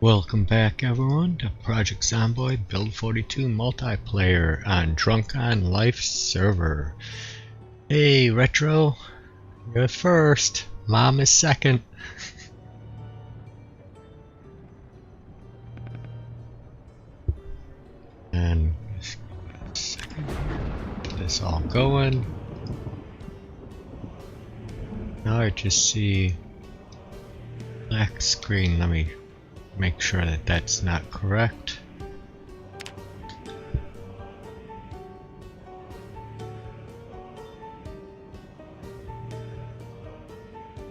Welcome back everyone to Project Zomboid B42 multiplayer on Drunk on Life server. Hey Retro, you're first, Mom is second. And just give it a second here, get this all going. Now I just see black screen. Let me make sure that that's not correct.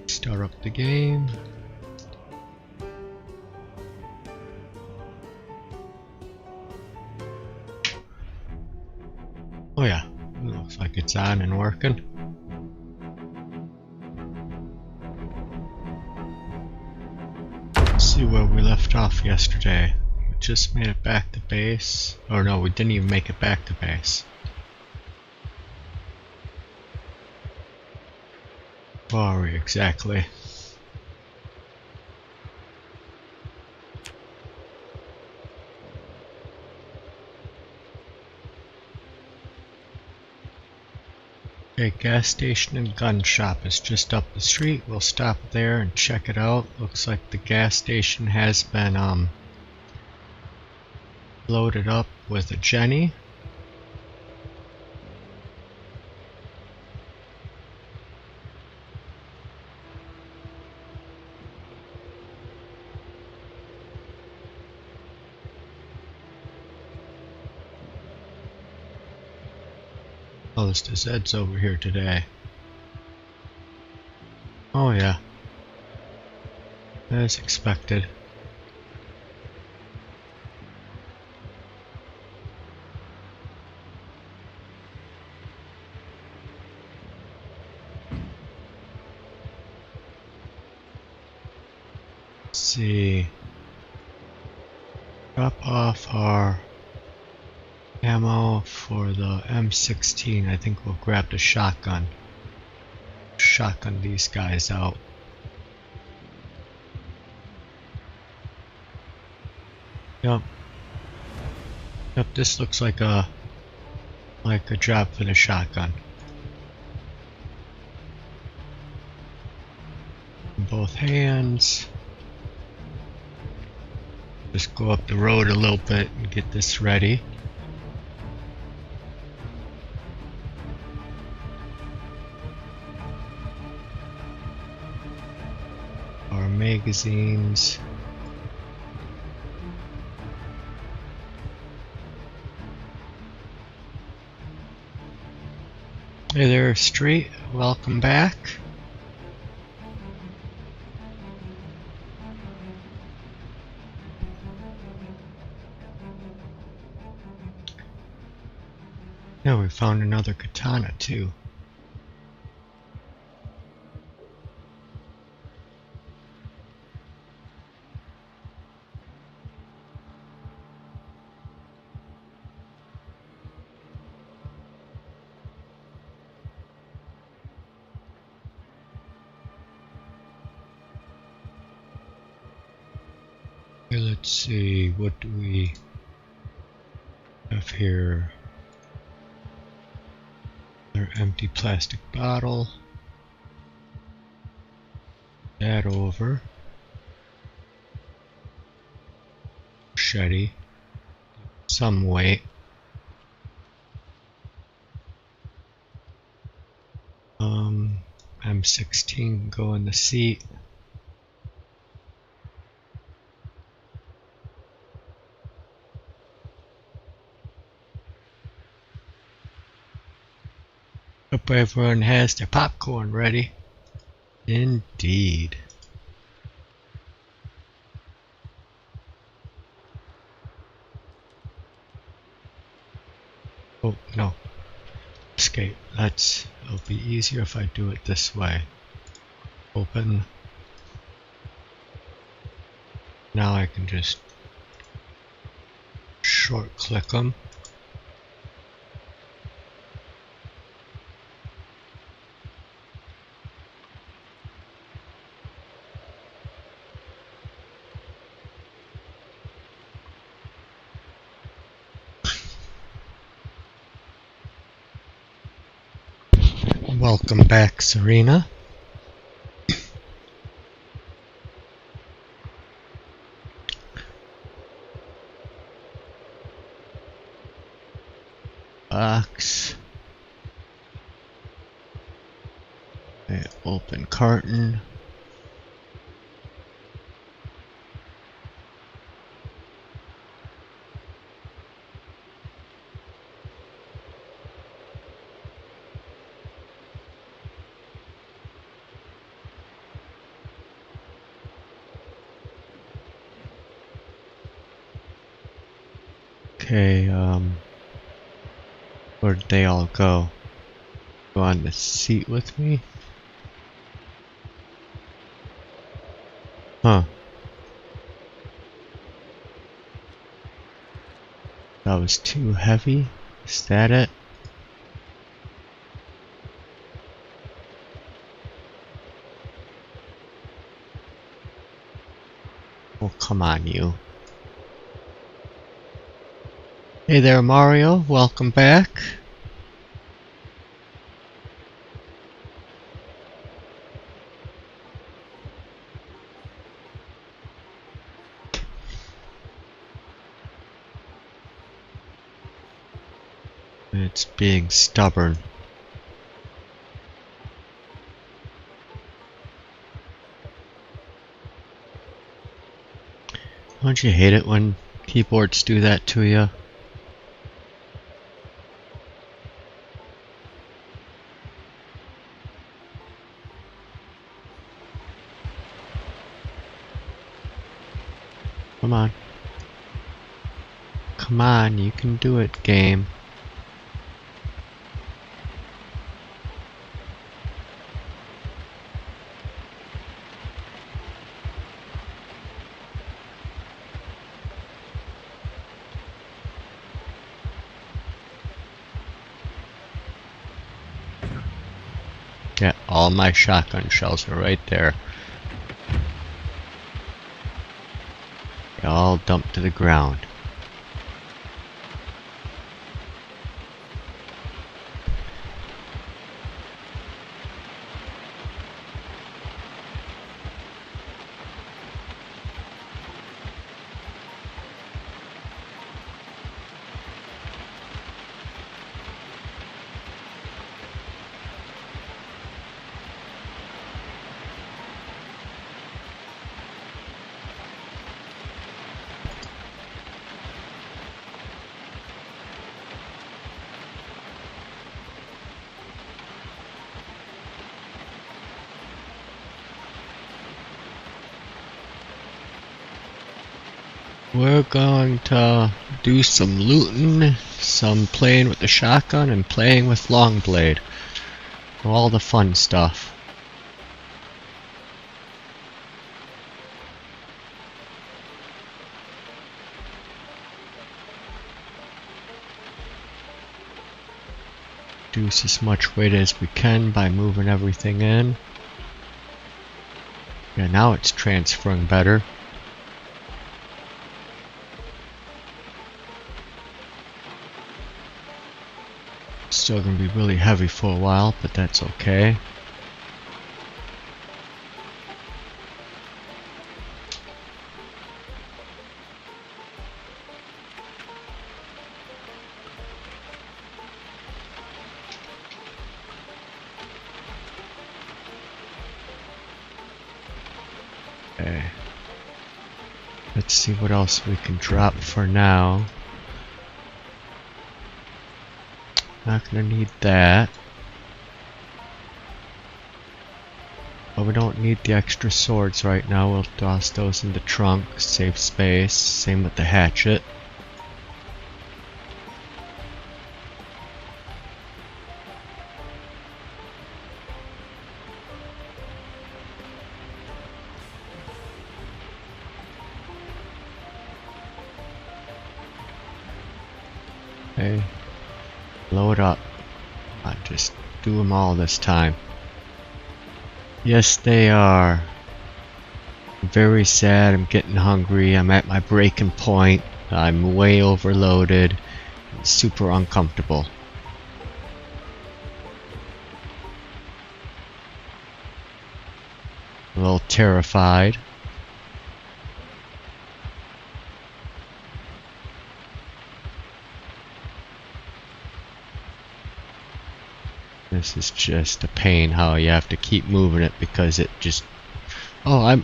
Start up the game. Oh yeah, it looks like it's on and working. See where we left off yesterday. We just made it back to base. Or no, we didn't even make it back to base. Where are we exactly? Okay, gas station and gun shop is just up the street. We'll stop there and check it out. Looks like the gas station has been loaded up with a Jenny. Oh, this is Ed's over here today. Oh yeah, as expected. Let's see. Drop off our ammo for the M16. I think we'll grab the shotgun. Shotgun these guys out. Yep. Yep, this looks like a job for the shotgun. In both hands. Just go up the road a little bit and get this ready. Our magazines. Hey there, Street. Welcome back. Yeah, we found another katana too. Okay, let's see, what do we have here? Another empty plastic bottle. That over. Machete. Some weight. M16 go in the seat. Hope everyone has their popcorn ready. Indeed. Oh no. Escape. It'll be easier if I do it this way. Open. Now I can just short click them. Welcome back, Serena. Box. Okay, open carton. Okay, where'd they all go? Go on the seat with me? Huh. That was too heavy? Is that it? Oh, come on, you. Hey there, Mario. Welcome back. It's being stubborn. Don't you hate it when keyboards do that to you? Come on. Come on, you can do it, game. Yeah, all my shotgun shells are right there. They all dumped to the ground. We're going to do some looting, some playing with the shotgun, and playing with long blade. All the fun stuff. Reduce as much weight as we can by moving everything in. Yeah, now it's transferring better. Still gonna be really heavy for a while, but that's okay. Okay. Let's see what else we can drop for now. Not gonna need that. But we don't need the extra swords right now. We'll toss those in the trunk, save space. Same with the hatchet. Okay. Load up. I'll just do them all this time. Yes, they are. I'm very sad. I'm getting hungry. I'm at my breaking point. I'm way overloaded. It's super uncomfortable. A little terrified. This is just a pain how you have to keep moving it because it just... Oh,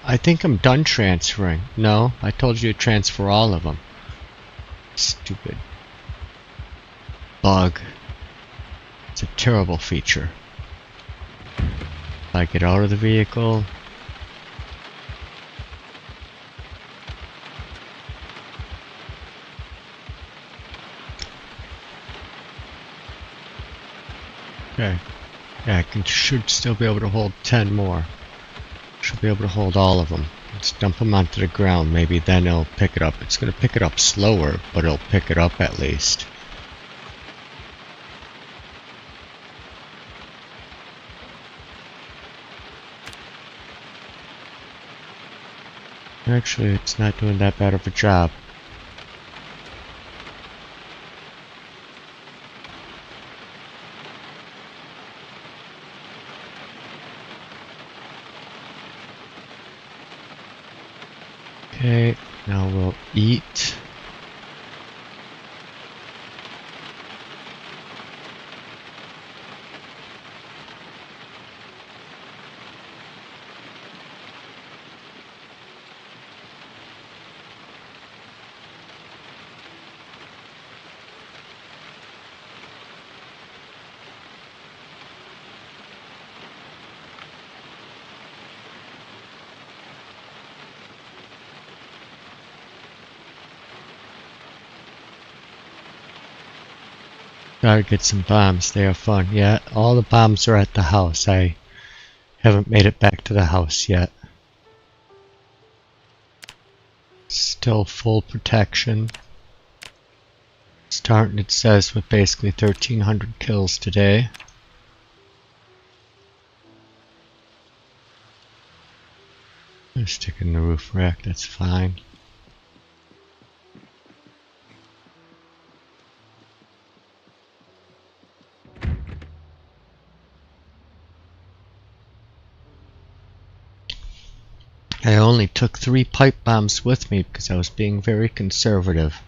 I think I'm done transferring. No, I told you to transfer all of them. Stupid bug. It's a terrible feature. If I get out of the vehicle... Okay. Yeah, should still be able to hold 10 more. Should be able to hold all of them. Let's dump them onto the ground. Maybe then it'll pick it up. It's going to pick it up slower, but it'll pick it up at least. Actually, it's not doing that bad of a job. Okay, now we'll eat. Gotta get some bombs. They are fun. Yeah, all the bombs are at the house. I haven't made it back to the house yet. Still full protection. Starting, it says, with basically 1,300 kills today. I'm sticking the roof rack. That's fine. I only took 3 pipe bombs with me because I was being very conservative.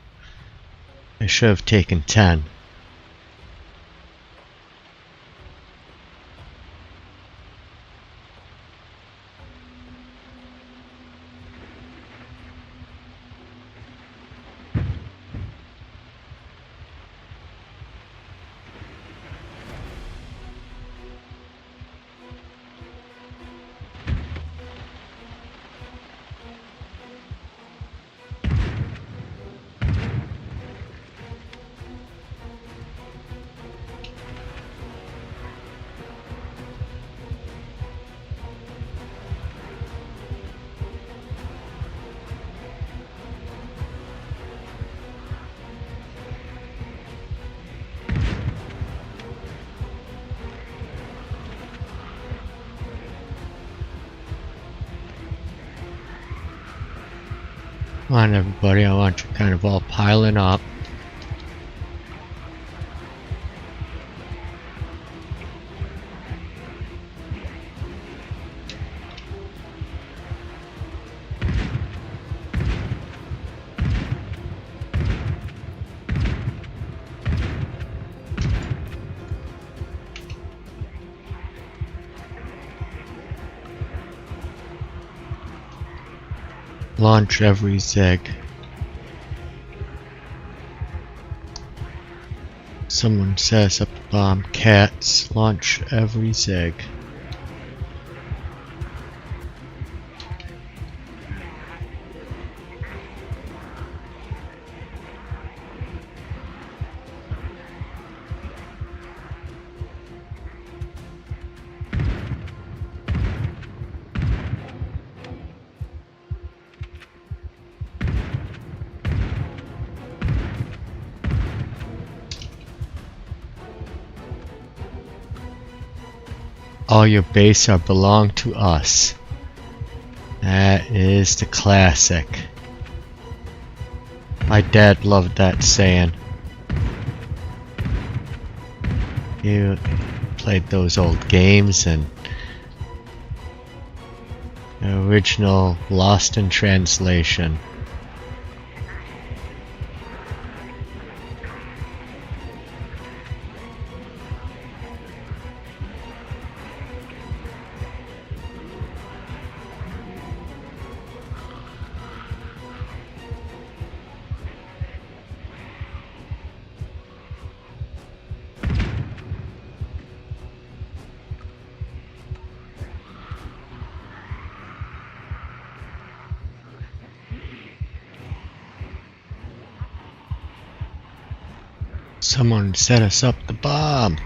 I should have taken 10. Come on everybody, I want you kind of all piling up. Launch every zig. Someone says up the bomb, cats, launch every zig. All your base are belong to us. That is the classic. My dad loved that saying. He played those old games and The original Lost in Translation. Someone set us up the bomb.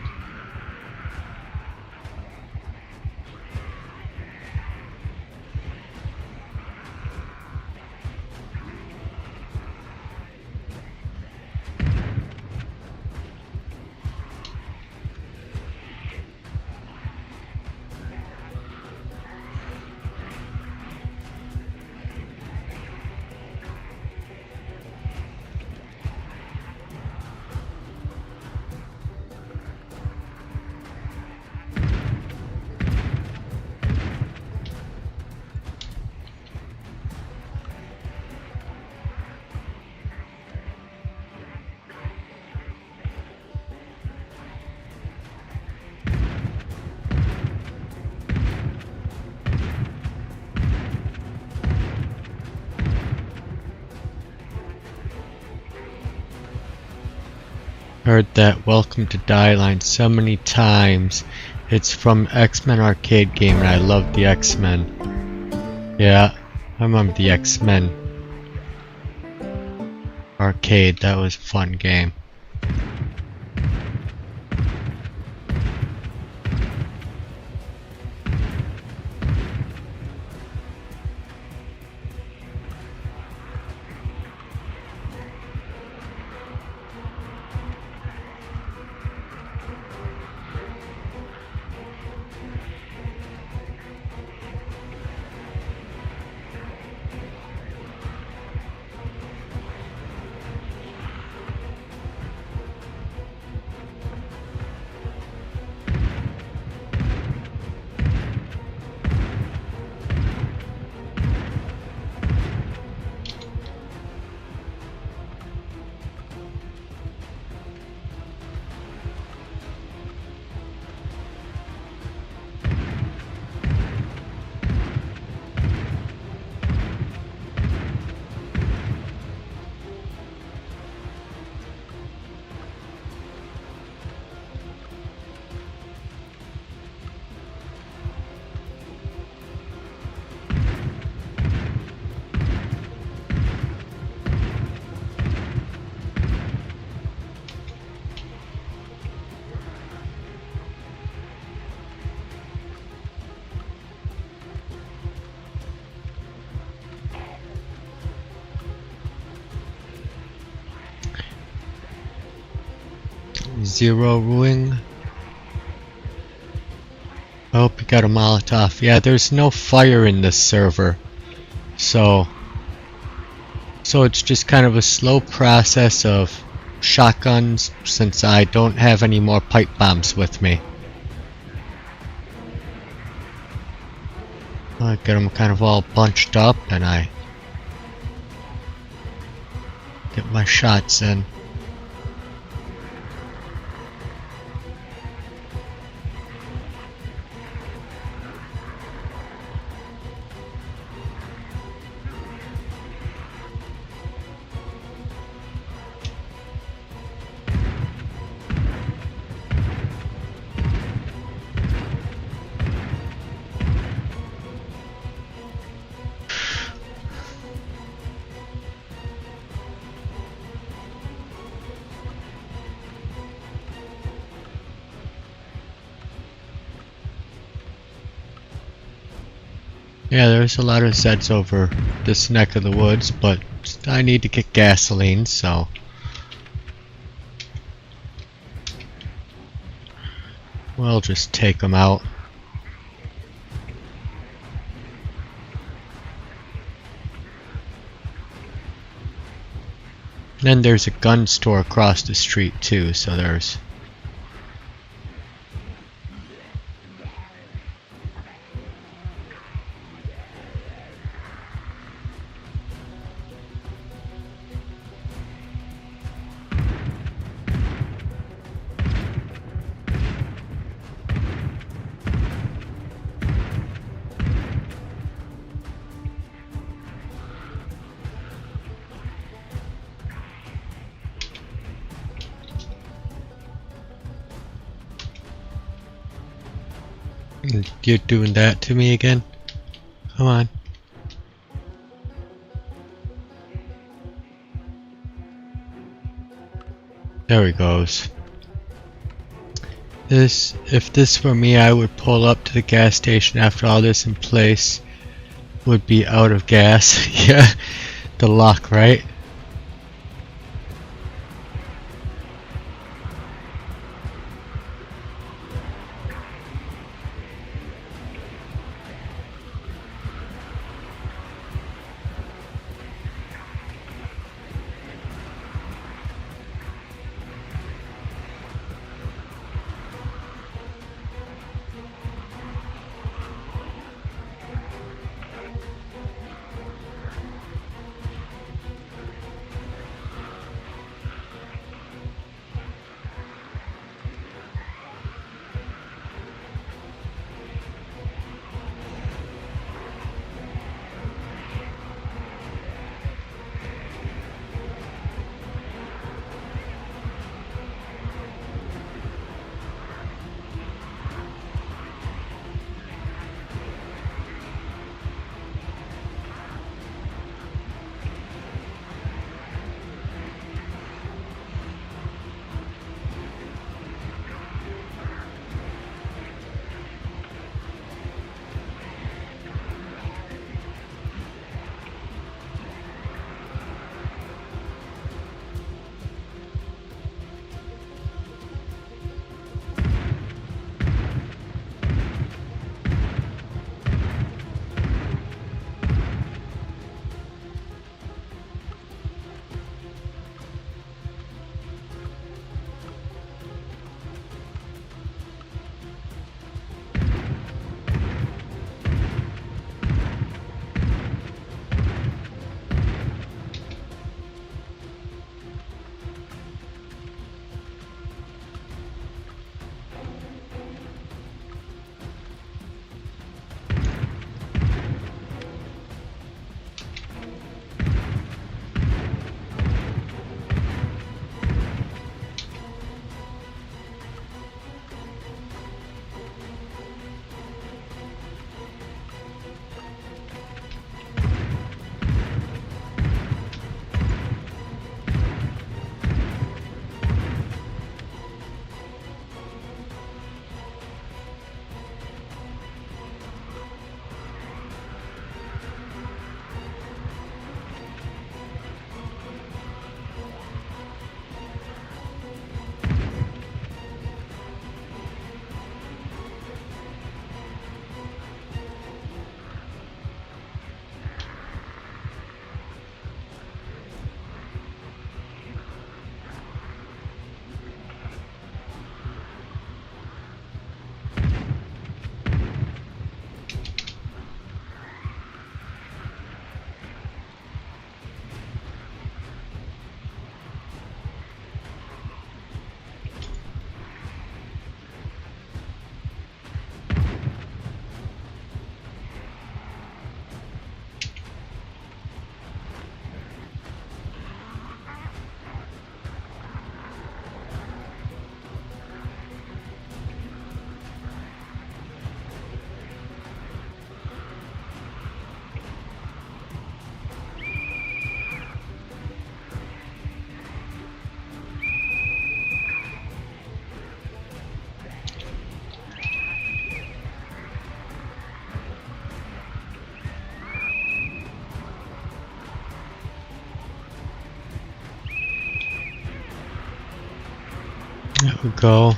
Heard that Welcome to Die line so many times. It's from X-Men arcade game and I love the X-Men. Yeah, I remember the X-Men arcade. That was a fun game. Zeroing. I hope you got a Molotov. Yeah, there's no fire in this server. So it's just kind of a slow process of shotguns since I don't have any more pipe bombs with me. I get them kind of all bunched up and I get my shots in. Yeah, there's a lot of Zeds over this neck of the woods, but I need to get gasoline, so we'll just take them out. Then there's a gun store across the street too, so there's You're doing that to me again? Come on. There he goes. If this were me, I would pull up to the gas station after all this in place. Would be out of gas. Yeah, the luck, right? There we go.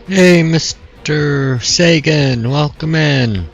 Hey, Mr. Sagan, welcome in.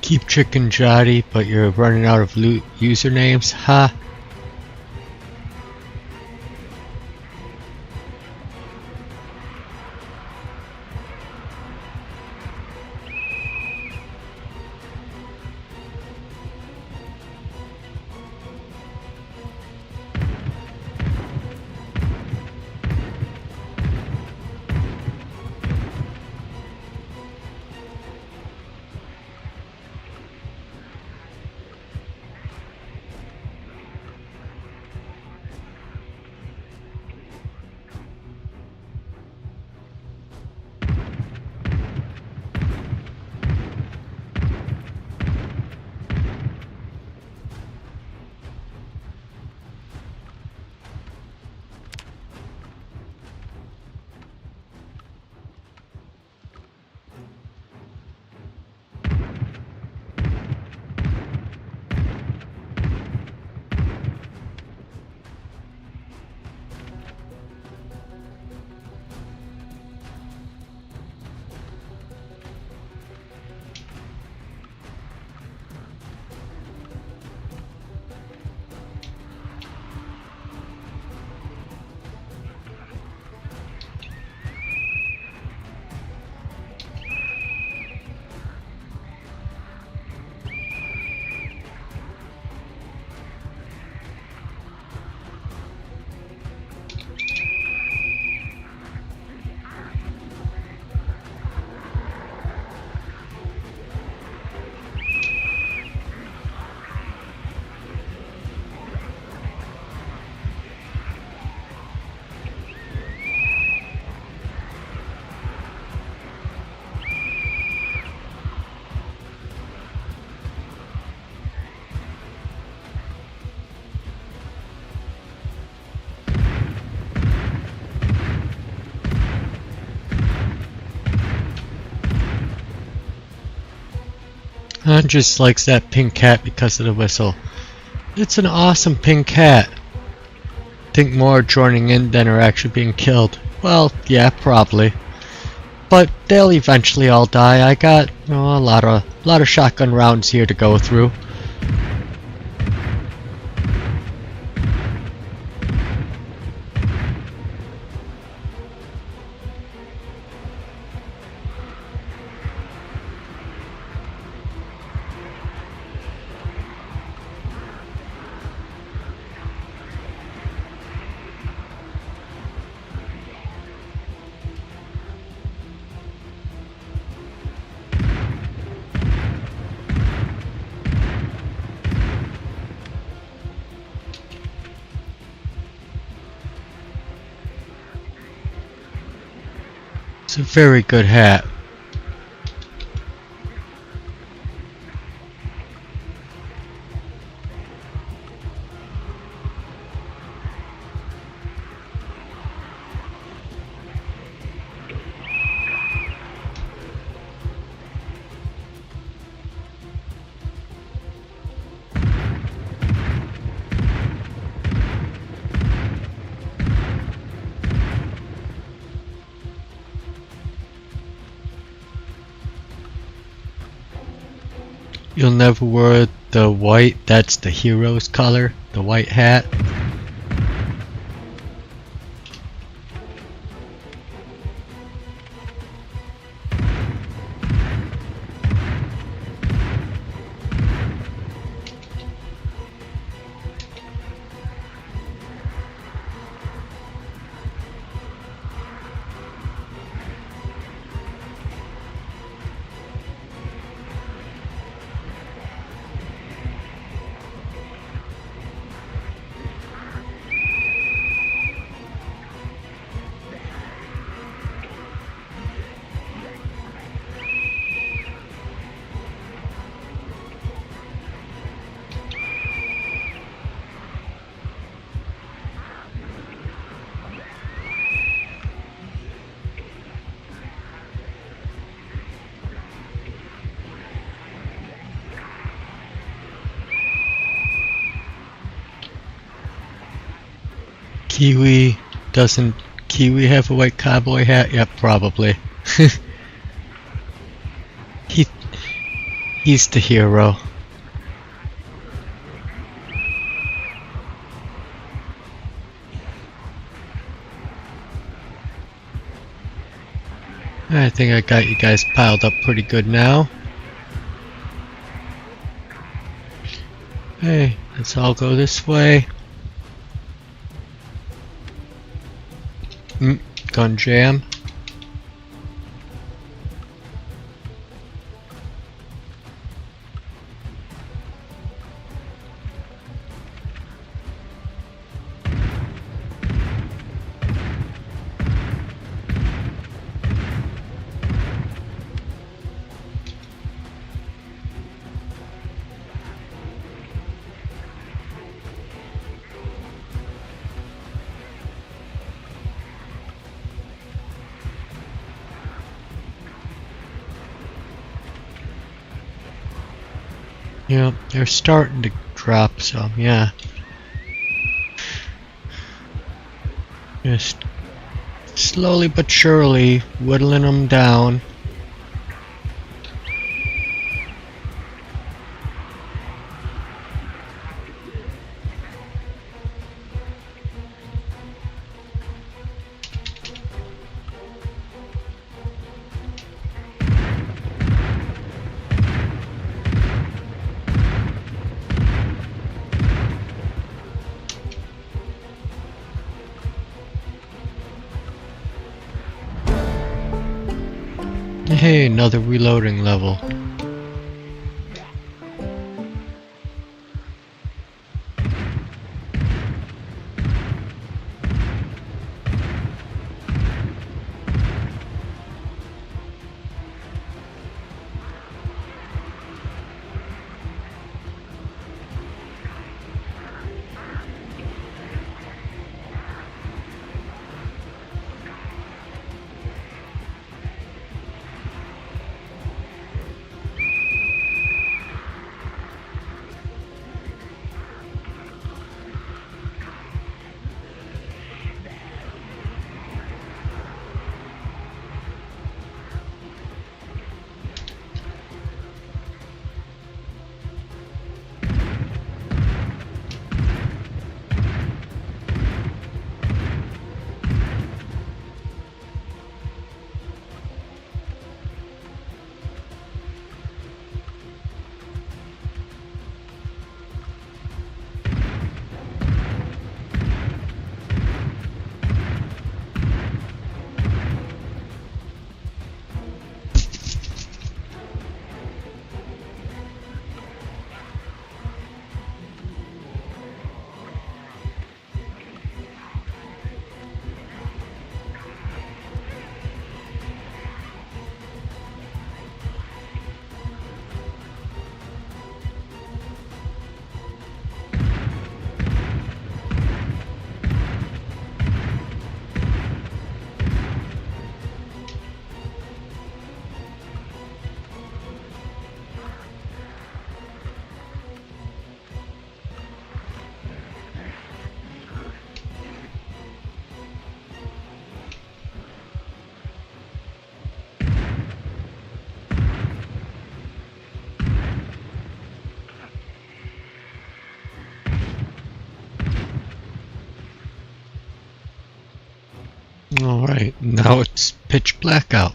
Keep Chicken Jotty, but you're running out of usernames? Ha! Andres likes that pink cat because of the whistle. It's an awesome pink cat. Think more are joining in than are actually being killed. Well, yeah, probably. But they'll eventually all die. I got a lot of shotgun rounds here to go through. It's a very good hat. You'll never wear the white, that's the hero's color, the white hat. Doesn't Kiwi have a white cowboy hat? Yep, probably. He's the hero. I think I got you guys piled up pretty good now. Hey, let's all go this way. Gun jam. Yeah, they're starting to drop some, yeah. Just slowly but surely whittling them down. Hey, another reloading level. Alright, now it's pitch black out.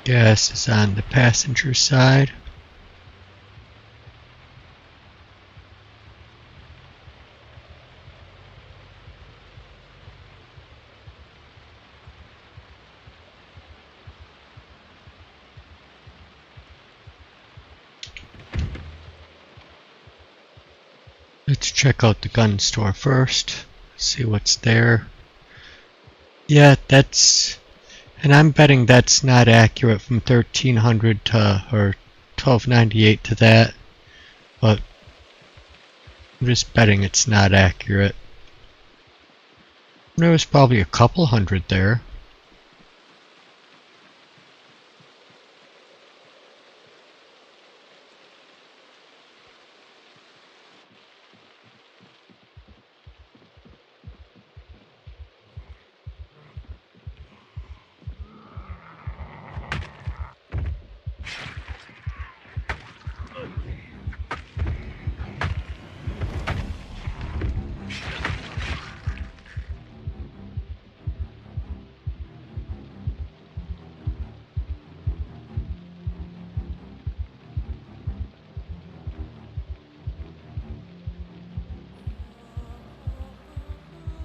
Gas is on the passenger side. Let's check out the gun store first, see what's there. Yeah, that's... And I'm betting that's not accurate from 1300 to... or 1298 to that. But I'm just betting it's not accurate. There was probably a couple hundred there.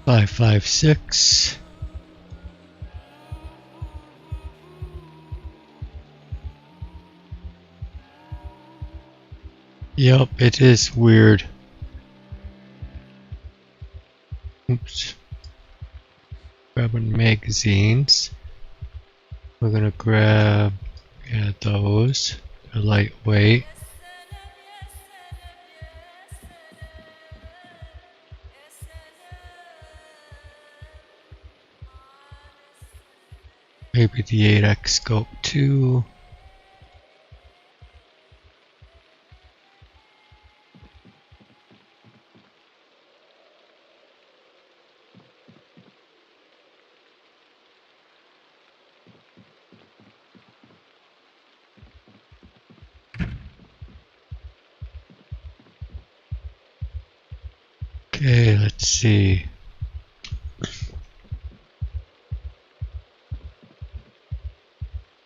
Five, five, six. Yep, it is weird. Oops. Grabbing magazines. We're gonna grab, yeah, those. They're lightweight. Maybe the 8x scope too. Okay, let's see.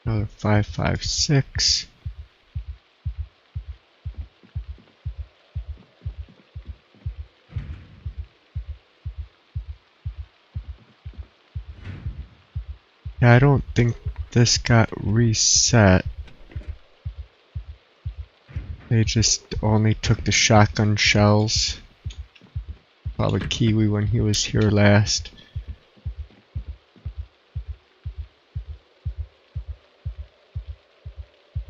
Another 556. Yeah, I don't think this got reset. They just only took the shotgun shells. Probably Kiwi when he was here last.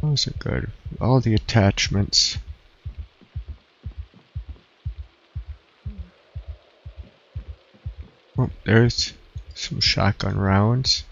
Those are good. All the attachments. Oh, there's some shotgun rounds.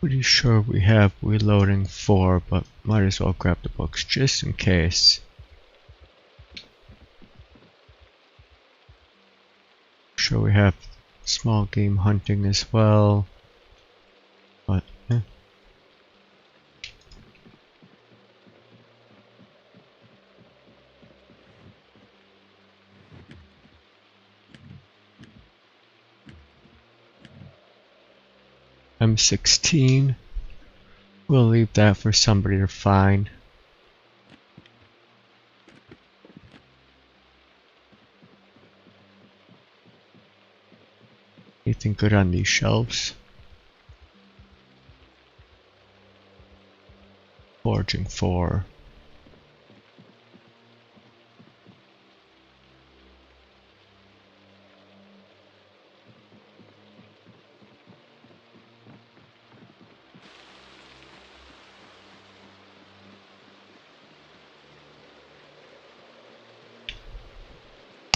Pretty sure we have reloading 4, but might as well grab the books just in case. Sure we have small game hunting as well, but M16. We'll leave that for somebody to find. Anything good on these shelves? Forging 4.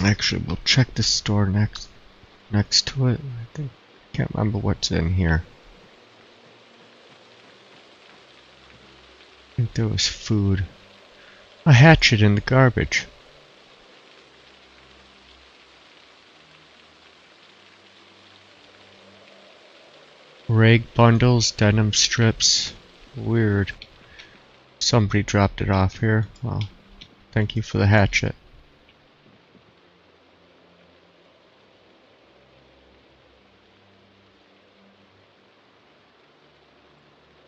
Actually, we'll check the store next to it. Can't remember what's in here. I think there was food. A hatchet in the garbage. Rag bundles, denim strips. Weird. Somebody dropped it off here. Well, thank you for the hatchet.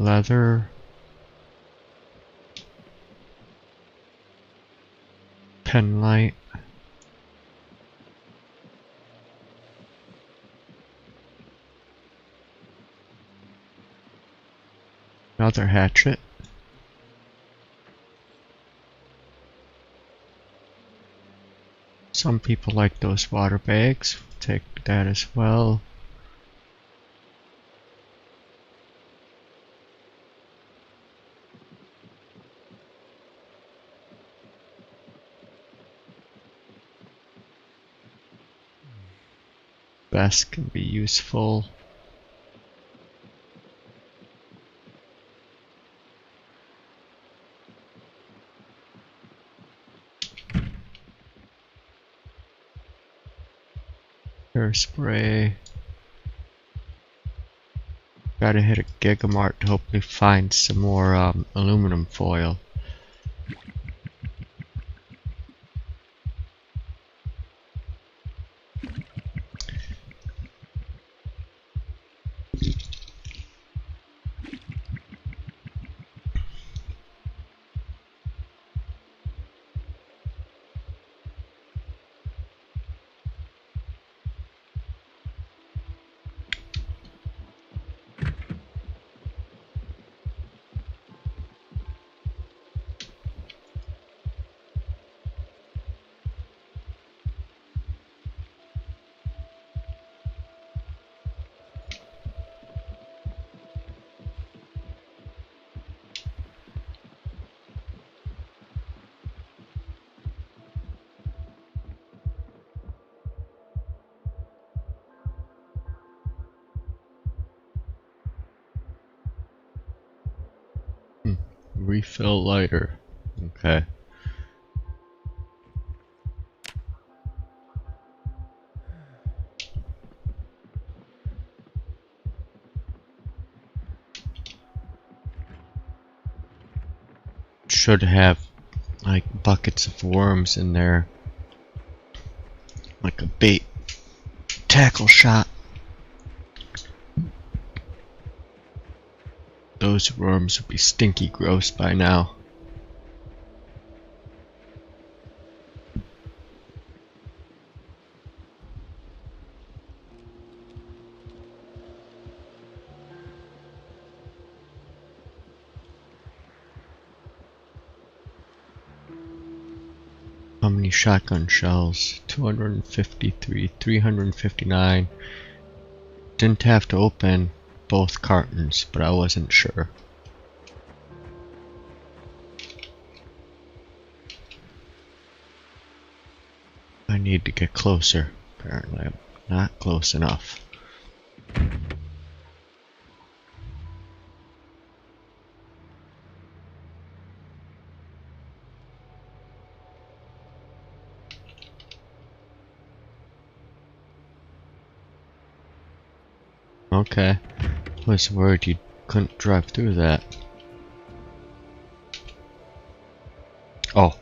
leather, pen light, another hatchet, some people like those water bags, take that as well. Vest can be useful. Hairspray. Gotta hit a Gigamart to hopefully find some more aluminum foil. Refill lighter. Okay. Should have like buckets of worms in there. Like a bait tackle shot. Those worms would be stinky gross by now. How many shotgun shells? 253, 359. Didn't have to open both cartons, but I wasn't sure. I need to get closer. Apparently I'm not close enough. Okay. I was worried you couldn't drive through that. Oh.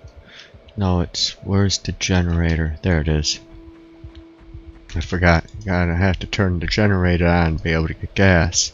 No, it's... where's the generator? There it is. I forgot. Gotta have to turn the generator on to be able to get gas.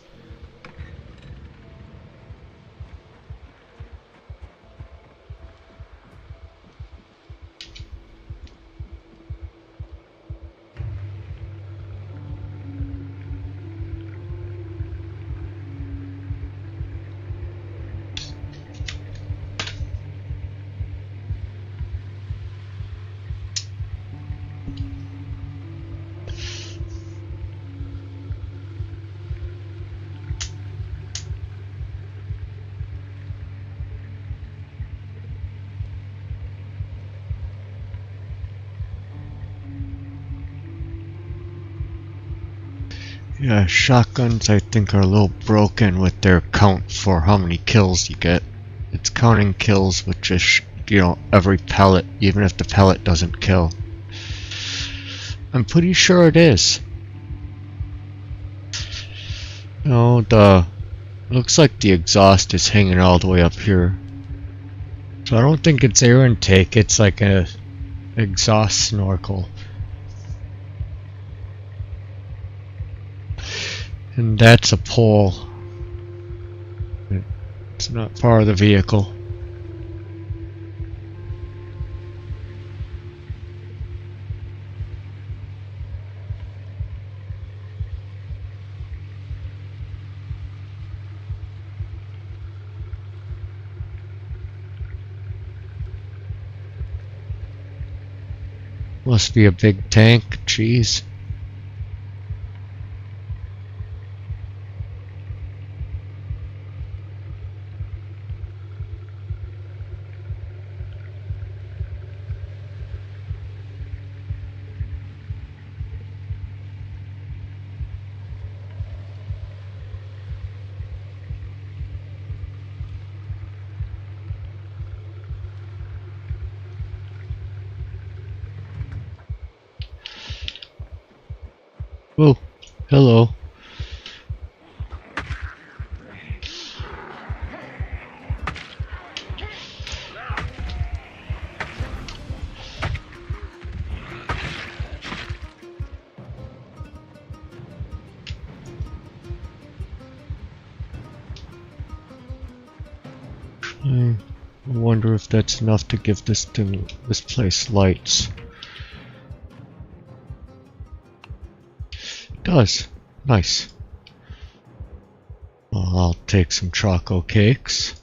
Yeah, shotguns I think are a little broken with their count for how many kills you get. It's counting kills with just, you know, every pellet, even if the pellet doesn't kill. I'm pretty sure it is. No, looks like the exhaust is hanging all the way up here. So I don't think it's air intake, it's like a exhaust snorkel. And that's a pole. It's not part of the vehicle. Must be a big tank, jeez. Oh, hello. I wonder if that's enough to give this place lights. It does. Nice. Well, I'll take some choco cakes.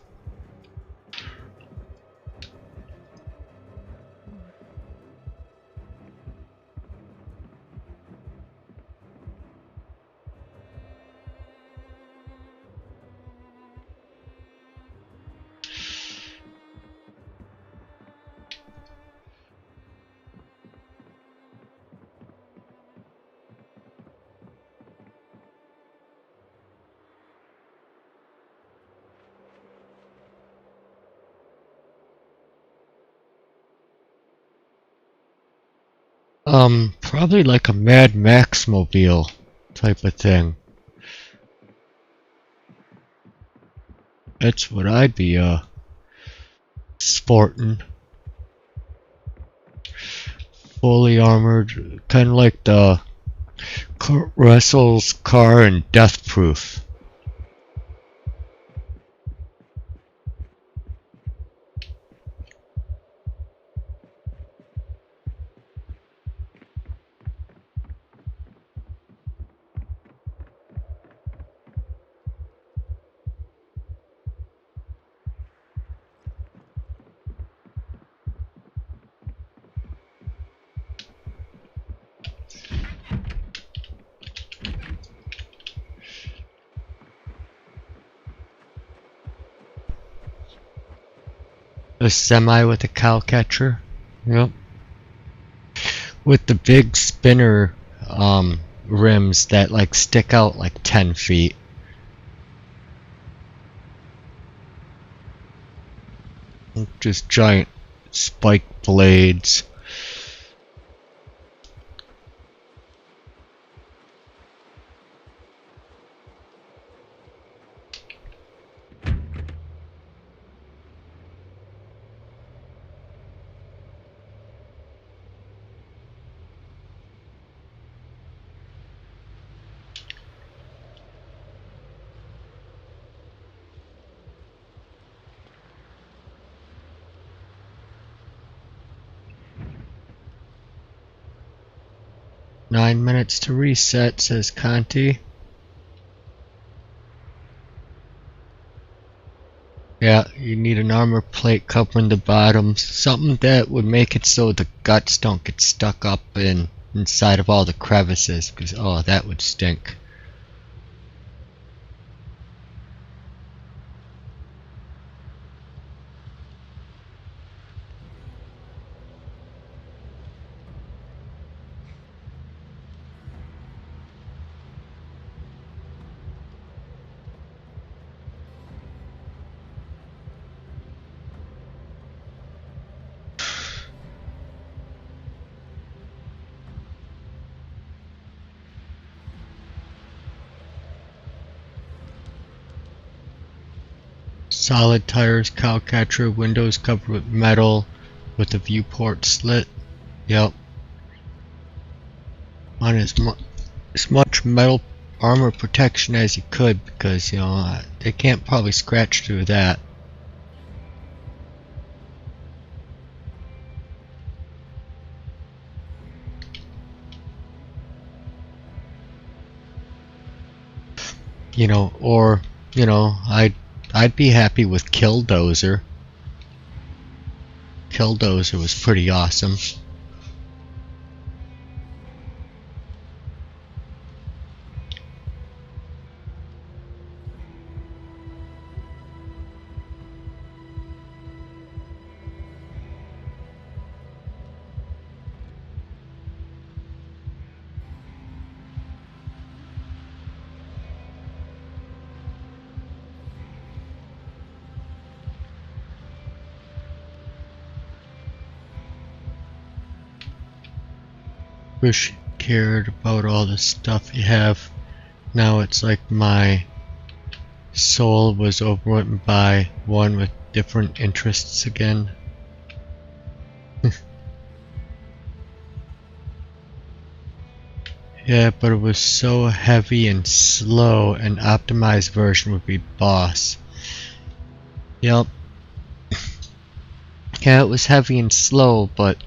Probably like a Mad Max mobile type of thing. That's what I'd be, sporting. Fully armored, kind of like the Kurt Russell's car in Death Proof. A semi with a cow catcher. Yep. With the big spinner rims that like stick out like 10 feet. Just giant spike blades. "9 minutes to reset," says Conti. Yeah, you need an armor plate covering the bottom. Something that would make it so the guts don't get stuck up inside of all the crevices, because oh, that would stink. Solid tires, cowcatcher, windows covered with metal, with the viewport slit. Yep. On as much metal armor protection as you could, because, you know, they can't probably scratch through that. You know, or, you know, I'd be happy with Killdozer. Killdozer was pretty awesome. Wish you cared about all the stuff you have. Now it's like my soul was overrun by one with different interests again. Yeah, but it was so heavy and slow. An optimized version would be boss. Yep. Yeah, it was heavy and slow, but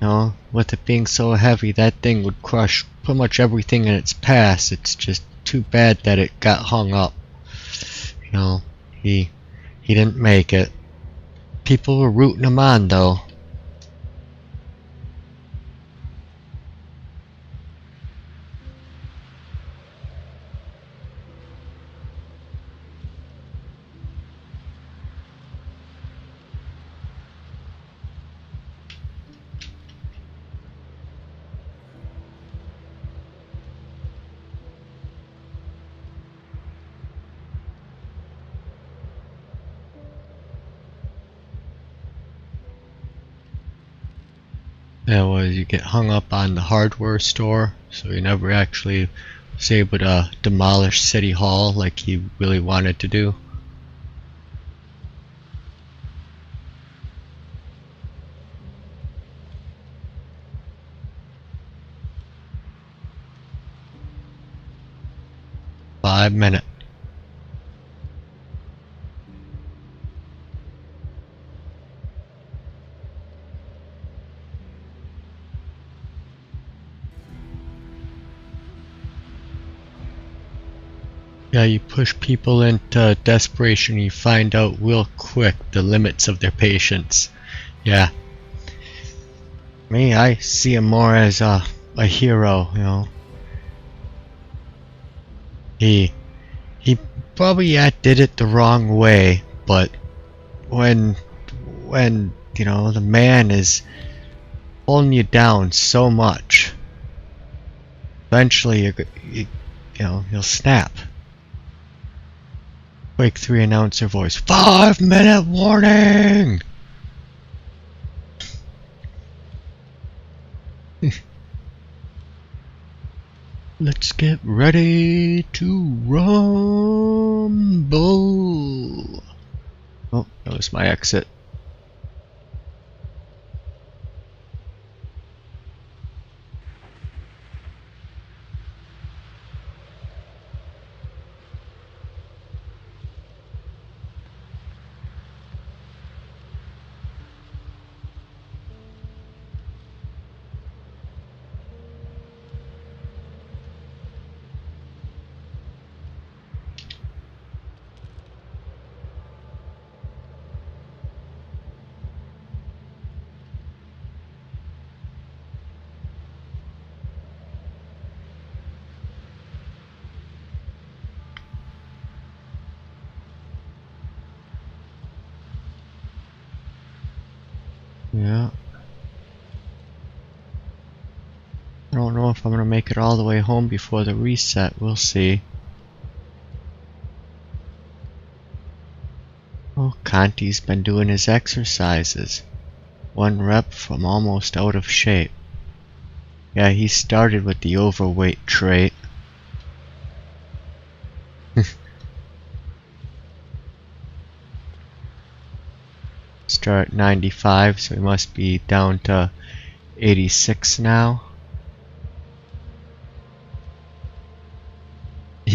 you know, with it being so heavy, that thing would crush pretty much everything in its path. It's just too bad that it got hung up. You know, he didn't make it. People were rooting him on though. Yeah, well, you get hung up on the hardware store, so you never actually was able to demolish City Hall like he really wanted to do. Five minutes. Yeah, you push people into desperation, you find out real quick the limits of their patience. Yeah. Me, I see him more as a hero, you know. He probably did it the wrong way, but when you know the man is pulling you down so much, eventually you know you'll snap. Quake 3 announcer voice. 5-minute warning! Let's get ready to rumble. Oh, that was my exit. Yeah. I don't know if I'm gonna make it all the way home before the reset. We'll see. Oh, Conti's been doing his exercises. 1 rep from almost out of shape. Yeah, he started with the overweight trait. Start at 95, so he must be down to 86 now.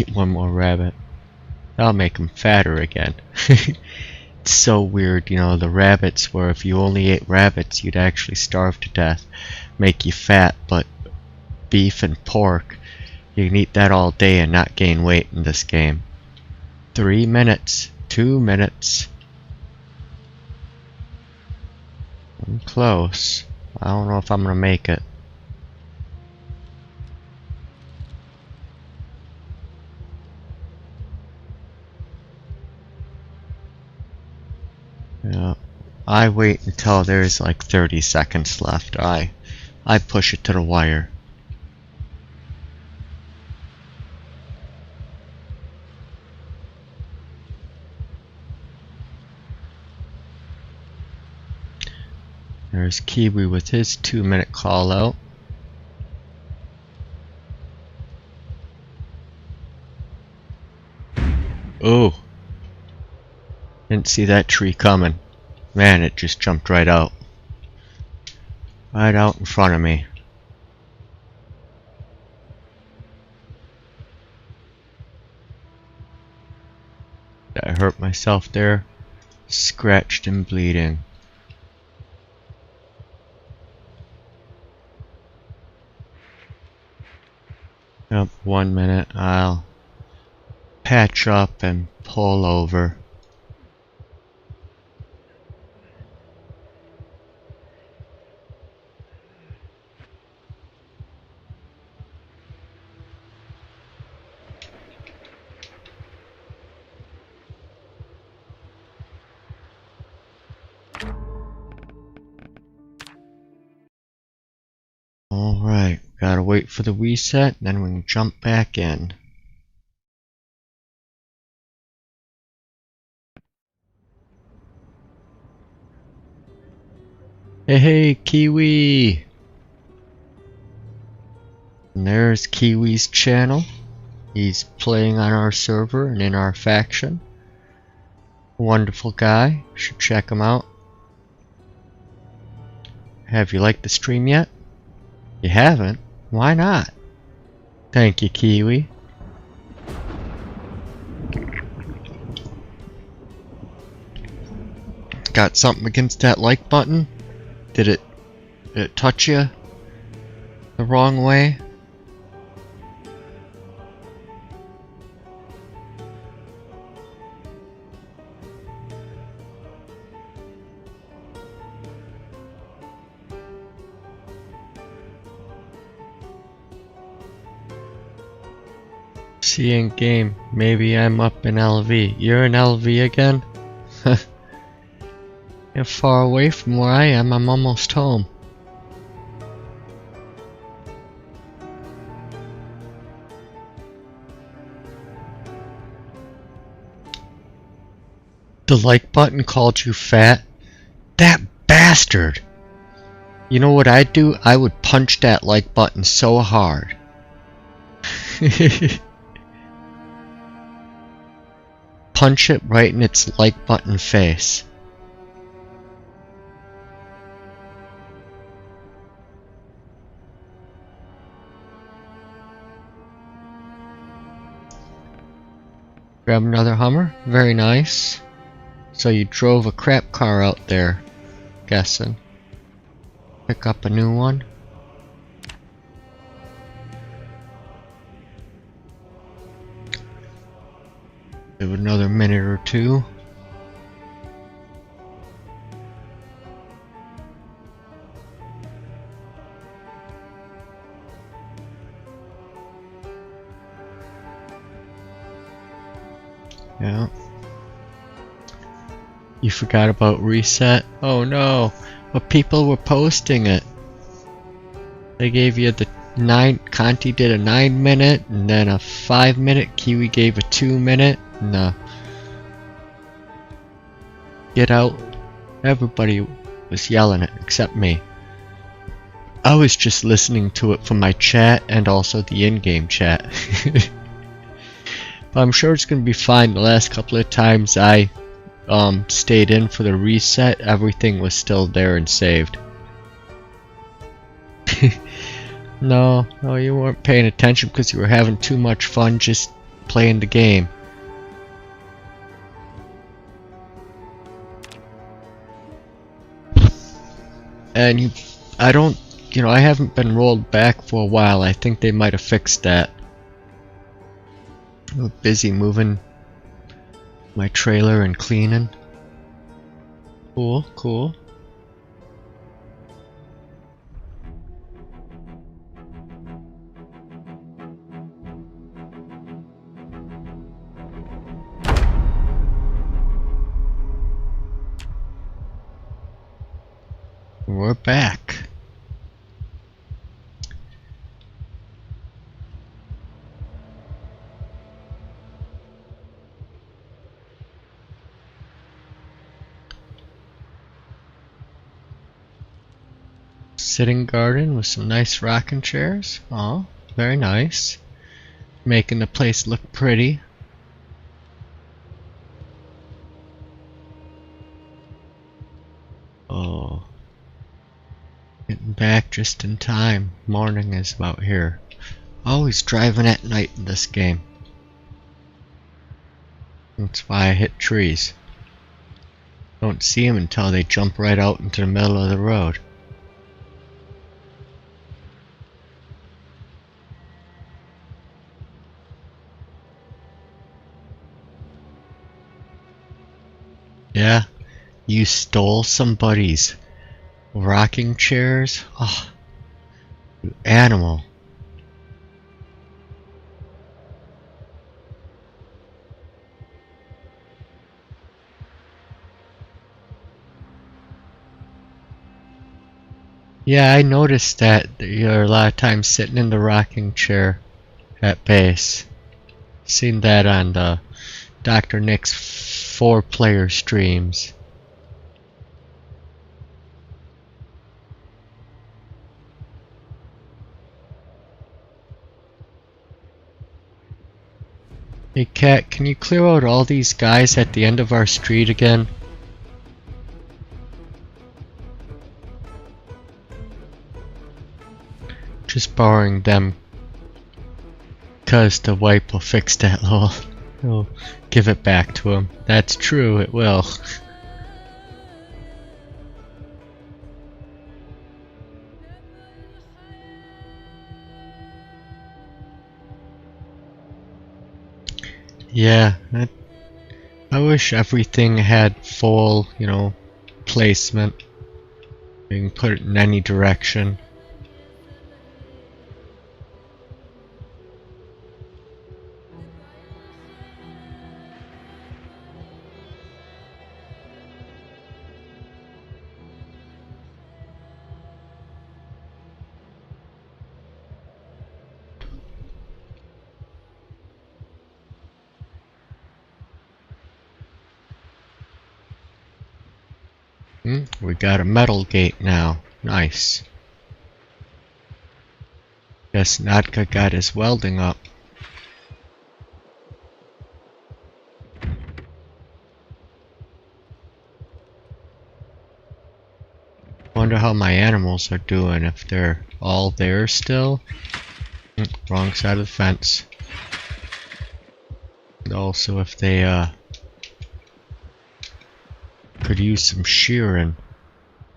eat one more rabbit. That'll make him fatter again. It's so weird, you know, the rabbits, where if you only ate rabbits, you'd actually starve to death, make you fat, but beef and pork, you can eat that all day and not gain weight in this game. 3 minutes, 2 minutes. I'm close. I don't know if I'm gonna make it. Yeah, I wait until there's like 30 seconds left. I push it to the wire. There's Kiwi with his 2-minute call out. Oh, didn't see that tree coming. Man, it just jumped right out. Right out in front of me. I hurt myself there. Scratched and bleeding. Yep, 1 minute. I'll patch up and pull over. Alright, gotta wait for the reset, then we can jump back in. Hey, Kiwi! And there's Kiwi's channel. He's playing on our server and in our faction. Wonderful guy, should check him out. Have you liked the stream yet? You haven't? Why not? Thank you, Kiwi. Got something against that like button? Did it touch you the wrong way? See in game, maybe I'm up in LV. You're in LV again? You're far away from where I am, I'm almost home. The like button called you fat? That bastard! You know what I'd do? I would punch that like button so hard. Punch it right in its like button face. Grab another Hummer. Very nice. So you drove a crap car out there, guessing. Pick up a new one. Give it another minute or two. Yeah. You forgot about reset? Oh no, but people were posting it. They gave you the 9, Conti did a 9-minute, and then a 5-minute, Kiwi gave a 2-minute, and get out. Everybody was yelling it, except me. I was just listening to it from my chat, and also the in-game chat. But I'm sure it's gonna be fine. The last couple of times I stayed in for the reset, everything was still there and saved. No, you weren't paying attention because you were having too much fun just playing the game. And I don't, I haven't been rolled back for a while. I think they might have fixed that. I'm busy moving my trailer and cleaning. Cool, cool. We're back. Sitting garden with some nice rocking chairs. Oh, very nice. Making the place look pretty. Oh. Getting back just in time. Morning is about here. Always driving at night in this game. That's why I hit trees. Don't see them until they jump right out into the middle of the road. Yeah, you stole somebody's rocking chairs? Oh, you animal. Yeah, I noticed that you're a lot of times sitting in the rocking chair at base. Seen that on the Dr. Nick's 4-player streams. Hey Cat, can you clear out all these guys at the end of our street again? Just borrowing them, cause the wipe will fix that little. It'll give it back to him. That's true, it will. Yeah, I wish everything had full, placement. You can put it in any direction. We got a metal gate now. Nice. Guess Nadka got his welding up. Wonder how my animals are doing, if they're all there still. Wrong side of the fence. And also if they could use some shearing.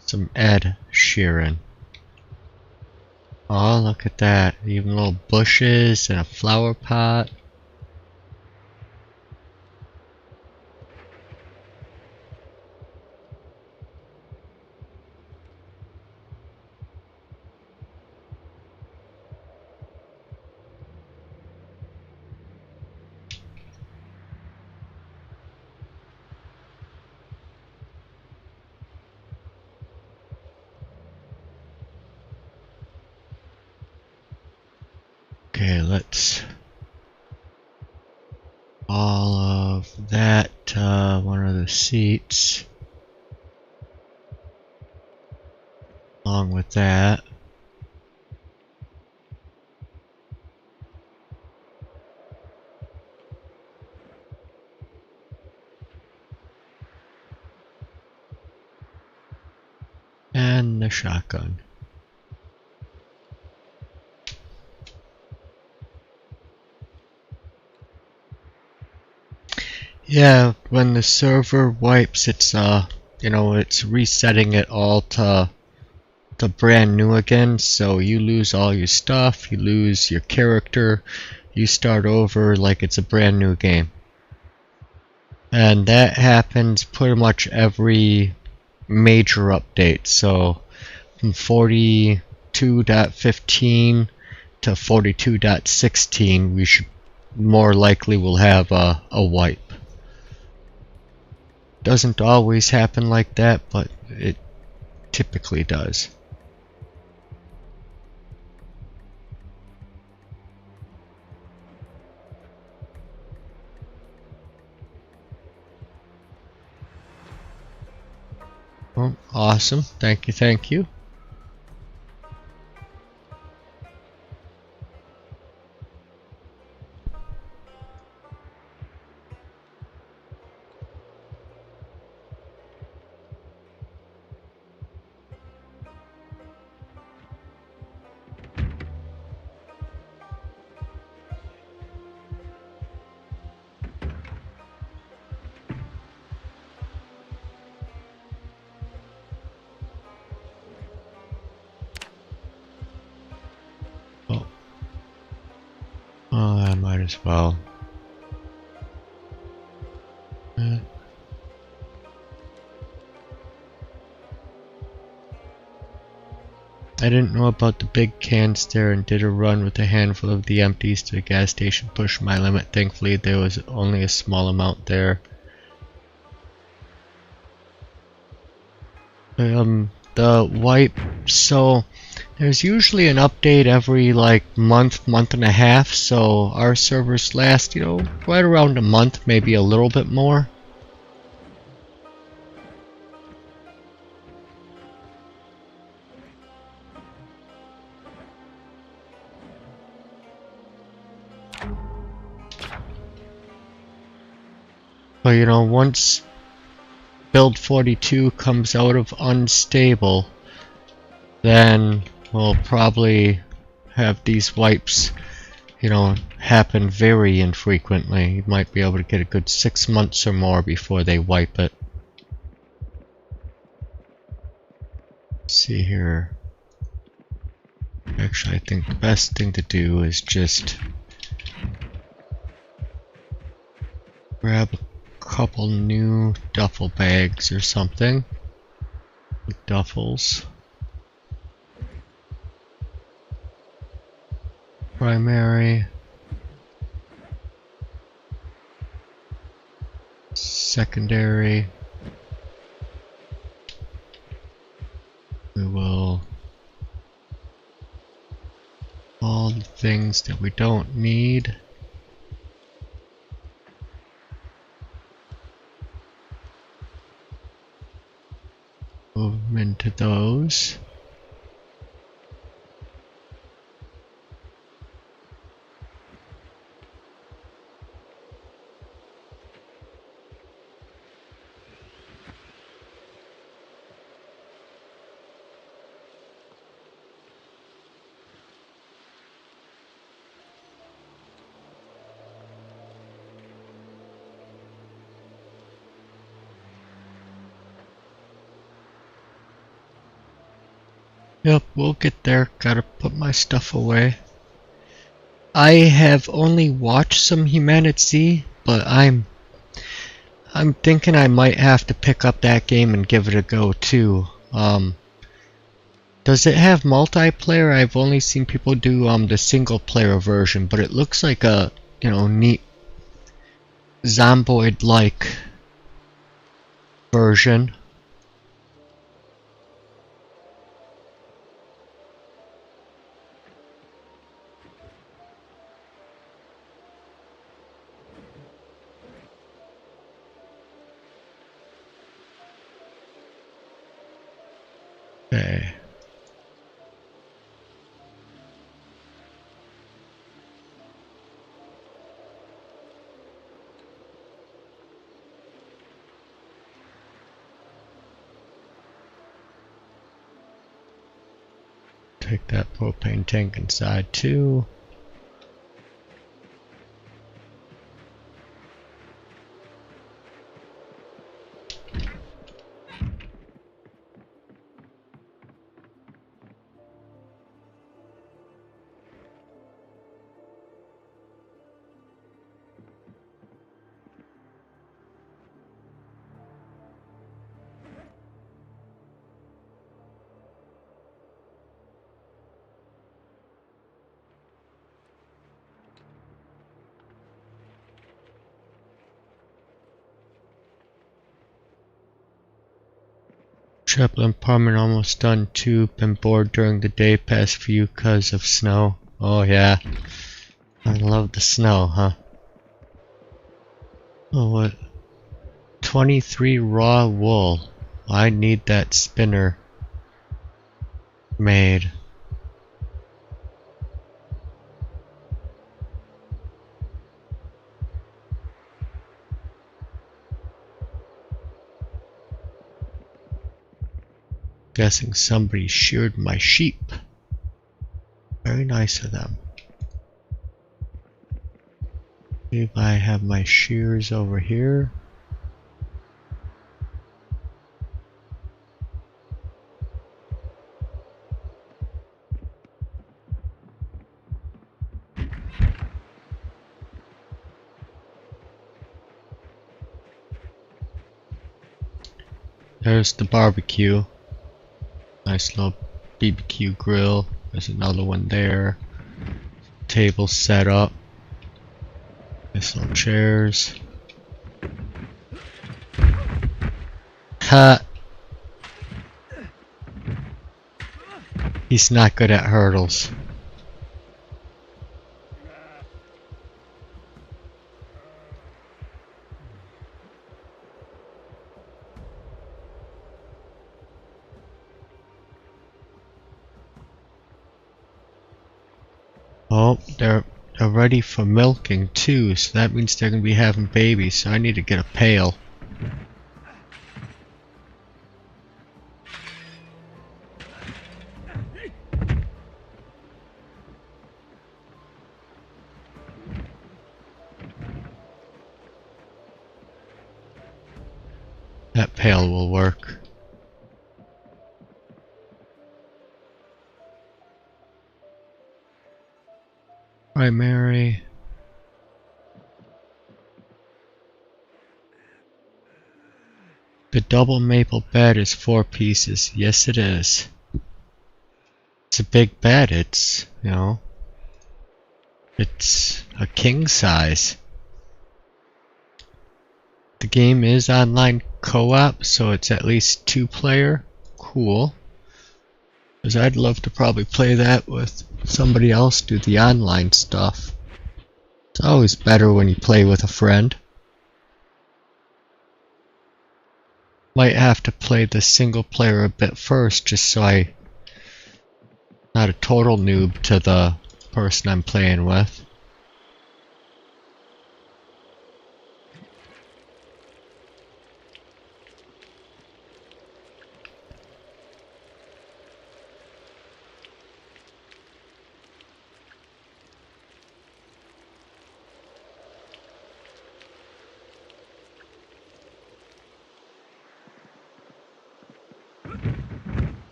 Some Ed shearing. Oh, look at that. Even little bushes and a flower pot. Okay, let's all of that, one of the seats, along with that. And the shotgun. Yeah, when the server wipes, it's it's resetting it all to brand new again. So you lose all your stuff, you lose your character, you start over like it's a brand new game. And that happens pretty much every major update. So from 42.15 to 42.16, we should more likely will have a wipe. Doesn't always happen like that, but it typically does. Well, awesome. Thank you, thank you. Oh, I might as well. I didn't know about the big cans there and did a run with a handful of the empties to the gas station, pushed my limit. Thankfully there was only a small amount there. The wipe, so there's usually an update every like month and a half, so our servers last, right around a month, maybe a little bit more. But once build 42 comes out of unstable, then we'll probably have these wipes, happen very infrequently. You might be able to get a good 6 months or more before they wipe it. Let's see here. Actually, I think the best thing to do is just grab a couple new duffel bags or something. Duffels. Primary. Secondary. We will all the things that we don't need. Move them into those. Yep, we'll get there. Gotta put my stuff away. I have only watched some Humanity, but I'm thinking I might have to pick up that game and give it a go too. Does it have multiplayer? I've only seen people do the single player version, but it looks like a neat Zomboid like version. Okay. Take that propane tank inside too. Chaplain apartment almost done too. Been bored during the day past few cause of snow. Oh yeah. I love the snow, huh? Oh what? 23 raw wool. I need that spinner made. Guessing somebody sheared my sheep. Very nice of them. See if I have my shears over here. There's the barbecue. Nice little BBQ grill. There's another one there. Table set up. Nice little chairs. Ha! He's not good at hurdles. Oh, they're ready for milking too, so that means they're gonna be having babies, so I need to get a pail. That pail will work. Primary. The double maple bed is 4 pieces. Yes, it is. It's a big bed. It's, you know, it's a king size. The game is online co-op, so it's at least 2-player. Cool. Because I'd love to probably play that with somebody else, do the online stuff. It's always better when you play with a friend. Might have to play the single player a bit first, just so I'm not a total noob to the person I'm playing with.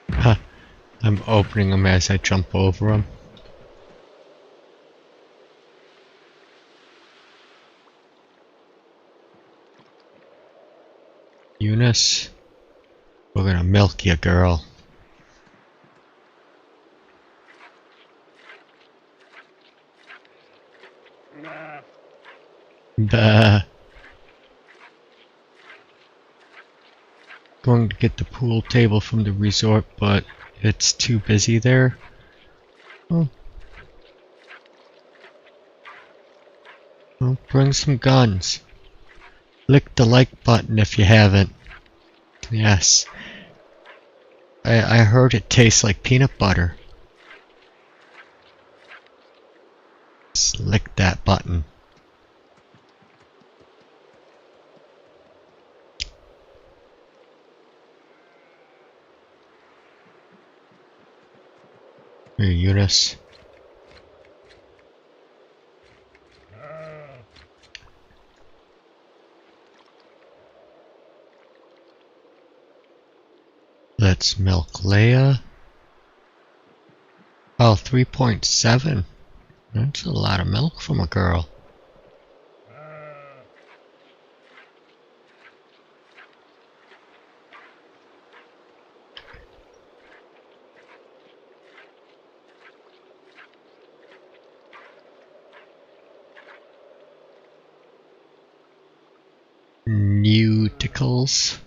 Huh. I'm opening them as I jump over them. Eunice, we're gonna milk you, girl. Bah. Going to get the pool table from the resort, but it's too busy there. Oh. Well, bring some guns. Click the like button if you haven't. Yes. I heard it tastes like peanut butter. Just lick that button. Here, Eunice. Let's milk Leia. Oh, 3.7. That's a lot of milk from a girl. animals.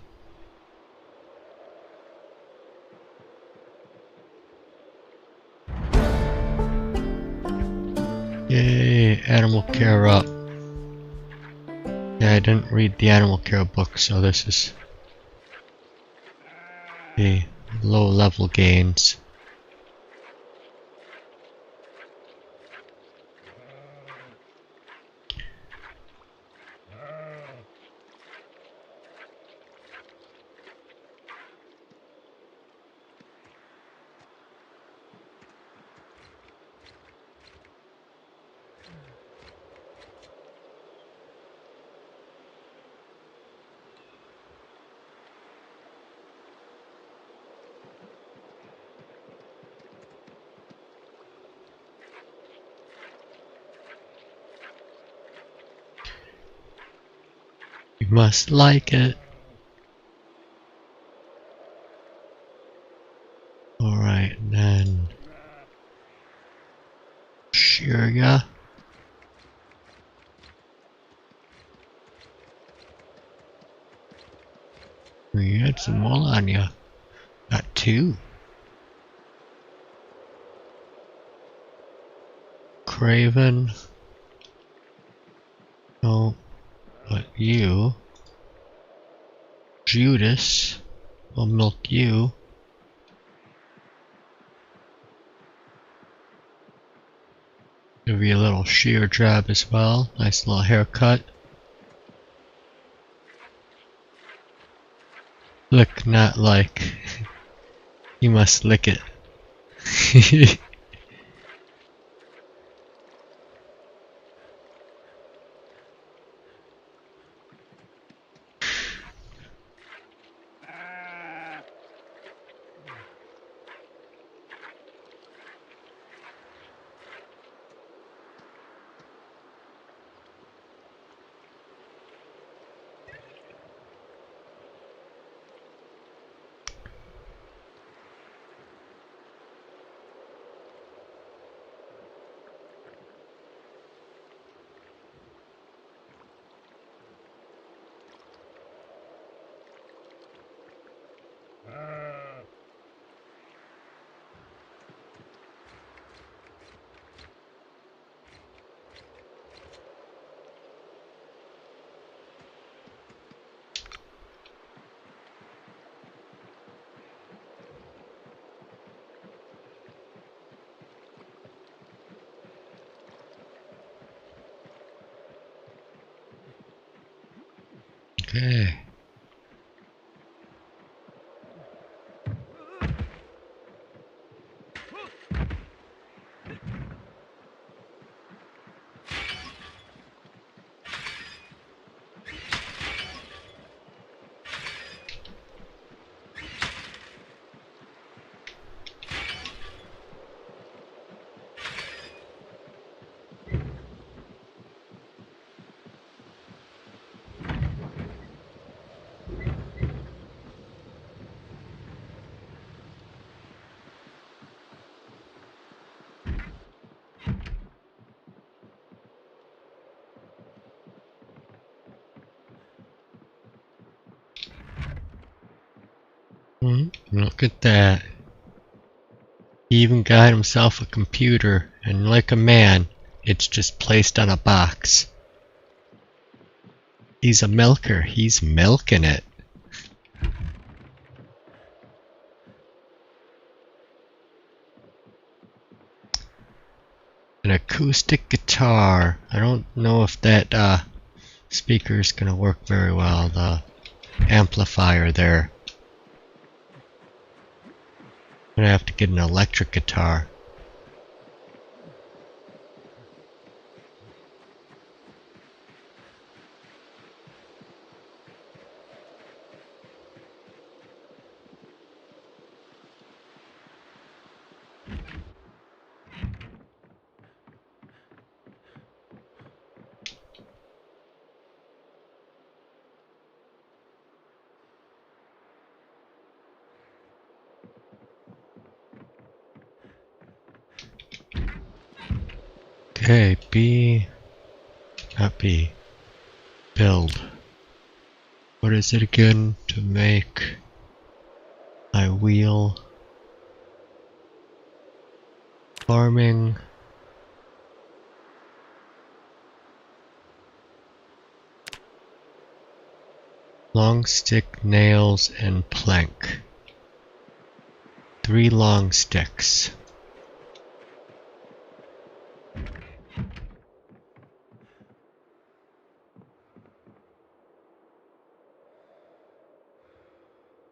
Yay, animal care up. Yeah, I didn't read the animal care book, so this is the low level gains. You must like it. Alright, then. Sure, yeah. We had some wool on ya. Got 2. Craven. No, but you. Judas. Will milk you. Give you a little shear job as well. Nice little haircut. Look, not like. You must lick it. Okay. Look at that. He even got himself a computer, and like a man, it's just placed on a box. He's a milker. He's milking it. An acoustic guitar. I don't know if that speaker is gonna work very well. The amplifier there. I'm gonna have to get an electric guitar. Okay, B, not B, build. What is it again to make my wheel? Farming. Long stick, nails, and plank. 3 long sticks.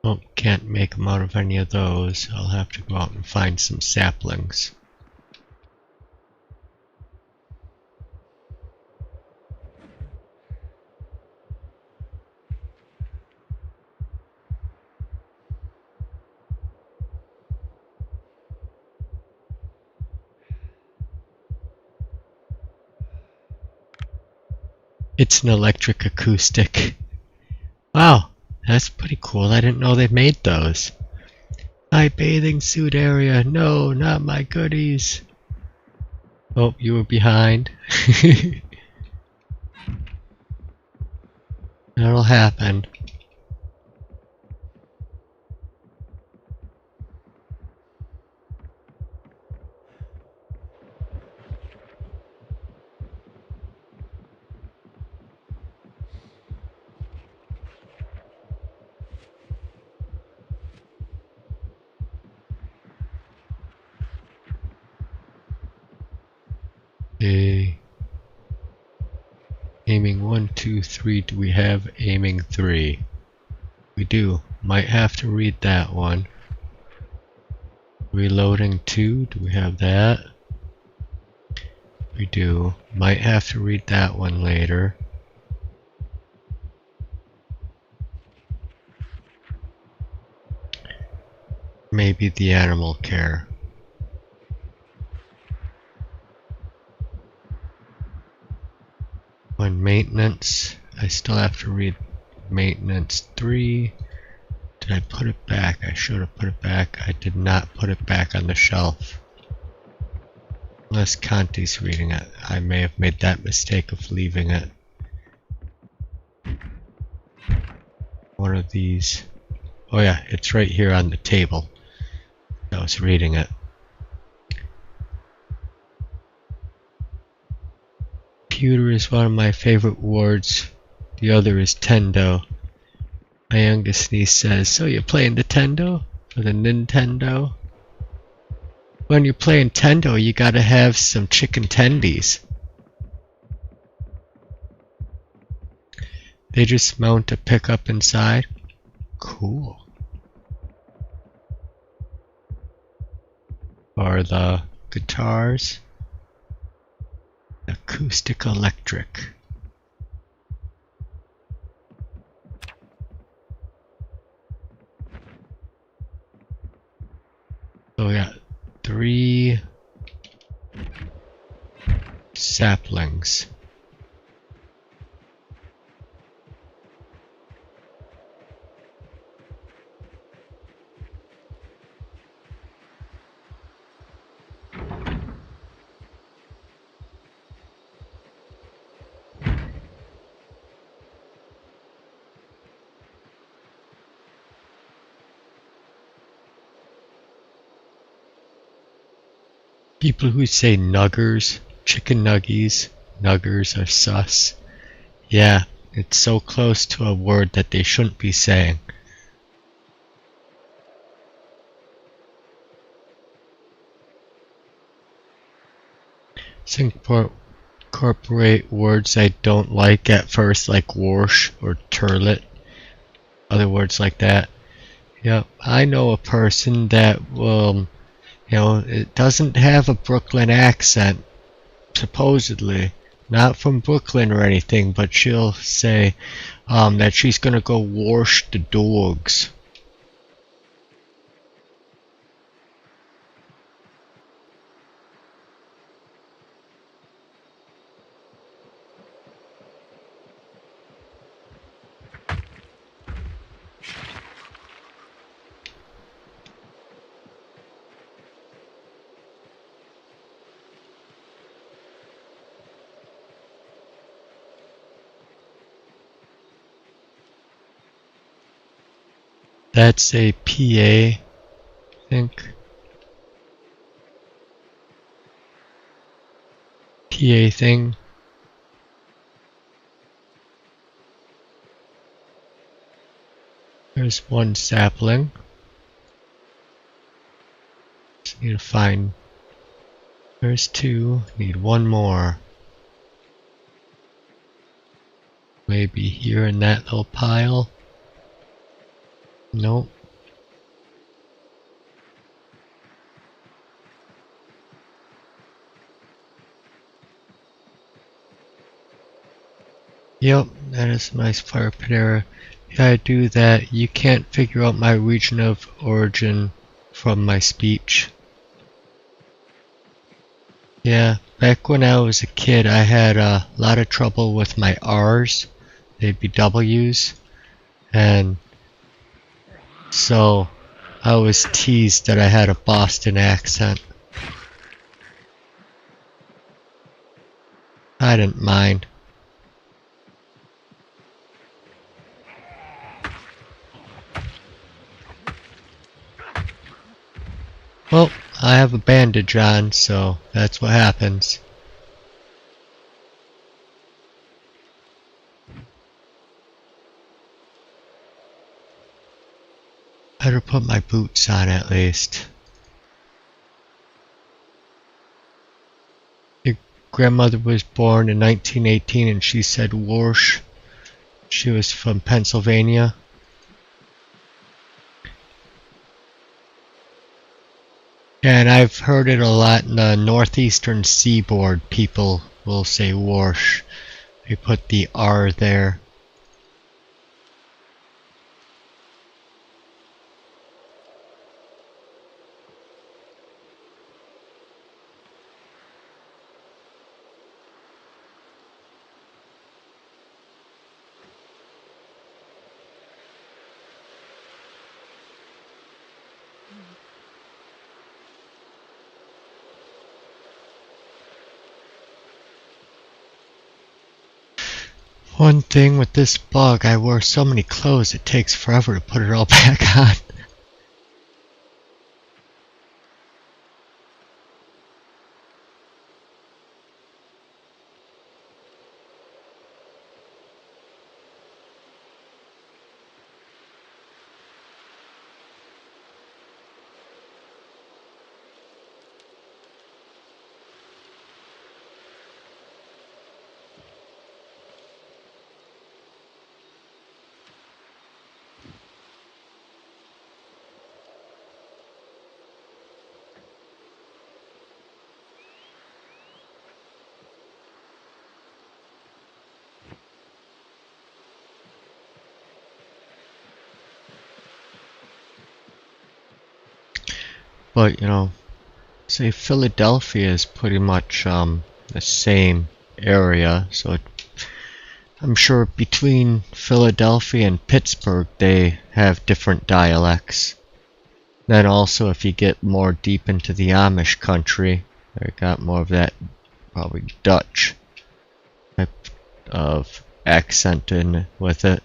Oh, can't make them out of any of those. I'll have to go out and find some saplings. It's an electric acoustic. Wow, that's pretty cool. I didn't know they made those. My bathing suit area. No, not my goodies. Oh, you were behind. That'll happen. Okay. Aiming 1, 2, 3. Do we have aiming 3? We do. Might have to read that one. Reloading 2. Do we have that? We do. Might have to read that one later. Maybe the animal care. On maintenance, I still have to read maintenance 3. Did I put it back? I should have put it back. I did not put it back on the shelf. Unless Conti's reading it. I may have made that mistake of leaving it. One of these. Oh yeah, it's right here on the table. I was reading it. Computer is one of my favorite words. The other is Tendo. My youngest niece says, "So you're playing Nintendo? For the Nintendo?" When you're playing Tendo, you gotta have some chicken tendies. They just mount a pickup inside. Cool. Or the guitars. Acoustic electric. So we got 3 saplings. People who say nuggers, chicken nuggies, nuggers are sus. Yeah, it's so close to a word that they shouldn't be saying. Incorporate words I don't like at first, like warsh or turlet. Other words like that. Yep, I know a person that it doesn't have a Brooklyn accent, supposedly. Not from Brooklyn or anything, but she'll say that she's gonna go wash the dogs. That's a PA, I think. PA thing. There's one sapling. Just need to find. There's two. Need one more. Maybe here in that little pile. Nope. Yep, that is a nice fire pit area. Yeah, I do that. You can't figure out my region of origin from my speech. Yeah, back when I was a kid, I had a lot of trouble with my R's. They'd be W's. And so I was teased that I had a Boston accent. I didn't mind. Well, I have a bandage on, so that's what happens. Better put my boots on at least. Your grandmother was born in 1918 and she said Warsh. She was from Pennsylvania. And I've heard it a lot in the northeastern seaboard. People will say Warsh. They put the R there. One thing with this bug, I wear so many clothes it takes forever to put it all back on. But, you know, say Philadelphia is pretty much the same area, so I'm sure between Philadelphia and Pittsburgh they have different dialects. Then also if you get more deep into the Amish country, they got more of that probably Dutch type of accent in with it.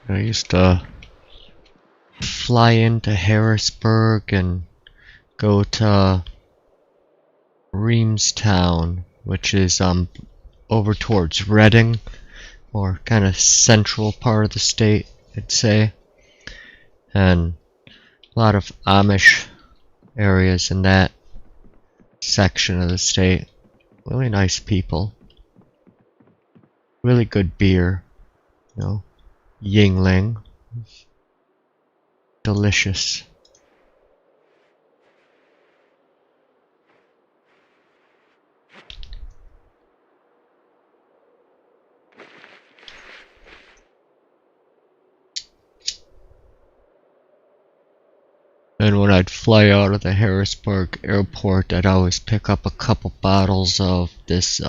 I used to fly into Harrisburg and go to Reamstown, which is over towards Reading, or kind of central part of the state, I'd say. And a lot of Amish areas in that section of the state. Really nice people. Really good beer, you know. Yingling. Delicious. then when I'd fly out of the Harrisburg airport, I'd always pick up a couple bottles of this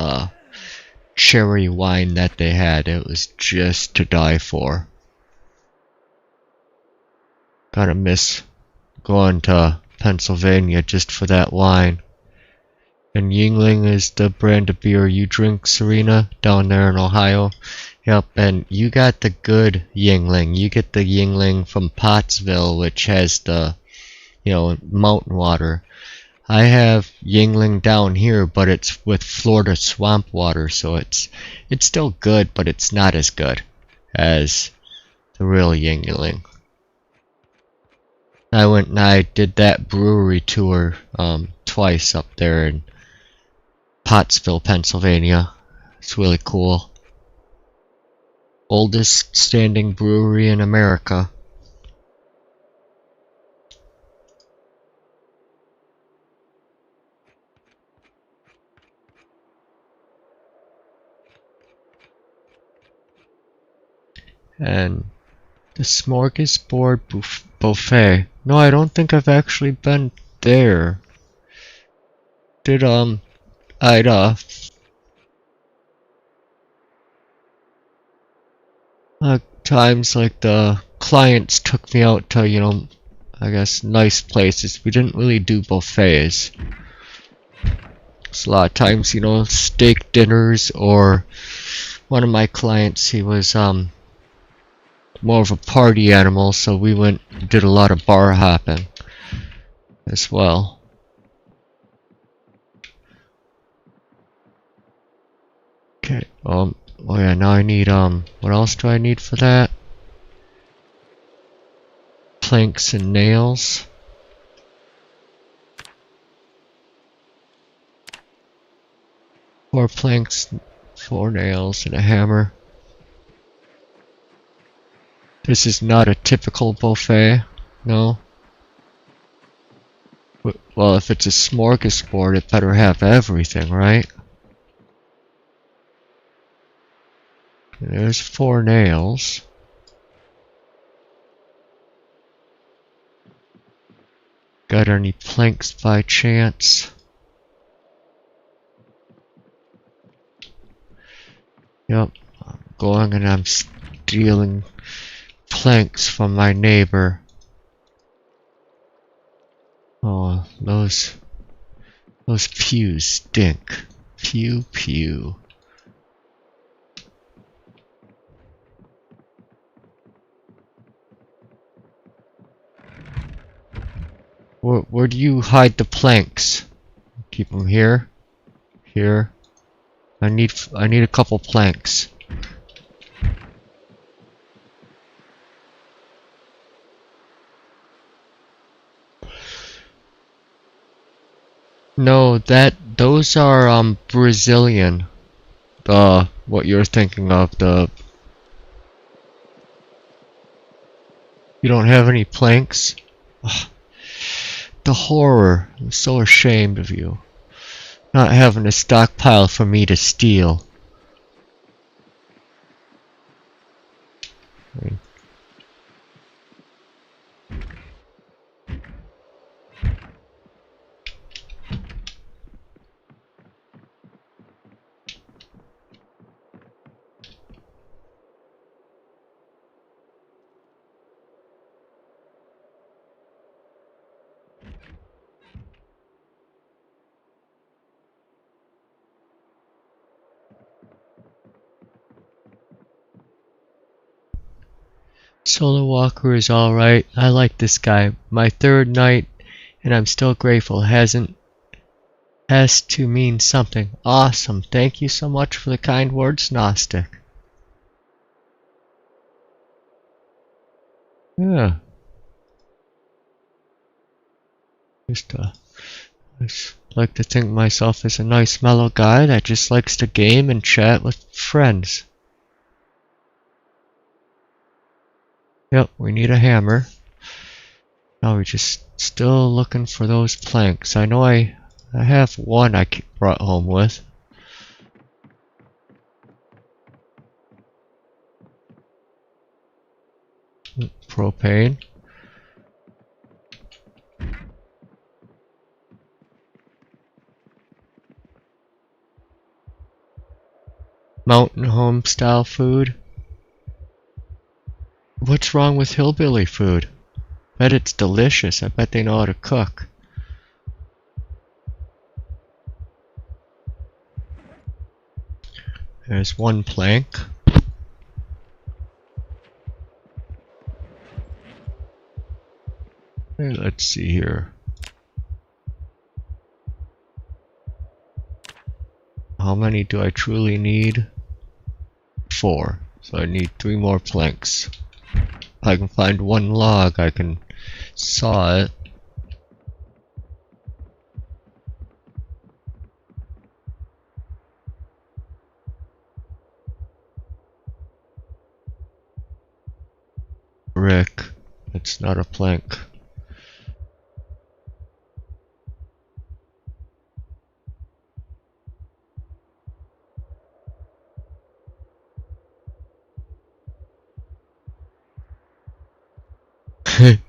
cherry wine that they had. It was just to die for. Gotta miss going to Pennsylvania just for that wine. And Yingling is the brand of beer you drink, Serena, down there in Ohio. Yep, and you got the good Yingling. You get the Yingling from Pottsville, which has the, mountain water. I have Yingling down here, but it's with Florida swamp water, so it's still good, but it's not as good as the real Yingling. I went and I did that brewery tour twice up there in Pottsville, Pennsylvania. It's really cool. Oldest standing brewery in America. And the Smorgasbord Buffet. No, I don't think I've actually been there. Times like the clients took me out to, I guess nice places. We didn't really do buffets. It's a lot of times, steak dinners, or one of my clients, he was more of a party animal, so we did a lot of bar hopping as well. Okay, oh yeah, now I need, what else do I need for that? Planks and nails. 4 planks, 4 nails, and a hammer. This is not a typical buffet, no. Well, if it's a smorgasbord, it better have everything, right? There's 4 nails. Got any planks by chance? Yep, I'm going and I'm stealing planks from my neighbor. Oh, those pews stink. Pew. Where do you hide the planks? Keep them here. Here. I need a couple planks. No, those are Brazilian. What you're thinking of, you don't have any planks? Ugh, the horror. I'm so ashamed of you. Not having a stockpile for me to steal. Solo Walker is alright. I like this guy. My 3rd night, and I'm still grateful. Has to mean something. Awesome. Thank you so much for the kind words, Gnostic. Yeah. I just like to think myself as a nice mellow guy that just likes to game and chat with friends. Yep, we need a hammer. Now we're just still looking for those planks. I know I have one I brought home with. Propane. Mountain home style food? What's wrong with hillbilly food? Bet it's delicious. I bet they know how to cook. There's one plank. Hey, let's see here. How many do I truly need? 4. So I need 3 more planks. If I can find one log, I can saw it. Brick. It's not a plank.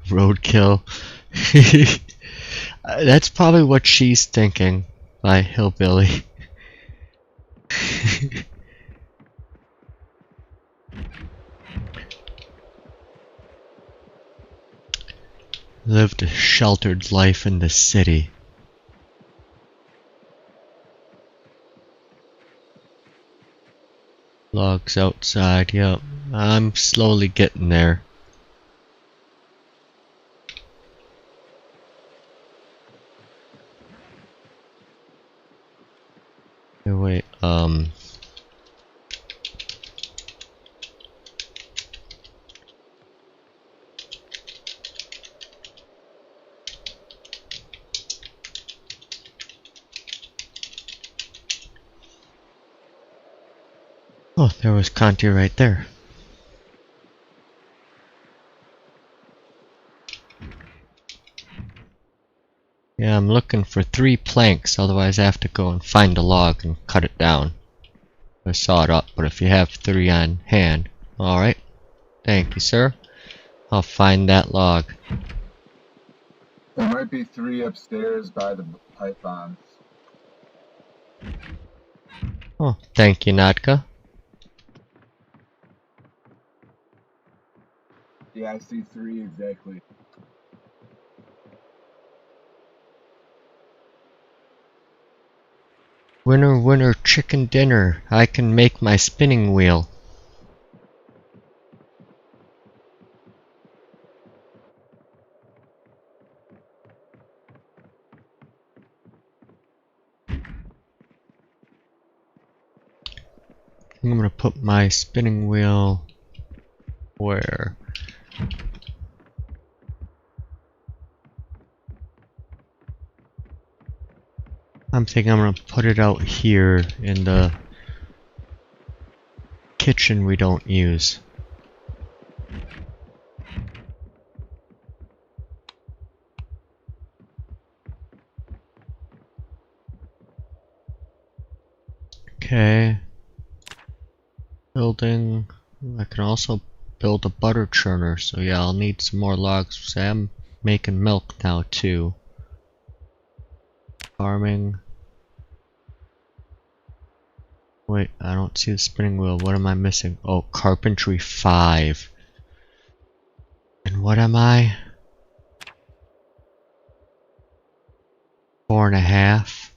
Roadkill. That's probably what she's thinking by hillbilly. Lived a sheltered life in the city. Logs outside, yep. I'm slowly getting there. Hey, wait, oh, there was Conti right there. Yeah, I'm looking for 3 planks, otherwise I have to go and find a log and cut it down. Or saw it up, but if you have 3 on hand. Alright. Thank you, sir. I'll find that log. There might be 3 upstairs by the pythons. Oh, thank you, Nadka. Yeah, I see 3 exactly. Winner, winner, chicken dinner. I can make my spinning wheel. I'm gonna put my spinning wheel where? I'm thinking I'm gonna put it out here in the kitchen we don't use. Okay. Building. I can also build a butter churner, so yeah, I'll need some more logs. I'm making milk now too. Farming. Wait, I don't see the spinning wheel. What am I missing? Oh, carpentry 5. And what am I? 4.5.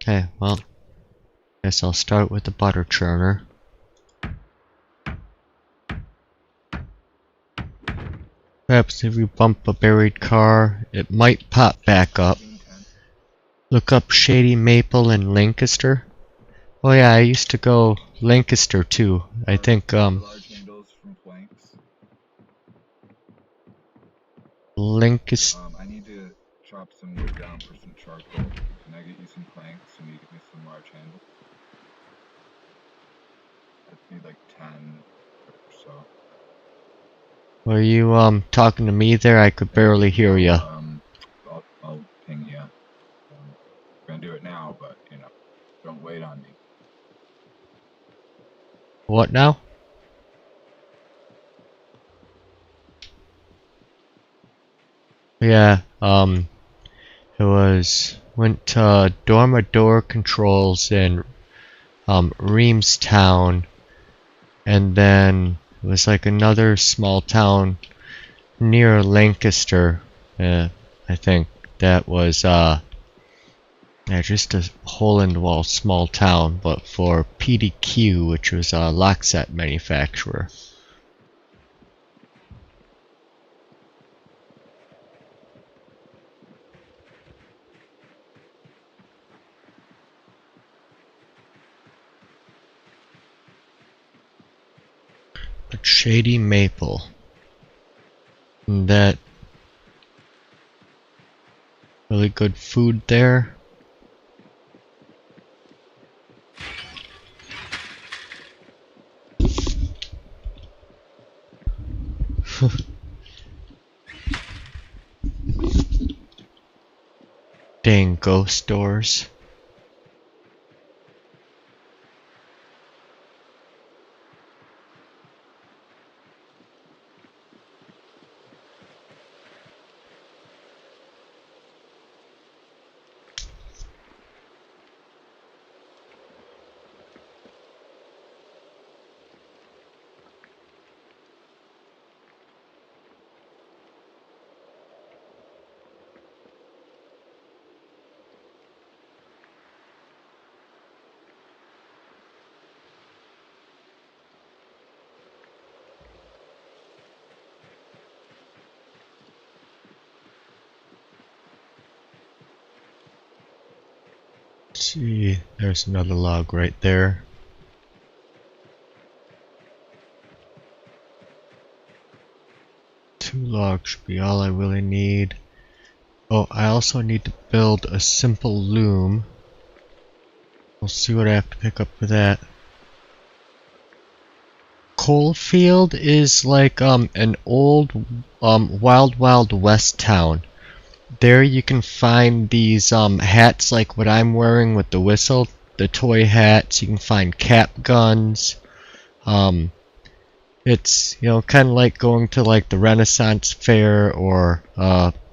Okay, well, guess I'll start with the butter churner. Perhaps if you bump a buried car, it might pop back up. Look up Shady Maple in Lancaster. Oh yeah, I used to go Lancaster too. I think Large handles from planks. Lancaster. I need to chop some wood down for some charcoal. Can I get you some planks and you get me some large handles? I need like 10 or so. Were you talking to me there? I could barely hear you. I'll ping you. I'm gonna do it now, but you know, don't wait on me. What now? Yeah, it was went to Dormador controls in Reamstown, and then it was like another small town near Lancaster. I think that was yeah, just a hole-in-the-wall small town, but for PDQ, which was a lock set manufacturer. But Shady Maple. And that really good food there. Dang ghost doors. See, there's another log right there. Two logs should be all I really need. Oh, I also need to build a simple loom. We'll see what I have to pick up for that. Coalfield is like an old Wild West town. There you can find these hats like what I'm wearing with the whistle, the toy hats. You can find cap guns. It's, you know, kind of like going to like the Renaissance Fair or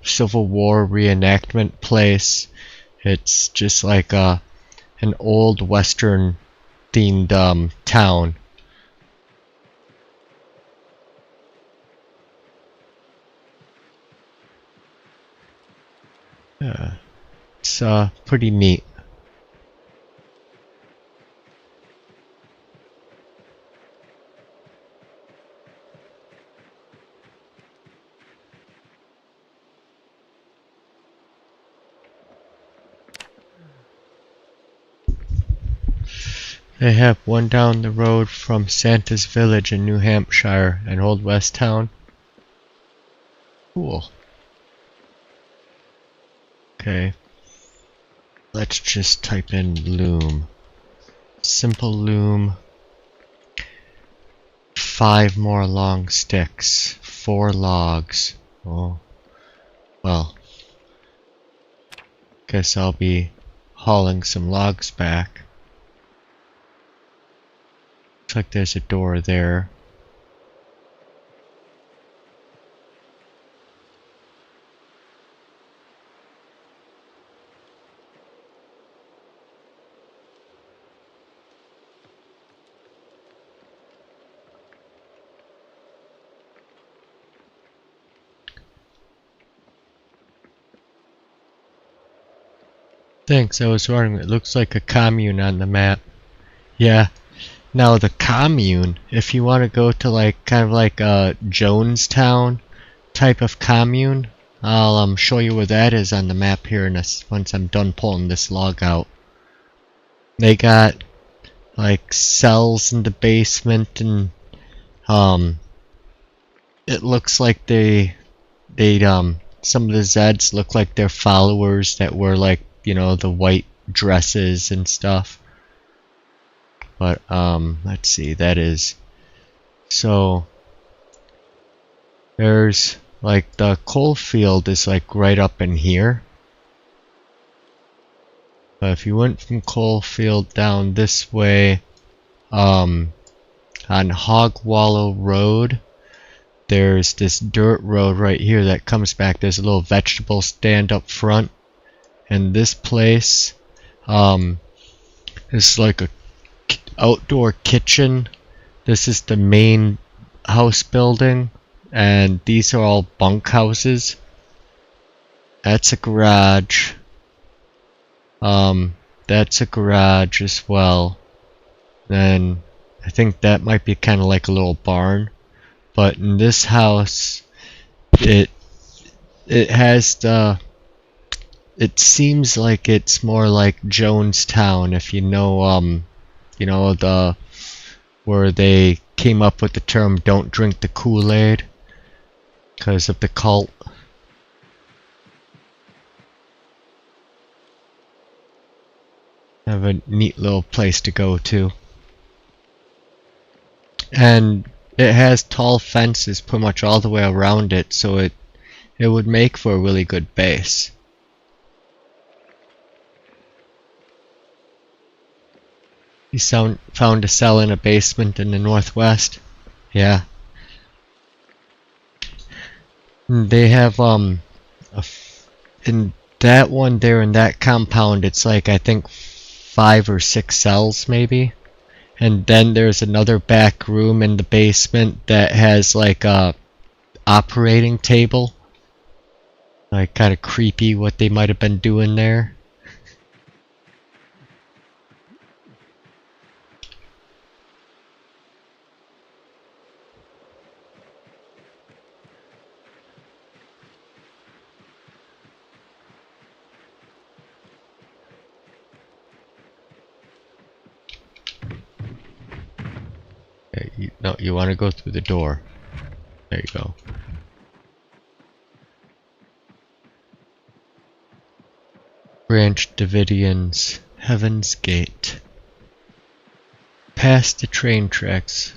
Civil War reenactment place. It's just like an old Western themed town. It's pretty neat. They have one down the road from Santa's Village in New Hampshire and Old West Town. Cool. Okay. Let's just type in loom. Simple loom. 5 more long sticks. 4 logs. Oh. Well. Guess I'll be hauling some logs back. Looks like there's a door there. Thanks, I was wondering, it looks like a commune on the map. Yeah. Now the commune, if you want to go to like kind of like a Jonestown type of commune, I'll show you where that is on the map here once I'm done pulling this log out. They got like cells in the basement, and it looks like some of the Zeds look like they're followers that wear like, you know, the white dresses and stuff. But let's see, that is, so there's like the coal field is like right up in here. But if you went from Coalfield down this way, on Hogwallow Road, there's this dirt road right here that comes back. There's a little vegetable stand up front, and this place is like a outdoor kitchen. This is the main house building, and these are all bunk houses. That's a garage. That's a garage as well. Then I think that might be kind of like a little barn. But in this house, it has the. It seems like it's more like Jonestown, if you know the where they came up with the term "Don't drink the Kool-Aid" because of the cult. Have a neat little place to go to. And it has tall fences pretty much all the way around it, so it would make for a really good base. You found a cell in a basement in the northwest? Yeah. They have in that one there in that compound, it's like I think 5 or 6 cells maybe. And then there's another back room in the basement that has like a operating table. Like kind of creepy what they might have been doing there. No, you want to go through the door. There you go. Branch Davidians, Heaven's Gate. Past the train tracks.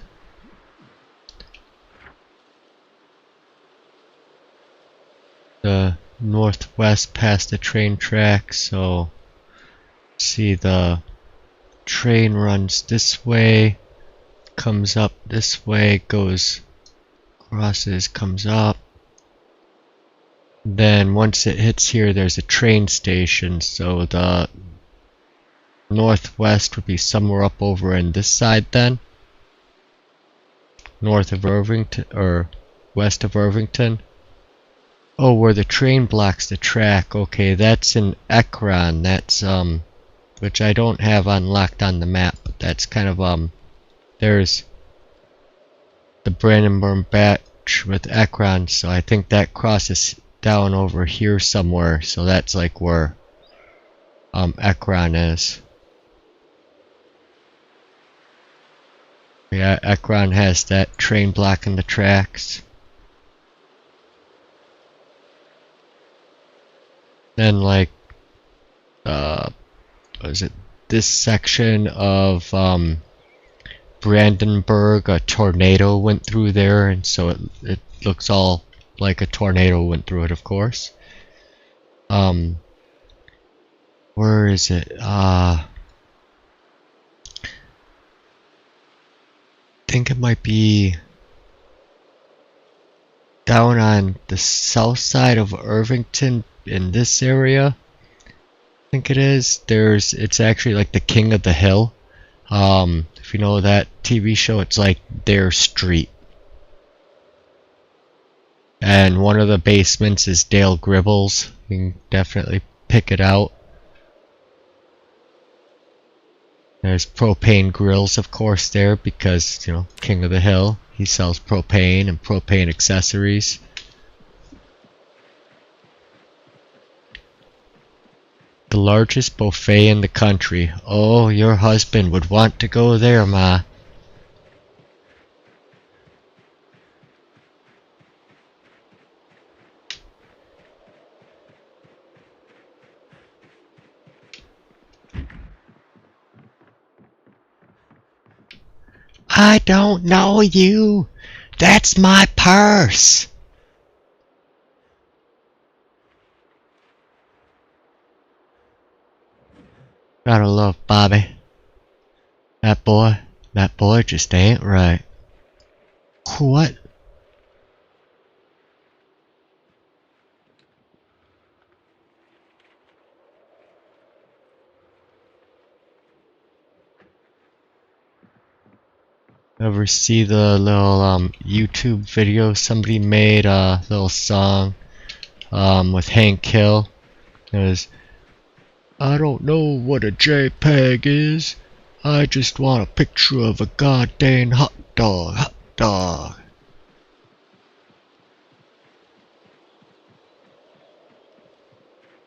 The northwest past the train tracks, so see the train runs this way, comes up this way, goes, crosses, comes up. Then once it hits here, there's a train station, so the northwest would be somewhere up over in this side then. North of Irvington, or west of Irvington. Oh, where the train blocks the track. Okay, that's in Ekron. That's, which I don't have unlocked on the map, but that's kind of, there's the Brandenburg batch with Ekron, so I think that crosses down over here somewhere, so that's like where, Ekron is. Yeah, Ekron has that train blocking the tracks. Then like, what is it? This section of, Brandenburg, a tornado went through there, and so it looks all like a tornado went through it, of course. Where is it? I think it might be down on the south side of Irvington in this area. I think it is. It's actually like the King of the Hill. If you know that TV show, it's like their street. And one of the basements is Dale Gribble's. You can definitely pick it out. There's propane grills, of course, there because, you know, King of the Hill. He sells propane and propane accessories. The largest buffet in the country. Oh, your husband would want to go there, Ma. I don't know you. That's my purse. Gotta love Bobby. That boy just ain't right. What? Ever see the little YouTube video somebody made a little song with Hank Hill? It was, I don't know what a JPEG is. I just want a picture of a goddamn hot dog. Hot dog.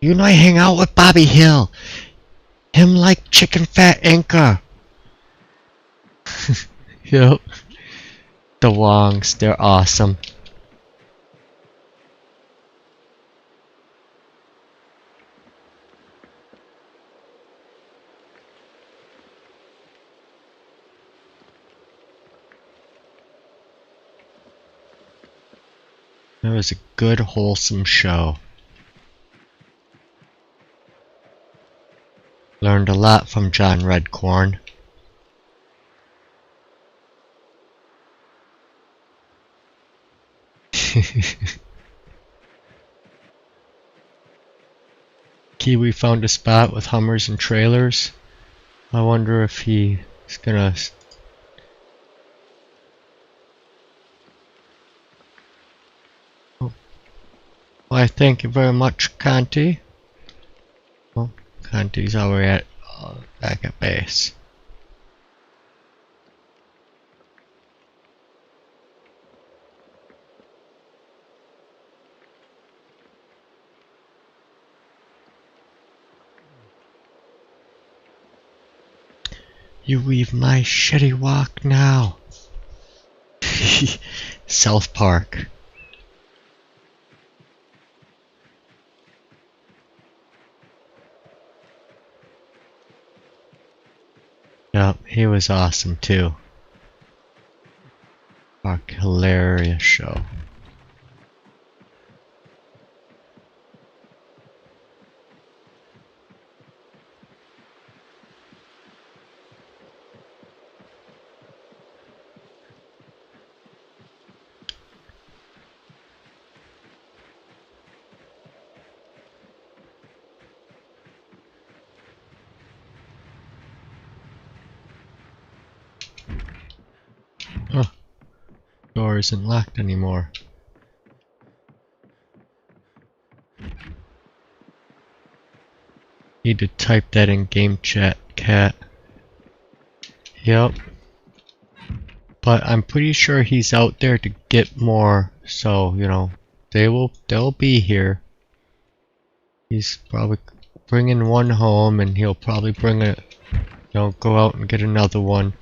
You know I hang out with Bobby Hill. Him like chicken fat anchor. Yep. The Wongs, they're awesome. It was a good, wholesome show. Learned a lot from John Redcorn. Kiwi found a spot with Hummers and trailers. I wonder if he's gonna... Oh. Why, thank you very much, Conti. Oh, Conti's already at, back at base. You leave my shitty walk now. South Park. Yep, he was awesome too. Fuck, hilarious show. Huh. Door isn't locked anymore. Need to type that in game chat, cat. Yep. But I'm pretty sure he's out there to get more, so, you know, they'll be here. He's probably bringing one home and he'll probably bring it, you know, go out and get another one.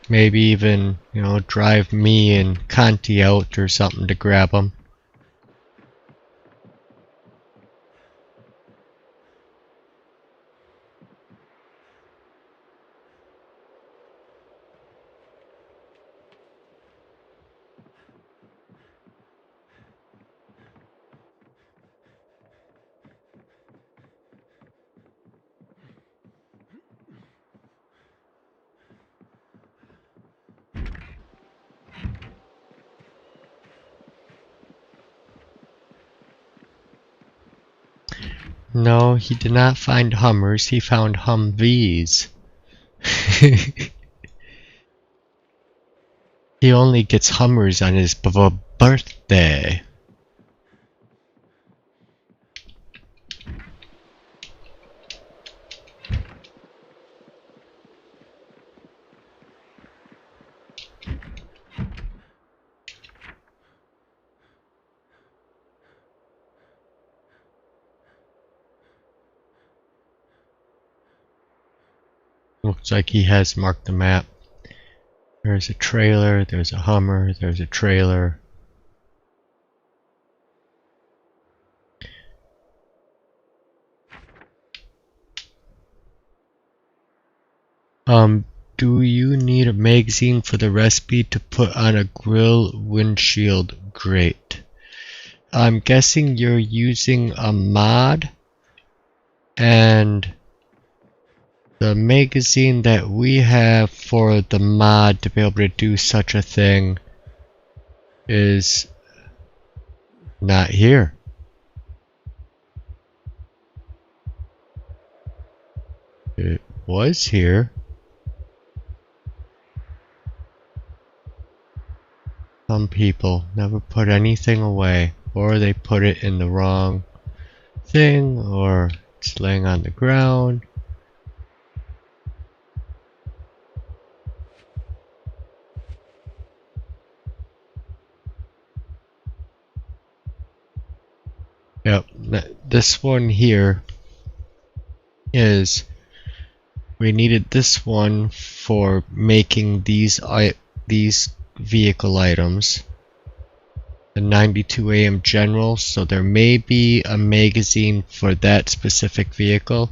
Maybe even, you know, drive me and Conti out or something to grab them. No, he did not find Hummers, he found Humvees. He only gets Hummers on his birthday. Looks like he has marked the map. There's a trailer, there's a Hummer, there's a trailer. Do you need a magazine for the recipe to put on a grill windshield grate? I'm guessing you're using a mod, and the magazine that we have for the mod to be able to do such a thing is not here. It was here. Some people never put anything away, or they put it in the wrong thing, or it's laying on the ground. Yep, this one here is, we needed this one for making these vehicle items, the 92 AM General, so there may be a magazine for that specific vehicle.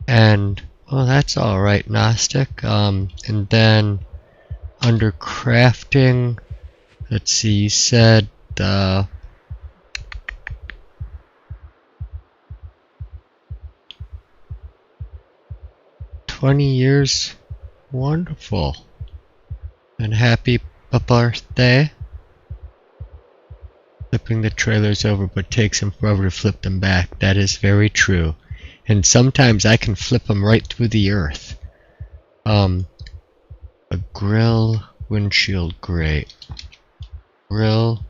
And well, that's alright, Gnostic. And then under crafting, let's see, you said 20 years. Wonderful. And happy birthday. Flipping the trailers over, but takes him forever to flip them back. That is very true. And sometimes I can flip them right through the earth. A grill, windshield grate. Grill,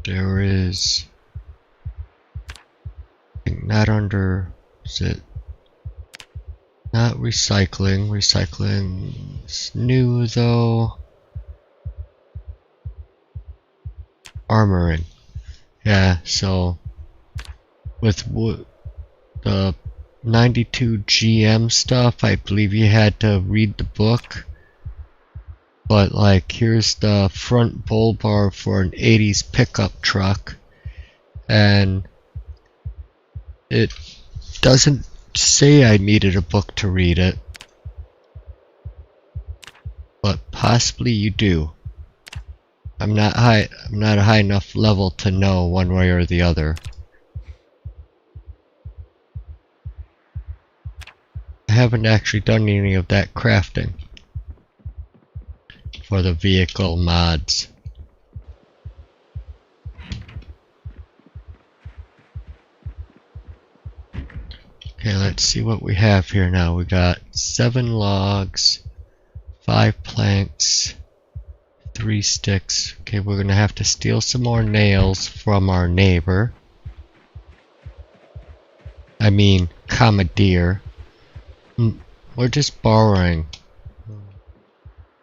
there is, I think not under, is it, not recycling, recycling's new though. Armoring, yeah, so with the 92 GM stuff, I believe you had to read the book. But like, here's the front bull bar for an 80s pickup truck, and it doesn't say I needed a book to read it, but possibly you do. I'm not a high enough level to know one way or the other. I haven't actually done any of that crafting for the vehicle mods. Okay, let's see what we have here now. We got 7 logs, 5 planks, 3 sticks. Okay, we're gonna have to steal some more nails from our neighbor. I mean, commandeer. We're just borrowing.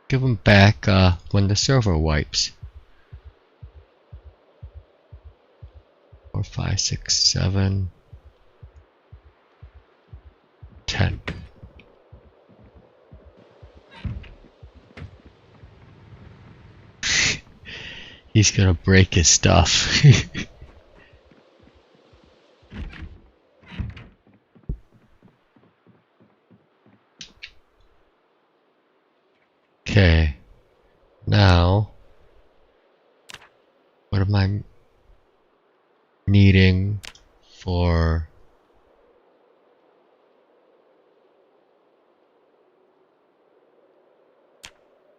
Give them back when the server wipes. 4, 5, 6, 7, 10. He's gonna break his stuff. Okay, now what am I needing for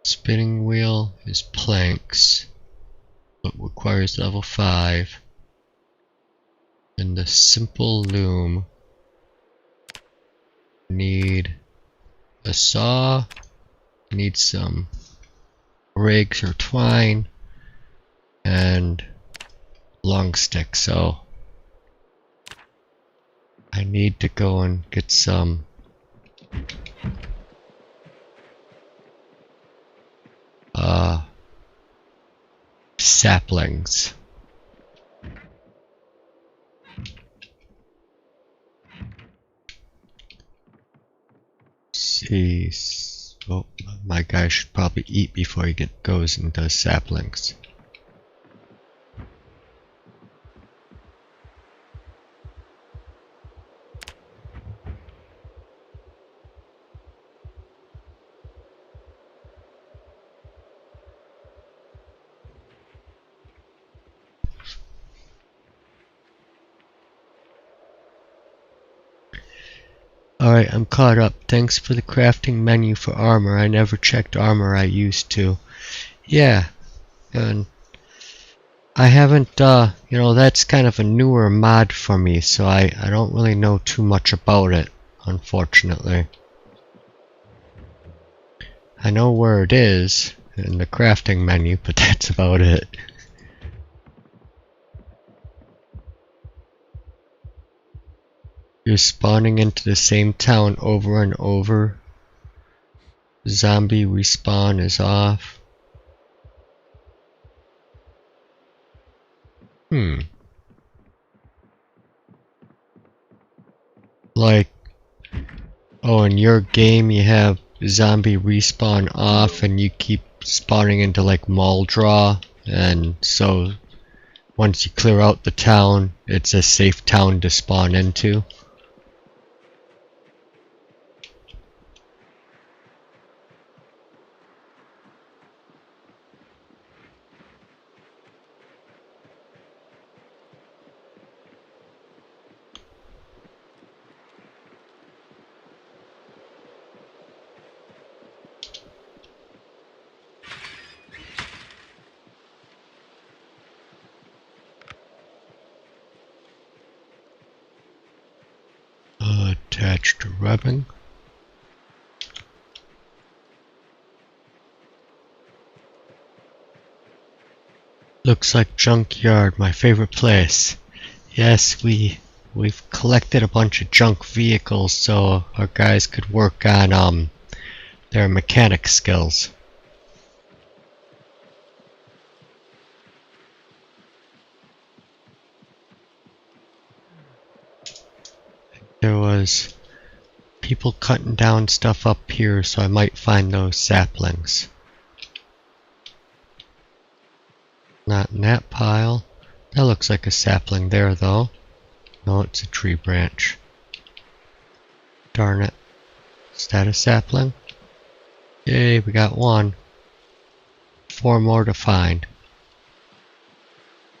spinning wheel is planks, but requires level 5, and the simple loom need a saw, need some rigs or twine, and long stick. So I need to go and get some saplings. See, oh, my guy should probably eat before he goes and does saplings. Alright, I'm caught up. Thanks for the crafting menu for armor. I never checked armor, I used to. Yeah, and I haven't, you know, that's kind of a newer mod for me, so I don't really know too much about it, unfortunately. I know where it is in the crafting menu, but that's about it. You're spawning into the same town over and over. Zombie respawn is off. Like, oh, in your game you have zombie respawn off and you keep spawning into like mall draw, and so once you clear out the town, it's a safe town to spawn into. Attached to rubbing. Looks like junkyard, my favorite place. Yes, we've collected a bunch of junk vehicles so our guys could work on their mechanic skills. There was people cutting down stuff up here, so I might find those saplings. Not in that pile. That looks like a sapling there, though. No, it's a tree branch. Darn it. Is that a sapling? Yay, we got one. 4 more to find.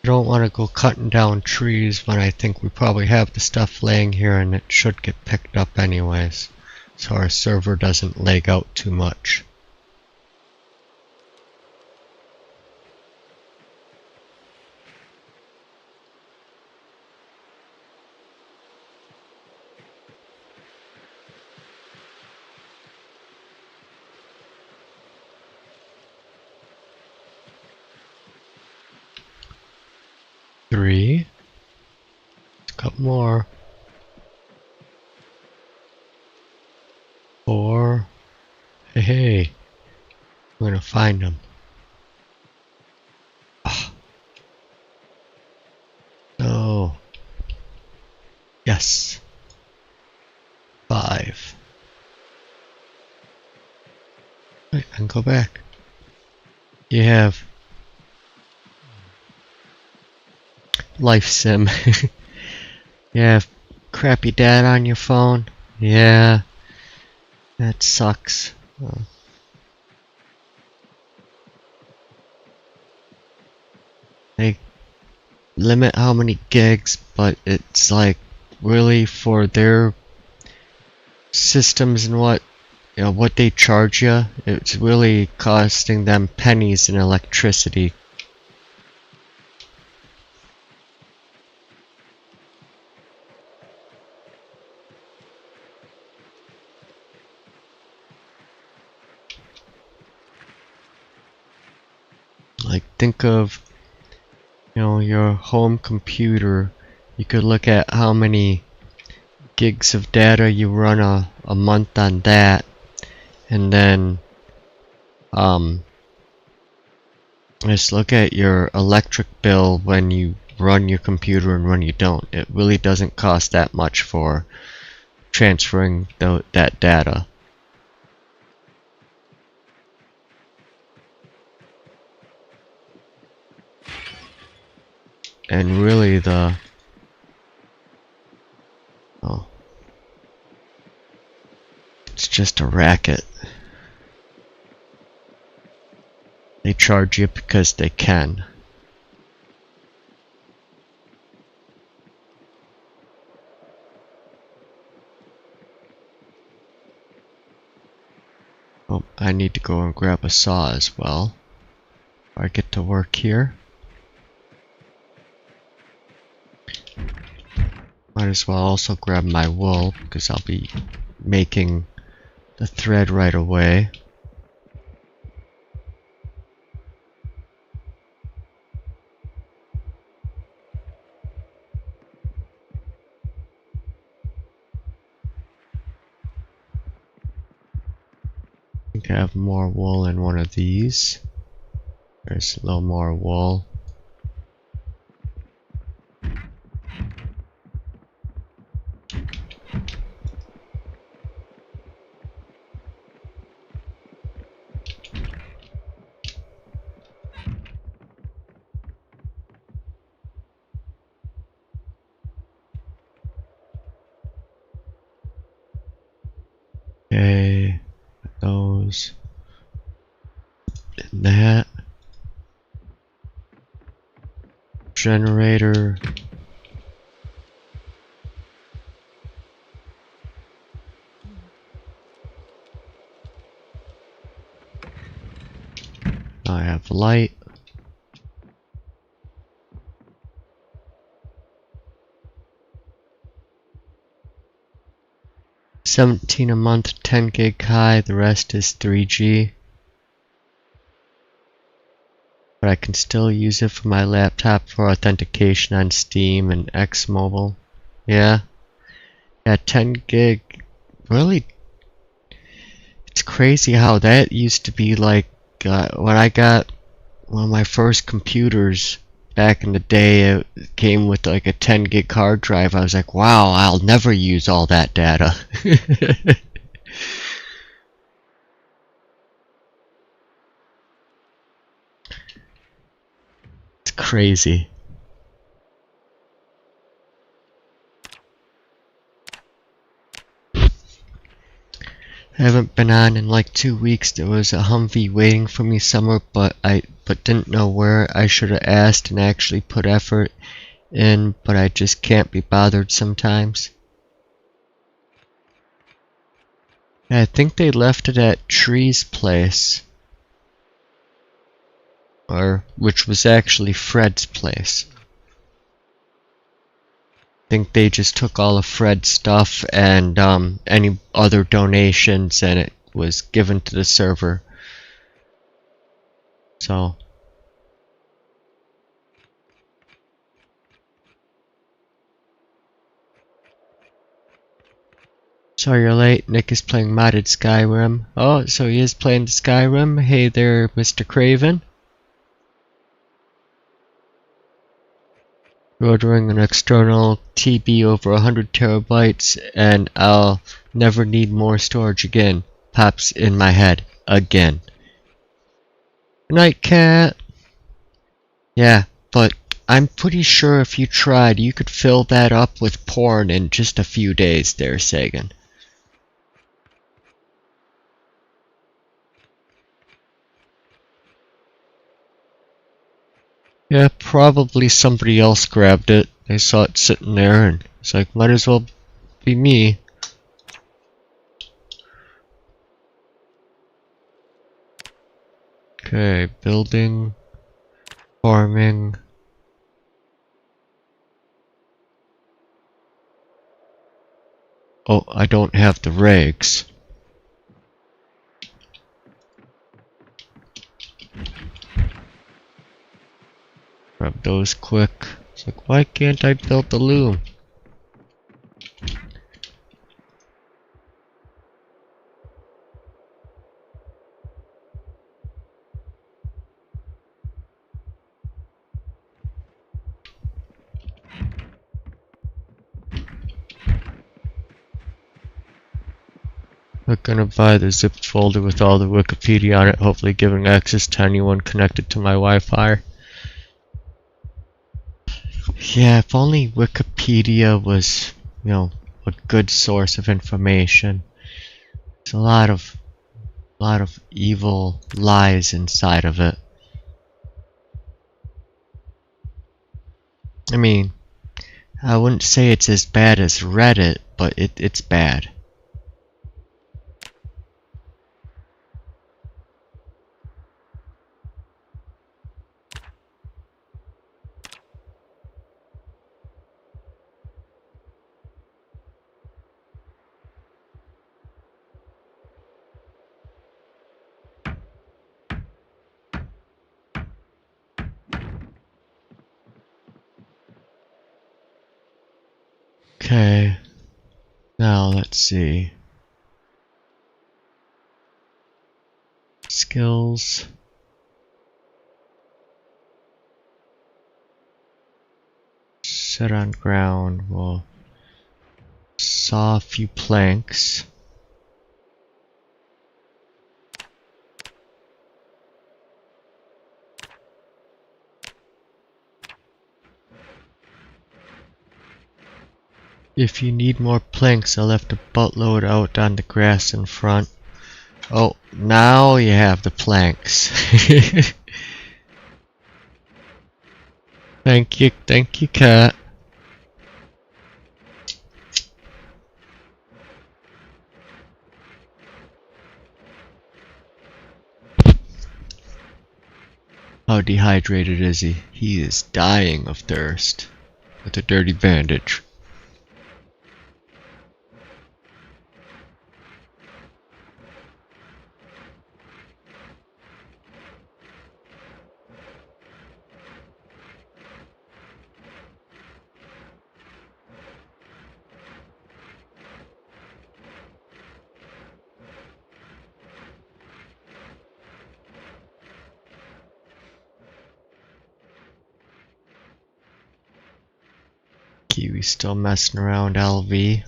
I don't want to go cutting down trees when I think we probably have the stuff laying here and it should get picked up anyways, so our server doesn't lag out too much. Three. A couple more. 4. Hey, hey. I'm gonna find them. Ah. No. Yes. 5. Right, I can go back. You have life sim. You have crappy data on your phone? Yeah. That sucks. They limit how many gigs, but it's like really for their systems and what, you know, what they charge you, it's really costing them pennies in electricity. Like, think of, you know, your home computer. You could look at how many gigs of data you run a month on that, and then just look at your electric bill when you run your computer and when you don't. It really doesn't cost that much for transferring that data. And really it's just a racket. They charge you because they can. Oh, I need to go and grab a saw as well. I get to work here. Might as well also grab my wool, because I'll be making the thread right away. I think I have more wool in one of these. There's a little more wool. Okay, those. And that. Generator. I have light. $17 a month, 10 gig high, the rest is 3G. But I can still use it for my laptop for authentication on Steam and Xmobile. Yeah. Yeah, 10 gig. Really? It's crazy how that used to be like when I got one of my first computers back in the day. It came with like a 10 gig hard drive. I was like, wow, I'll never use all that data. It's crazy. I haven't been on in like 2 weeks. There was a Humvee waiting for me somewhere, but didn't know where. I should have asked and actually put effort in, but I just can't be bothered sometimes. I think they left it at Tree's place, which was actually Fred's place. I think they just took all of Fred's stuff and any other donations, and it was given to the server. So sorry you're late. Nick is playing modded Skyrim. Oh, so he is playing the Skyrim. Hey there, Mr. Craven. Ordering an external TB over 100 terabytes, and I'll never need more storage again. Pops in my head again. Good night, cat. Yeah, but I'm pretty sure if you tried, you could fill that up with porn in just a few days there, Sagan. Yeah, probably somebody else grabbed it. They saw it sitting there and it's like, might as well be me. Okay, building, farming. Oh, I don't have the rigs. Grab those quick. It's like, why can't I build the loom? I'm gonna buy the zipped folder with all the Wikipedia on it, hopefully giving access to anyone connected to my Wi-Fi. Yeah, if only Wikipedia was, you know, a good source of information. There's a lot of evil lies inside of it. I mean, I wouldn't say it's as bad as Reddit, but it's bad. Okay. Now let's see. Skills. Set on ground. We'll saw a few planks. If you need more planks, I left a buttload out on the grass in front. Oh, now you have the planks. Thank you, cat. How dehydrated is he? He is dying of thirst. With a dirty bandage. Kiwi still messing around LV.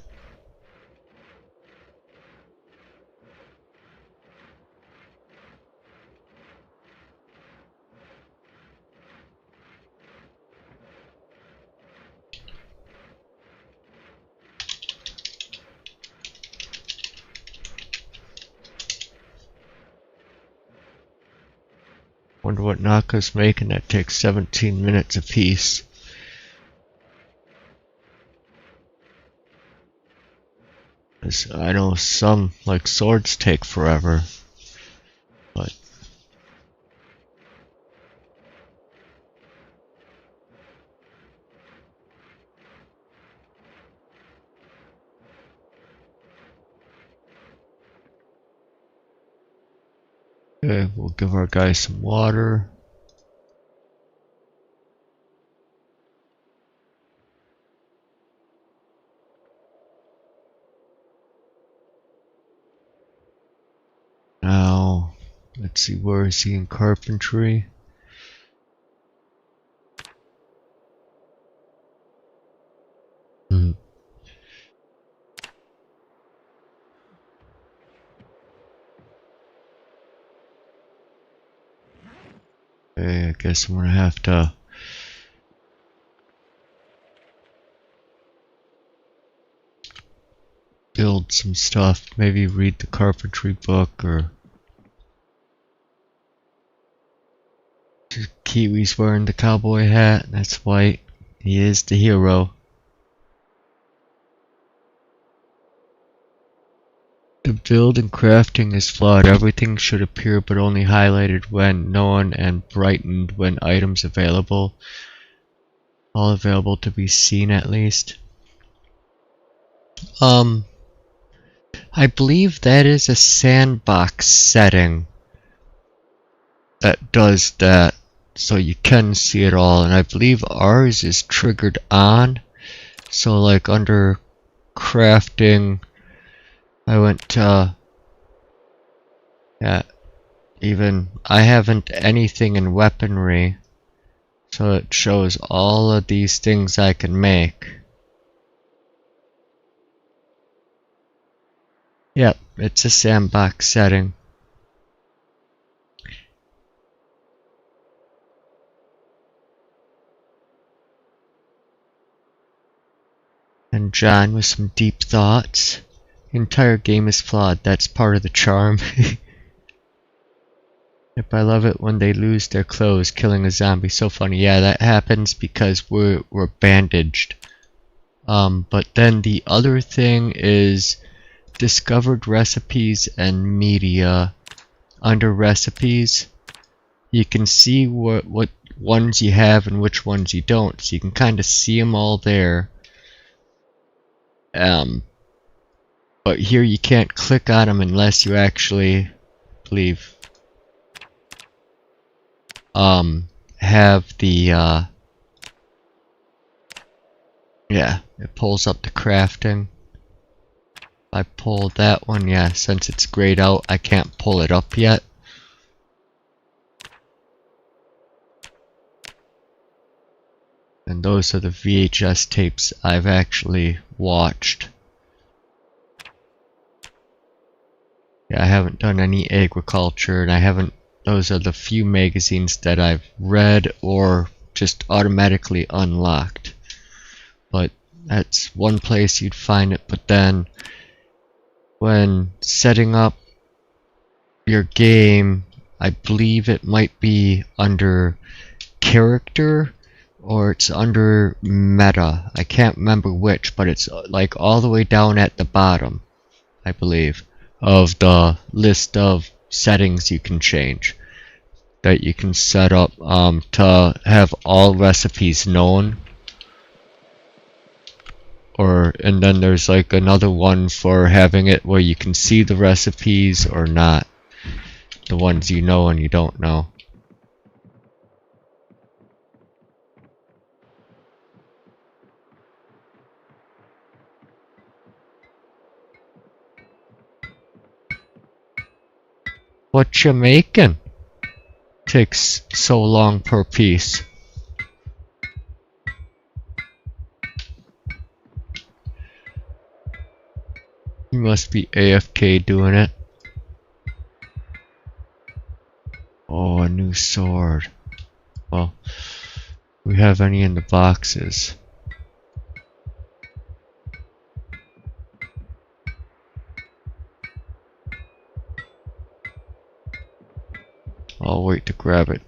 Wonder what Naka's making that takes 17 minutes apiece. I know some, like swords, take forever. But okay, we'll give our guy some water. Now, let's see, where is he in carpentry? Okay, I guess I'm gonna have to build some stuff, maybe read the carpentry book, or Kiwi's wearing the cowboy hat, that's white. He is the hero. The build and crafting is flawed. Everything should appear but only highlighted when known and brightened when items available. All available to be seen at least. I believe that is a sandbox setting that does that, so you can see it all, and I believe ours is triggered on. So like under crafting, I went to even I haven't anything in weaponry, so it shows all of these things I can make. Yep, it's a sandbox setting. And John with some deep thoughts. The entire game is flawed, that's part of the charm. Yep, I love it when they lose their clothes killing a zombie, so funny. Yeah, that happens because we're bandaged. But then the other thing is discovered recipes and media. Under recipes, you can see what ones you have and which ones you don't, so you can kind of see them all there. But here you can't click on them unless you actually, believe, have the Yeah, it pulls up the crafting. I pull that one, yeah, since it's grayed out, I can't pull it up yet. And those are the VHS tapes I've actually watched. Yeah, I haven't done any agriculture, and I haven't. Those are the few magazines that I've read or just automatically unlocked. But that's one place you'd find it. But then, when setting up your game, I believe it might be under character or it's under meta. I can't remember which, but it's like all the way down at the bottom, I believe, of the list of settings you can change that you can set up to have all recipes known. And then there's like another one for having it where you can see the recipes or not, the ones you know and you don't know. What you making? Takes so long per piece. You must be AFK doing it. Oh, a new sword. Well, we have any in the boxes? I'll wait to grab it.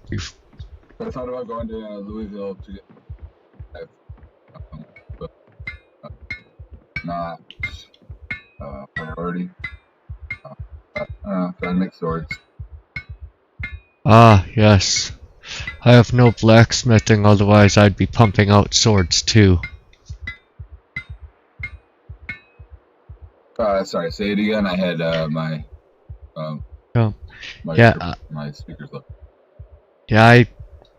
I thought about going to Louisville to get but not priority. So I make swords. Ah, yes. I have no blacksmithing, otherwise I'd be pumping out swords too. Sorry, say it again. I had my my speakers up. Yeah,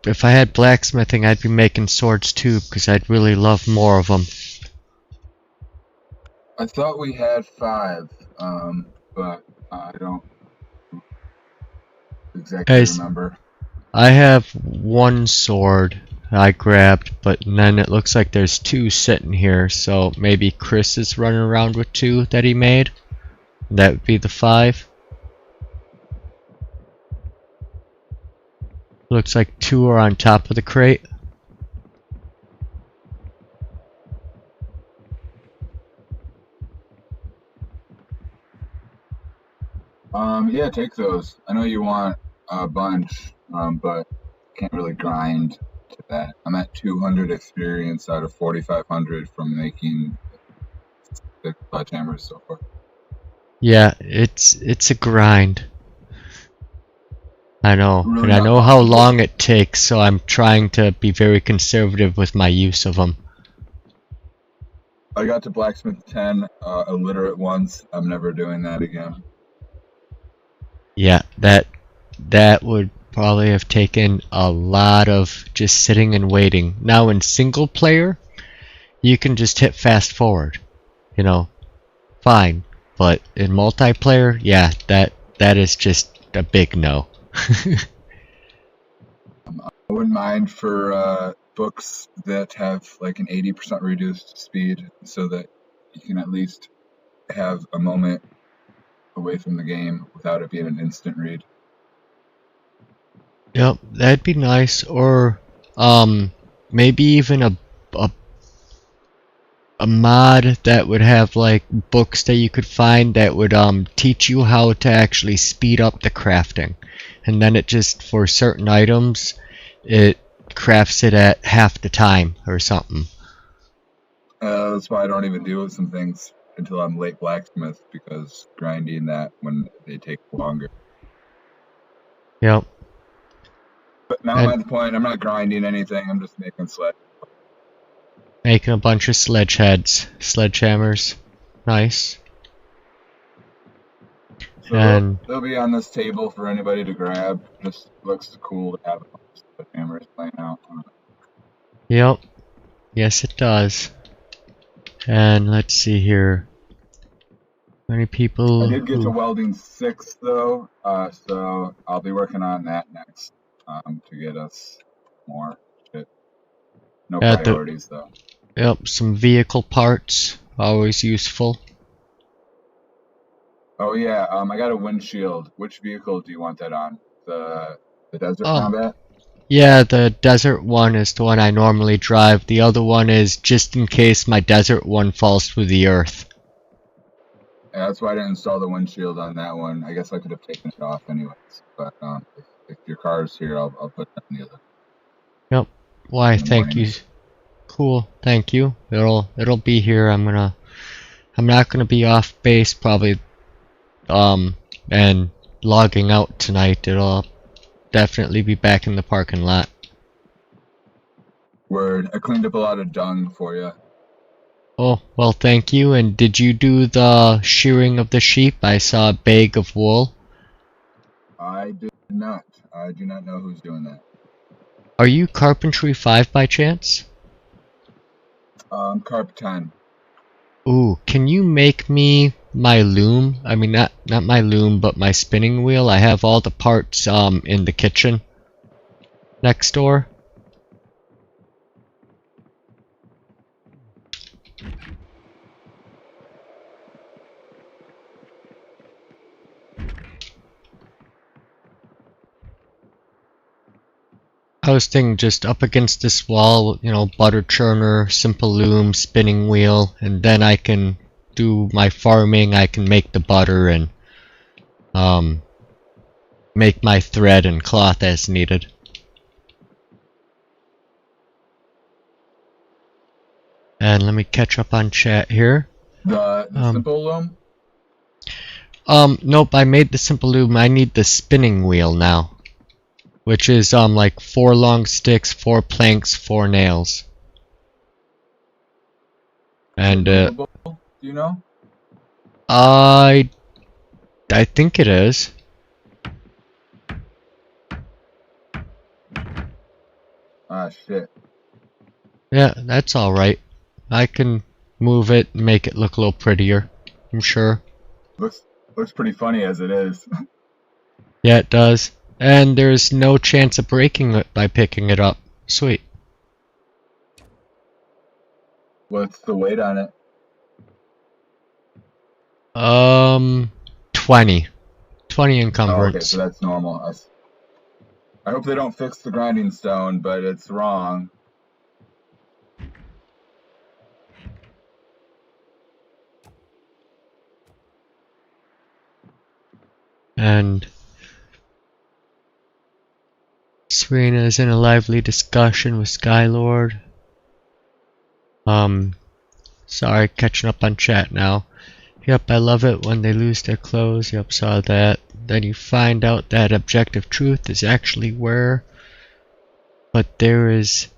if I had blacksmithing, I'd be making swords too, because I'd really love more of them. I thought we had 5, but I don't exactly remember. I have 1 sword I grabbed, but then it looks like there's 2 sitting here, so maybe Chris is running around with 2 that he made. That would be the 5. Looks like 2 are on top of the crate. Yeah, take those. I know you want a bunch, but can't really grind to that. I'm at 200 experience out of 4,500 from making 6 sledgehammers so far. Yeah, it's a grind. I know, Really, and I know how long it takes, so I'm trying to be very conservative with my use of them. I got to blacksmith 10 illiterate once. I'm never doing that again. Yeah, that would probably have taken a lot of just sitting and waiting. Now in single player, you can just hit fast forward, you know, fine. But in multiplayer, yeah, that is just a big no. I wouldn't mind for books that have like an 80% reduced speed, so that you can at least have a moment away from the game without it being an instant read. Yep, that'd be nice. Or maybe even a mod that would have like books that you could find that would teach you how to actually speed up the crafting, and then it just, for certain items, it crafts it at half the time or something. That's why I don't even do some things until I'm late blacksmith, because grinding that when they take longer. Yep. But now I'm at the point, I'm not grinding anything, I'm just making sledge. Making a bunch of sledgehammers. Nice. So and they'll be on this table for anybody to grab. Just looks cool to have sledgehammers laying out. Yep. Yes, it does. And let's see here. Many people I did get to welding 6 though, so I'll be working on that next to get us more shit. No priorities though. Yep, some vehicle parts, always useful. Oh yeah, I got a windshield. Which vehicle do you want that on? The Desert Combat? Yeah, the desert one is the one I normally drive. The other one is just in case my desert one falls through the earth. Yeah, that's why I didn't install the windshield on that one. I guess I could have taken it off anyways. But if your car's here, I'll put that in the other. Yep. Why? Thank you. Cool. Thank you. It'll be here. I'm not gonna be off base probably. And logging out tonight. It'll definitely be back in the parking lot. Word. I cleaned up a lot of dung for you. Oh, well, thank you. And did you do the shearing of the sheep? I saw a bag of wool. I did not. I do not know who's doing that. Are you Carpentry 5 by chance? Carp 10. Ooh, can you make me my loom? I mean, not my loom, but my spinning wheel. I have all the parts in the kitchen next door. I was thinking just up against this wall, you know, butter churner, simple loom, spinning wheel, and then I can do my farming. I can make the butter and make my thread and cloth as needed. And let me catch up on chat here. The simple loom? Nope, I made the simple loom. I need the spinning wheel now. Which is like 4 long sticks, 4 planks, 4 nails. And do you know? I think it is. Ah shit. Yeah, that's alright. I can move it and make it look a little prettier, I'm sure. Looks pretty funny as it is. Yeah, it does. And there's no chance of breaking it by picking it up. Sweet. What's the weight on it? 20. 20 encumbrance. Oh, okay, so that's normal. I hope they don't fix the grinding stone, but it's wrong. And Serena is in a lively discussion with Skylord. Sorry, catching up on chat now. Yep, I love it when they lose their clothes. Yep, saw that. Then you find out that objective truth is actually where. But there is...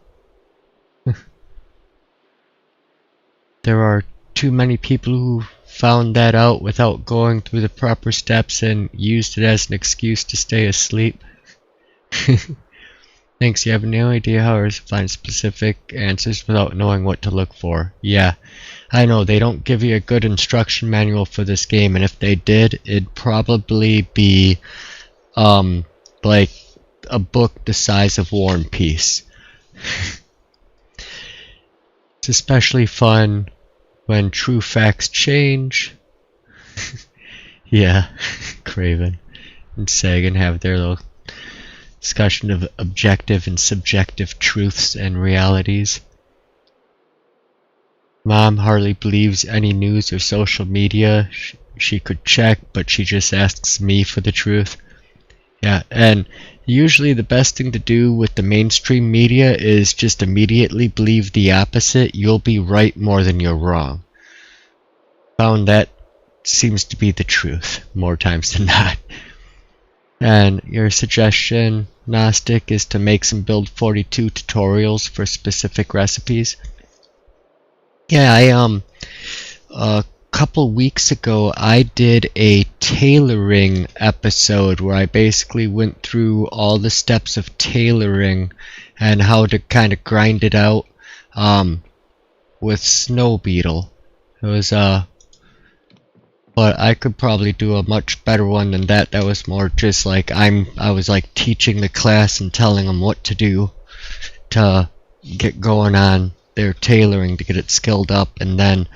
there are too many people who found that out without going through the proper steps and used it as an excuse to stay asleep. Thanks, you have no idea how to find specific answers without knowing what to look for. Yeah, I know, they don't give you a good instruction manual for this game, and if they did, it'd probably be, like, a book the size of War and Peace. It's especially fun when true facts change. Yeah, Craven and Sagan have their little discussion of objective and subjective truths and realities. Mom hardly believes any news or social media she could check, but she just asks me for the truth. Yeah, and usually the best thing to do with the mainstream media is just immediately believe the opposite. You'll be right more than you're wrong. Found that seems to be the truth more times than not. And your suggestion, Gnostic, is to make some Build 42 tutorials for specific recipes. Yeah, a couple weeks ago I did a tailoring episode where I basically went through all the steps of tailoring and how to kind of grind it out with Snow Beetle. It was but I could probably do a much better one than that. That was more just like I was like teaching the class and telling them what to do to get going on their tailoring to get it skilled up, and then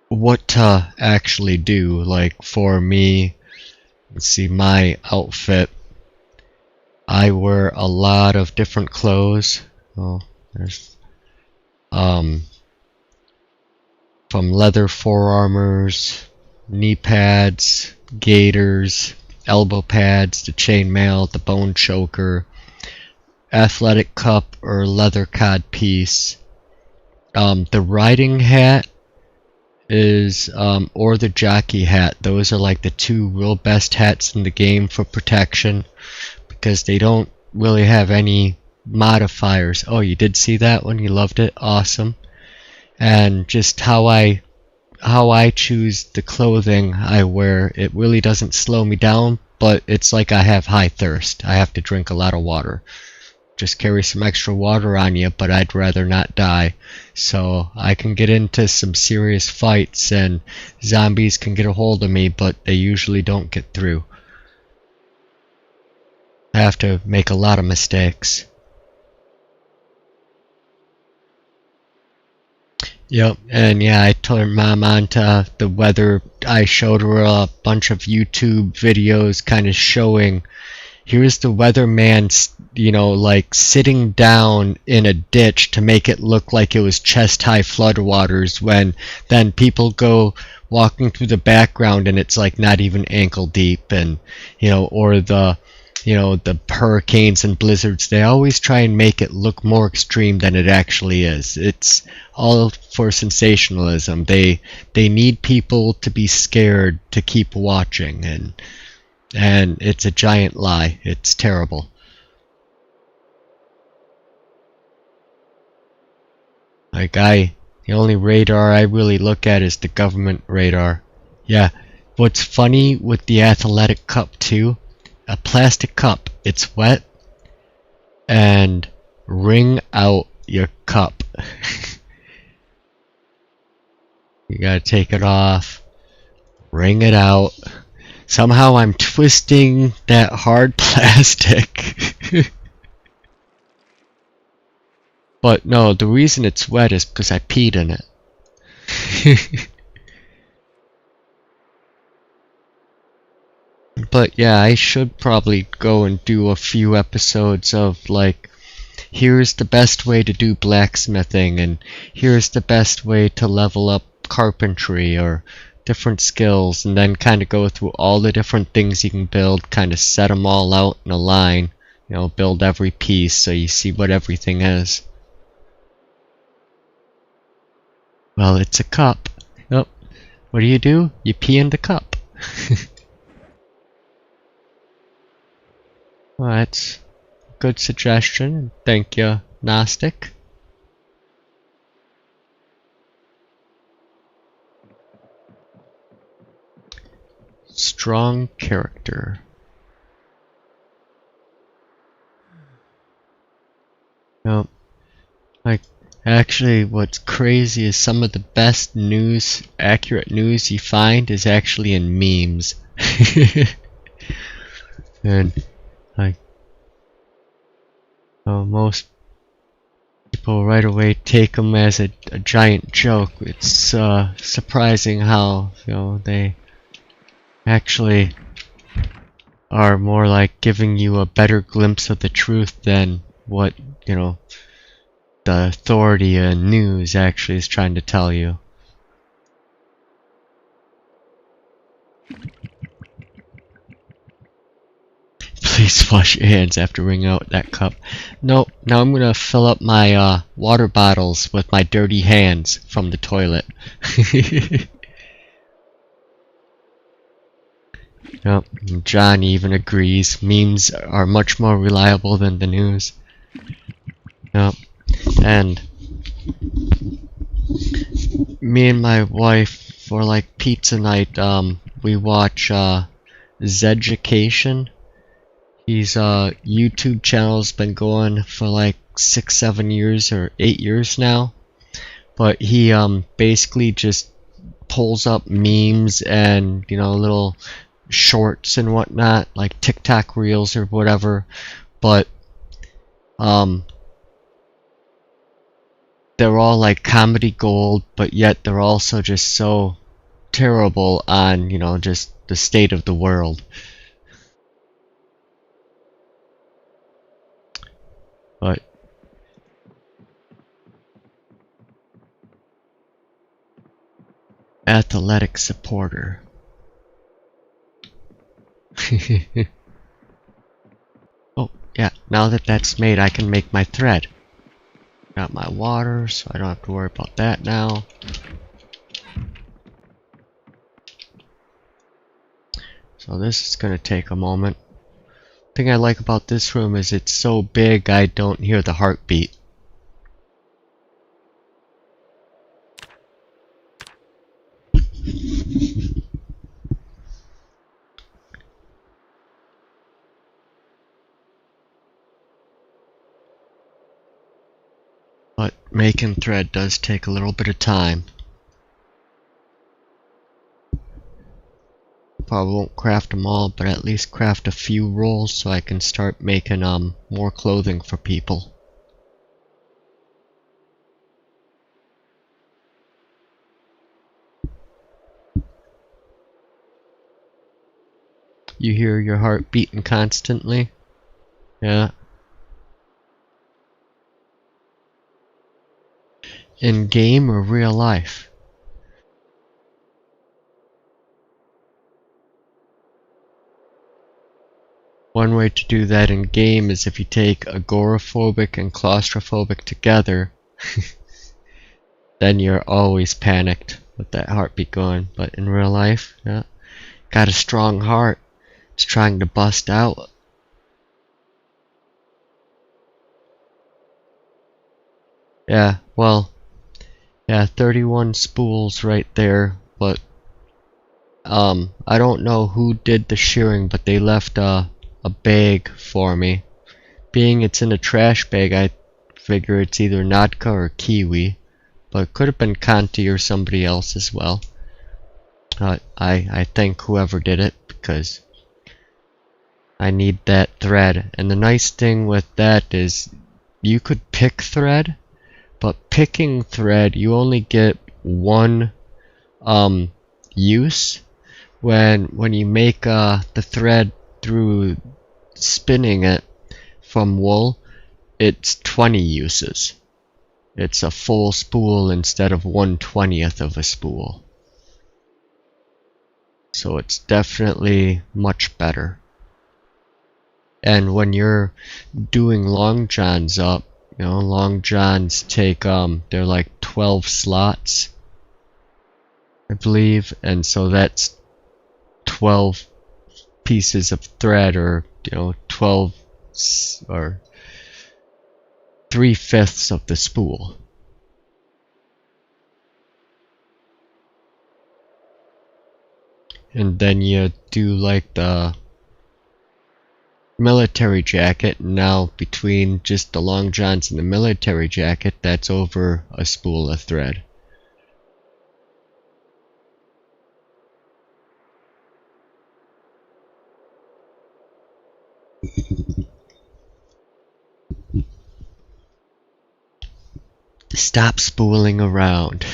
what to actually do. Like for me, let's see, my outfit, I wear a lot of different clothes. Oh, there's from leather forearmors, knee pads, gaiters, elbow pads, the chainmail, the bone choker, athletic cup or leather cod piece. The riding hat is or the jockey hat. Those are like the two real best hats in the game for protection, because they don't really have any modifiers. Oh, you did see that one? You loved it? Awesome. And just how I choose the clothing I wear, it really doesn't slow me down, but it's like I have high thirst. I have to drink a lot of water. Just carry some extra water on you, but I'd rather not die. So I can get into some serious fights and zombies can get a hold of me, but they usually don't get through. I have to make a lot of mistakes. Yep, and yeah, I turned Mom on to the weather. I showed her a bunch of YouTube videos kind of showing, here's the weatherman, you know, like sitting down in a ditch to make it look like it was chest-high floodwaters, when then people go walking through the background and it's like not even ankle deep. And, you know, or the, you know, the hurricanes and blizzards, they always try and make it look more extreme than it actually is. It's all for sensationalism. They need people to be scared to keep watching, and it's a giant lie. It's terrible. Like the only radar I really look at is the government radar. Yeah, what's funny with the athletic cup too, a plastic cup, it's wet, and wring out your cup. You gotta take it off, wring it out. Somehow I'm twisting that hard plastic. But no, the reason it's wet is because I peed in it. But yeah, I should probably go and do a few episodes of like, here's the best way to do blacksmithing, and here's the best way to level up carpentry or different skills, and then kind of go through all the different things you can build, kind of set them all out in a line, you know, build every piece so you see what everything is. Well, it's a cup. Oh, what do? You pee in the cup. Well, that's a good suggestion. Thank you, Gnostic. Strong character. No, like, actually, what's crazy is some of the best news, accurate news you find is actually in memes. And like, most people right away take them as a giant joke. It's surprising how, you know, they actually are more like giving you a better glimpse of the truth than what, you know, the authority and news actually is trying to tell you. Please wash your hands after wringing out that cup. Nope, now I'm gonna fill up my water bottles with my dirty hands from the toilet. Yep, John even agrees. Memes are much more reliable than the news. Yep, and me and my wife, for like pizza night, we watch Zeducation. His YouTube channel's been going for like 6-7 years or 8 years now. but he basically just pulls up memes and, you know, little shorts and whatnot, like TikTok reels or whatever, but they're all like comedy gold, but yet they're also just so terrible on, you know, just the state of the world. But athletic supporter. Oh, yeah, now that that's made, I can make my thread. Got my water, so I don't have to worry about that now. So this is gonna take a moment. The thing I like about this room is it's so big I don't hear the heartbeat. But making thread does take a little bit of time. Probably won't craft them all, but at least craft a few rolls so I can start making more clothing for people. You hear your heart beating constantly? Yeah. In game or real life? One way to do that in game is if you take agoraphobic and claustrophobic together, then you're always panicked with that heartbeat going. But in real life, yeah, got a strong heart. It's trying to bust out. Yeah, well, yeah, 31 spools right there, but I don't know who did the shearing, but they left a bag for me. Being it's in a trash bag, I figure it's either Nadka or Kiwi, but it could have been Kanti or somebody else as well. I thank whoever did it because I need that thread. And the nice thing with that is you could pick thread, but picking thread you only get one use. When you make the thread through spinning it from wool, it's 20 uses. It's a full spool instead of 1/20th of a spool. So it's definitely much better. And when you're doing long johns up, you know, long johns take they're like 12 slots, I believe, and so that's 12 pieces of thread, or you know, 12 or 3/5 of the spool. And then you do like the military jacket. Now between just the long johns and the military jacket, that's over a spool of thread. Stop spooling around.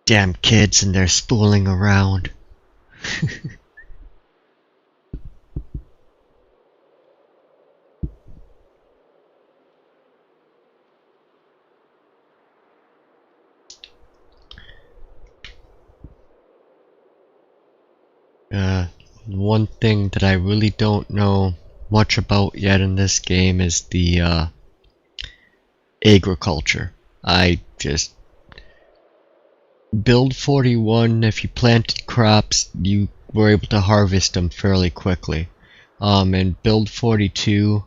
Damn kids and they're spooling around. One thing that I really don't know much about yet in this game is the agriculture. I just build 41, if you planted crops, you were able to harvest them fairly quickly. And build 42,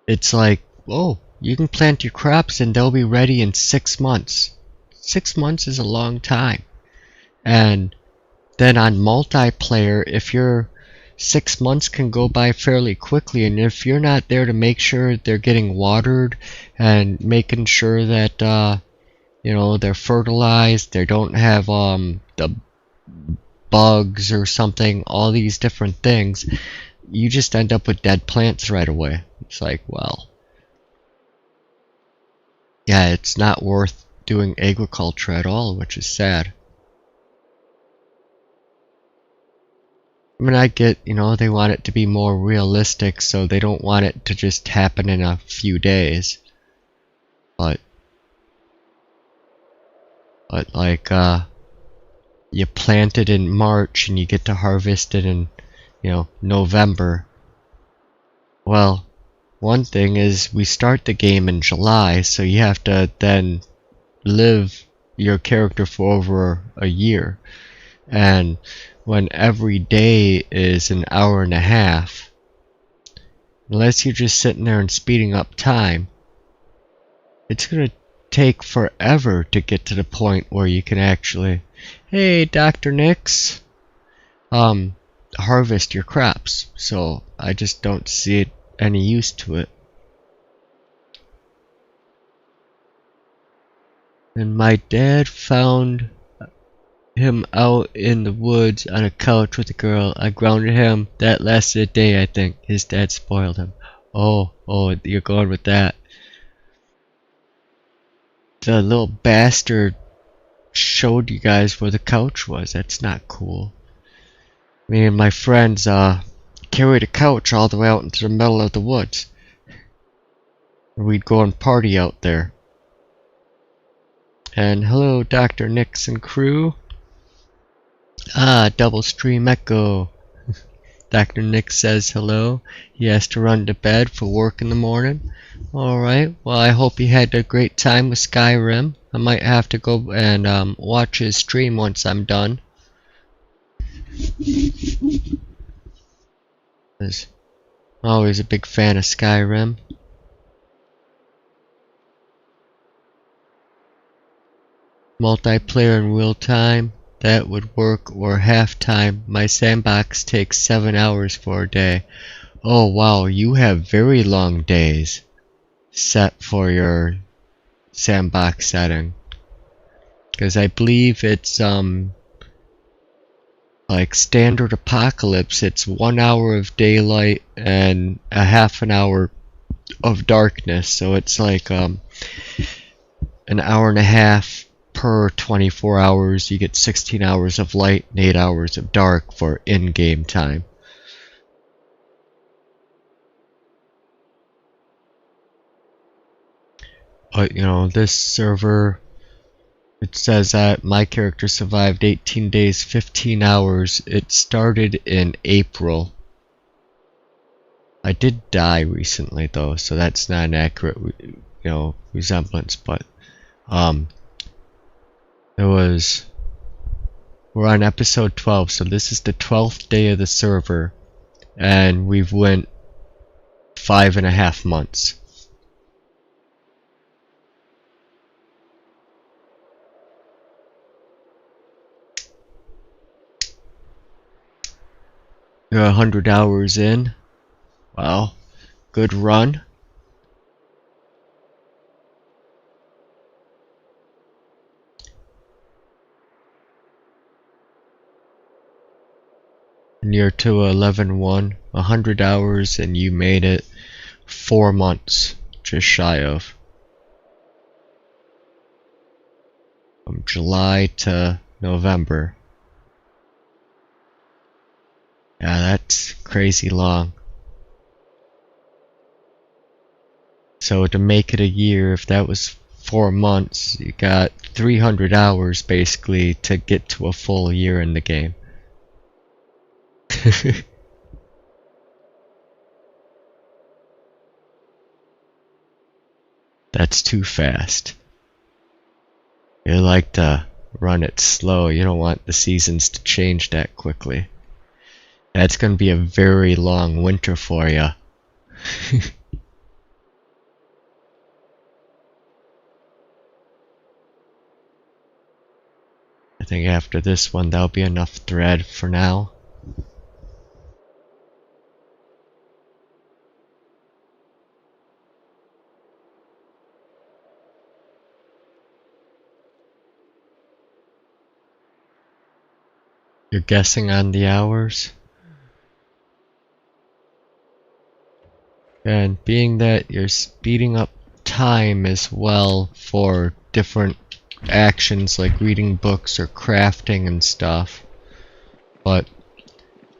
it's like, oh, you can plant your crops and they'll be ready in 6 months. 6 months is a long time. And then on multiplayer, if you're 6 months can go by fairly quickly, and if you're not there to make sure they're getting watered and making sure that you know, they're fertilized, they don't have the bugs or something, all these different things, you just end up with dead plants right away. It's like, well, yeah, it's not worth doing agriculture at all, which is sad. I mean, I get, you know, they want it to be more realistic, so they don't want it to just happen in a few days. But like, you plant it in March and you get to harvest it in, you know, November. Well, one thing is we start the game in July, so you have to then live your character for over a year. And when every day is an hour and a half, unless you're just sitting there and speeding up time, it's gonna take forever to get to the point where you can actually, hey, Dr. Nix, harvest your crops. So I just don't see any use to it. And my dad found him out in the woods on a couch with a girl. I grounded him. That lasted a day, I think. His dad spoiled him. Oh, you're going with that. The little bastard showed you guys where the couch was. That's not cool. Me and my friends carried a couch all the way out into the middle of the woods. We'd go and party out there. And hello, Dr. Nix and crew. Double stream echo. Dr. Nix says hello. He has to run to bed for work in the morning. Alright, well, I hope he had a great time with Skyrim. I might have to go and watch his stream once I'm done. I'm always a big fan of Skyrim. Multiplayer in real time, that would work, or half time. My sandbox takes 7 hours for a day. Oh wow, you have very long days set for your sandbox setting. Because I believe it's like standard apocalypse, it's 1 hour of daylight and a half an hour of darkness, so it's like an hour and a half per 24 hours. You get 16 hours of light and 8 hours of dark for in-game time. But you know, this server, it says that my character survived 18 days, 15 hours. It started in April. I did die recently though, so that's not an accurate, you know, resemblance, but it was, we're on episode 12, so this is the 12th day of the server, and we've went 5.5 months. You're 100 hours in. Wow, good run. And you're to 11-1, 100 hours, and you made it 4 months, just shy of. From July to November. Yeah, that's crazy long. So to make it a year, if that was 4 months, you got 300 hours basically to get to a full year in the game. That's too fast. You like to run it slow. You don't want the seasons to change that quickly. That's gonna be a very long winter for you. I think after this one, that'll be enough thread for now. You're guessing on the hours? And being that you're speeding up time as well for different actions like reading books or crafting and stuff. But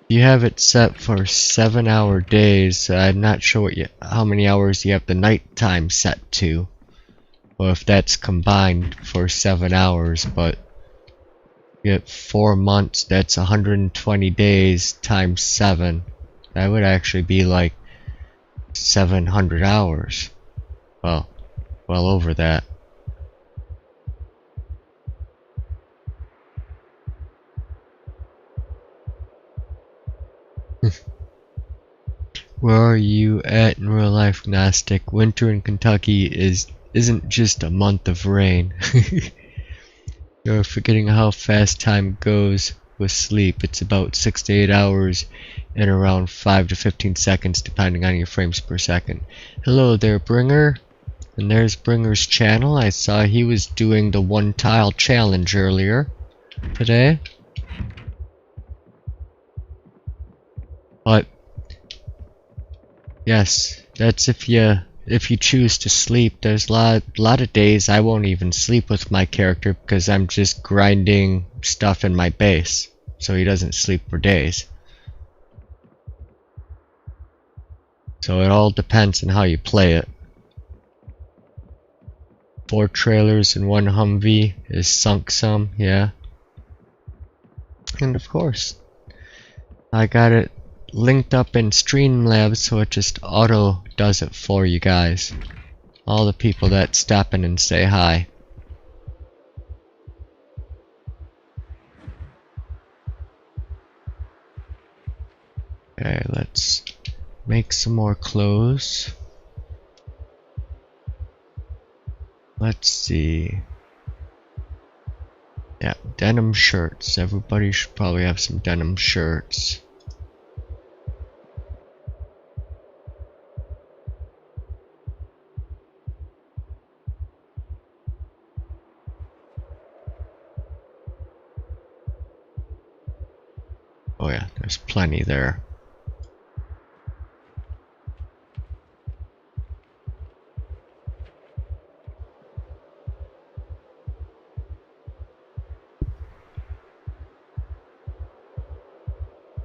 you have it set for 7-hour days. I'm not sure how many hours you have the nighttime set to, or if that's combined for 7 hours, but you get 4 months, that's 120 days times 7. That would actually be like 700 hours. Well over that. Where are you at in real life, Gnostic? Winter in Kentucky isn't just a month of rain. You're forgetting how fast time goes with sleep. It's about 6 to 8 hours and around 5 to 15 seconds depending on your frames per second. Hello there, Bringer. And there's Bringer's channel. I saw he was doing the 1 tile challenge earlier today. But yes, that's if you choose to sleep. There's a lot of days I won't even sleep with my character because I'm just grinding stuff in my base, so he doesn't sleep for days. So it all depends on how you play it. 4 trailers and 1 Humvee is sunk some, yeah. And of course, I got it linked up in Streamlabs, so it just auto does it for you guys. All the people that stop in and say hi. Okay, let's make some more clothes. Let's see. Yeah, denim shirts. Everybody should probably have some denim shirts. Oh yeah, there's plenty there.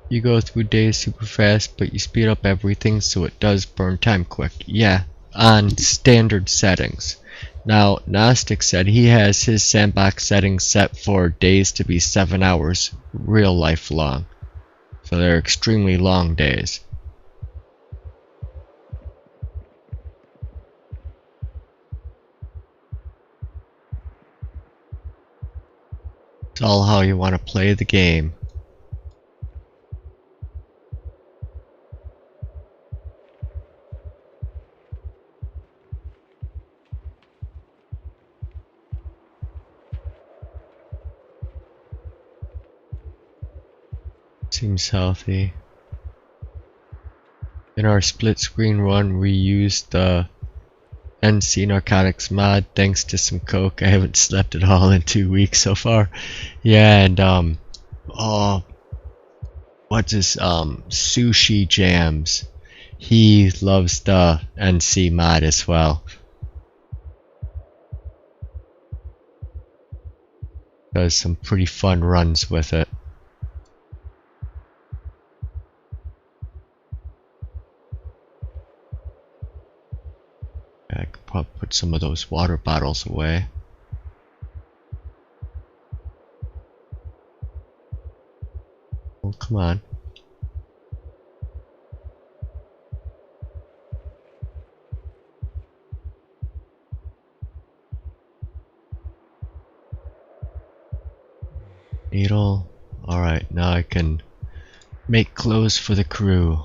You go through days super fast, but you speed up everything so it does burn time quick. Yeah, on standard settings. Now, Gnostic said he has his sandbox settings set for days to be 7 hours, real life long. So they're extremely long days. It's all how you want to play the game. Seems healthy. In our split screen run, we used the NC Narcotics mod thanks to some coke. I haven't slept at all in 2 weeks so far. Yeah, and oh, what's this, Sushi Jams. He loves the NC mod as well. Does some pretty fun runs with it. I could probably put some of those water bottles away. Oh, come on. Needle. Alright, now I can make clothes for the crew.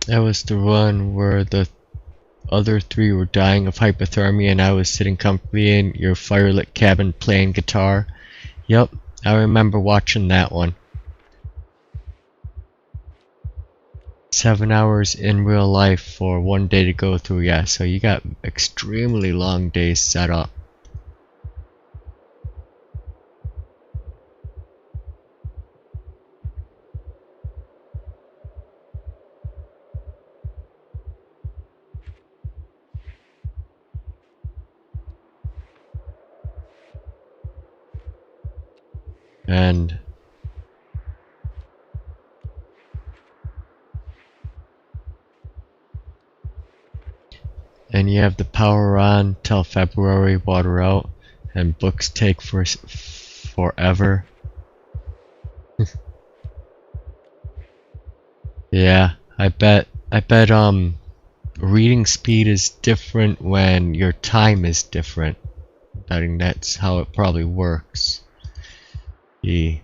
That was the run where the other 3 were dying of hypothermia and I was sitting comfortably in your firelit cabin playing guitar. Yup, I remember watching that one. 7 hours in real life for 1 day to go through, yeah, so you got extremely long days set up. And you have the power on till February, water out, and books take forever. Yeah, I bet reading speed is different when your time is different. Betting that's how it probably works. Yeah.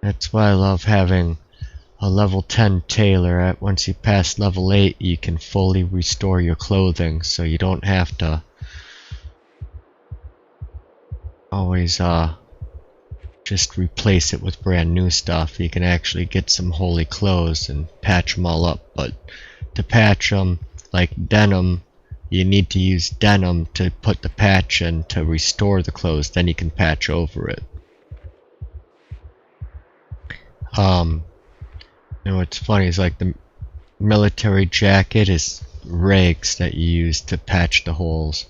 That's why I love having a level 10 tailor. Once you pass level 8, you can fully restore your clothing, so you don't have to always just replace it with brand new stuff. You can actually get some holy clothes and patch them all up, but to patch them, like denim, you need to use denim to put the patch in to restore the clothes, then you can patch over it. You know what's funny is like the military jacket is rags that you use to patch the holes.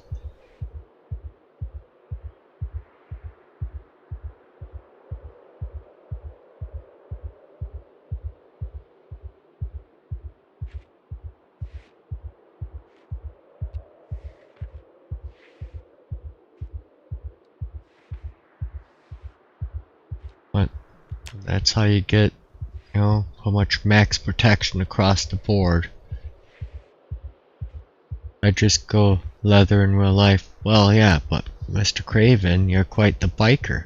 But that's how you get, you know, how much max protection across the board. I just go leather in real life. Well, yeah, but Mr. Craven, you're quite the biker.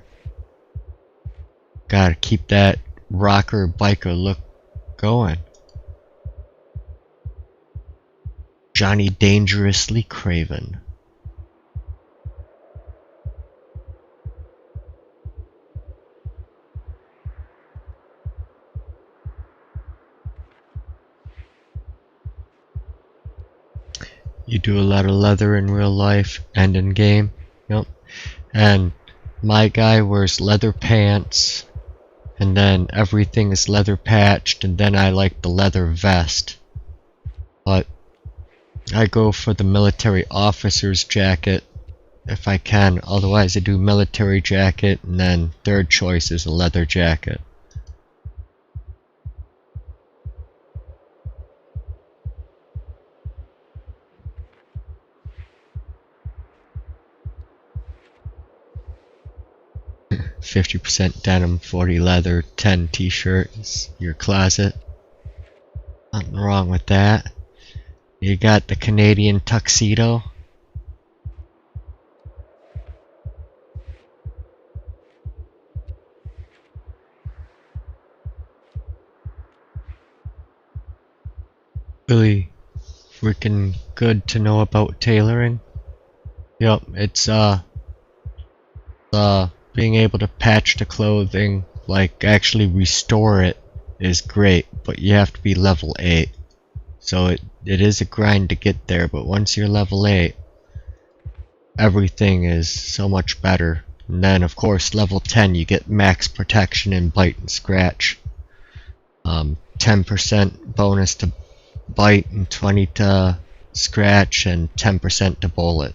Gotta keep that rocker biker look going. Johnny Dangerously Craven. You do a lot of leather in real life and in game. Yep. And my guy wears leather pants, and then everything is leather patched, and then I like the leather vest. But I go for the military officer's jacket if I can. Otherwise I do military jacket, and then third choice is a leather jacket. %50 denim, 40 leather, 10 t-shirt is your closet. Nothing wrong with that. You got the Canadian tuxedo. Really freaking good to know about tailoring. Yep, it's being able to patch the clothing, like actually restore it, is great, but you have to be level 8. So it is a grind to get there, but once you're level 8, everything is so much better. And then of course level 10 you get max protection in bite and scratch. 10% bonus to bite and 20 to scratch and 10% to bullet.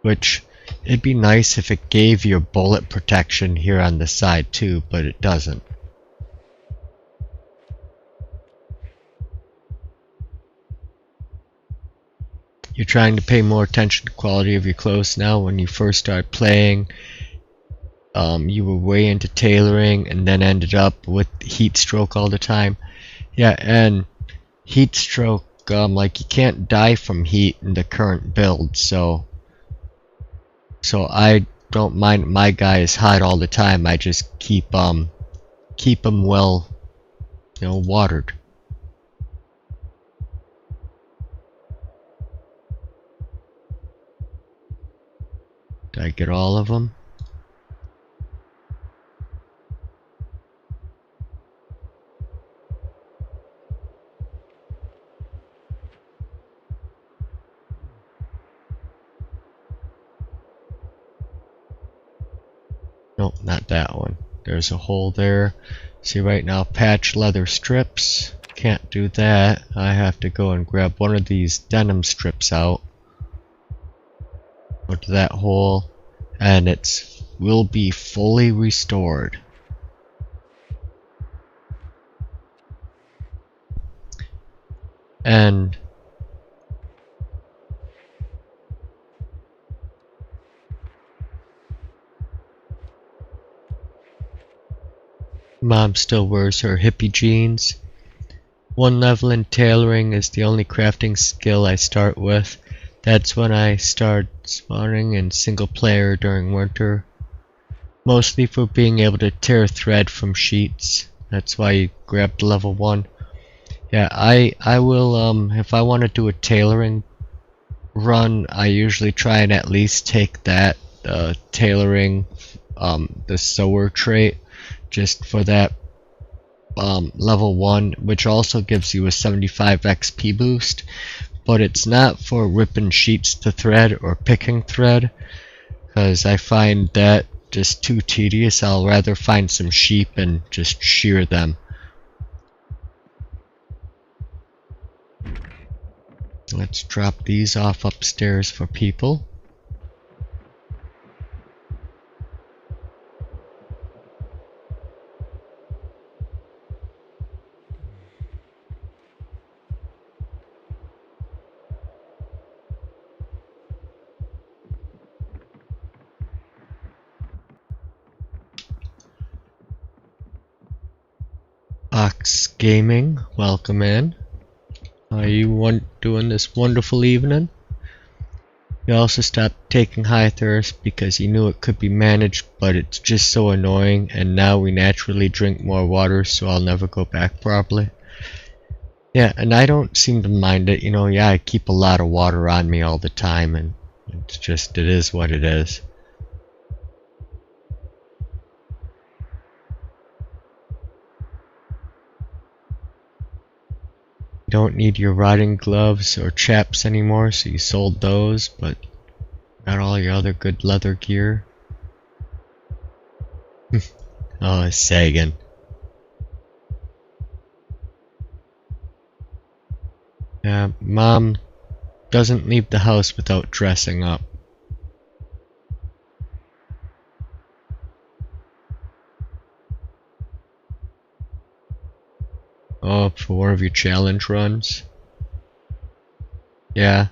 Which, it'd be nice if it gave you bullet protection here on the side too, but it doesn't. You're trying to pay more attention to quality of your clothes now. When you first started playing, you were way into tailoring and then ended up with heat stroke all the time. Yeah, and heat stroke, like you can't die from heat in the current build, so I don't mind my guy is hot all the time. I just keep him well, you know, watered. Did I get all of them? Nope, not that one. There's a hole there. See right now, patch leather strips. Can't do that. I have to go and grab one of these denim strips out. Go to that hole, and it's will be fully restored. And Mom still wears her hippie jeans. One level in tailoring is the only crafting skill I start with. That's when I start spawning in single player during winter. Mostly for being able to tear thread from sheets. That's why you grab the level 1. Yeah, I will, if I want to do a tailoring run, I usually try and at least take that, tailoring, the sewer trait, just for that, level 1, which also gives you a 75 XP boost, but it's not for ripping sheets to thread or picking thread, because I find that just too tedious. I'll rather find some sheep and just shear them. Let's drop these off upstairs for people. Ox Gaming, welcome in. How you doing this wonderful evening? You also stopped taking high thirst because you knew it could be managed, but it's just so annoying, and now we naturally drink more water, so I'll never go back properly. Yeah, and I don't seem to mind it, you know. Yeah, I keep a lot of water on me all the time, and it's just, it is what it is. You don't need your riding gloves or chaps anymore, so you sold those, but got all your other good leather gear. Oh, it's sagging. Yeah, Mom doesn't leave the house without dressing up. Oh, for one of your challenge runs? Yeah.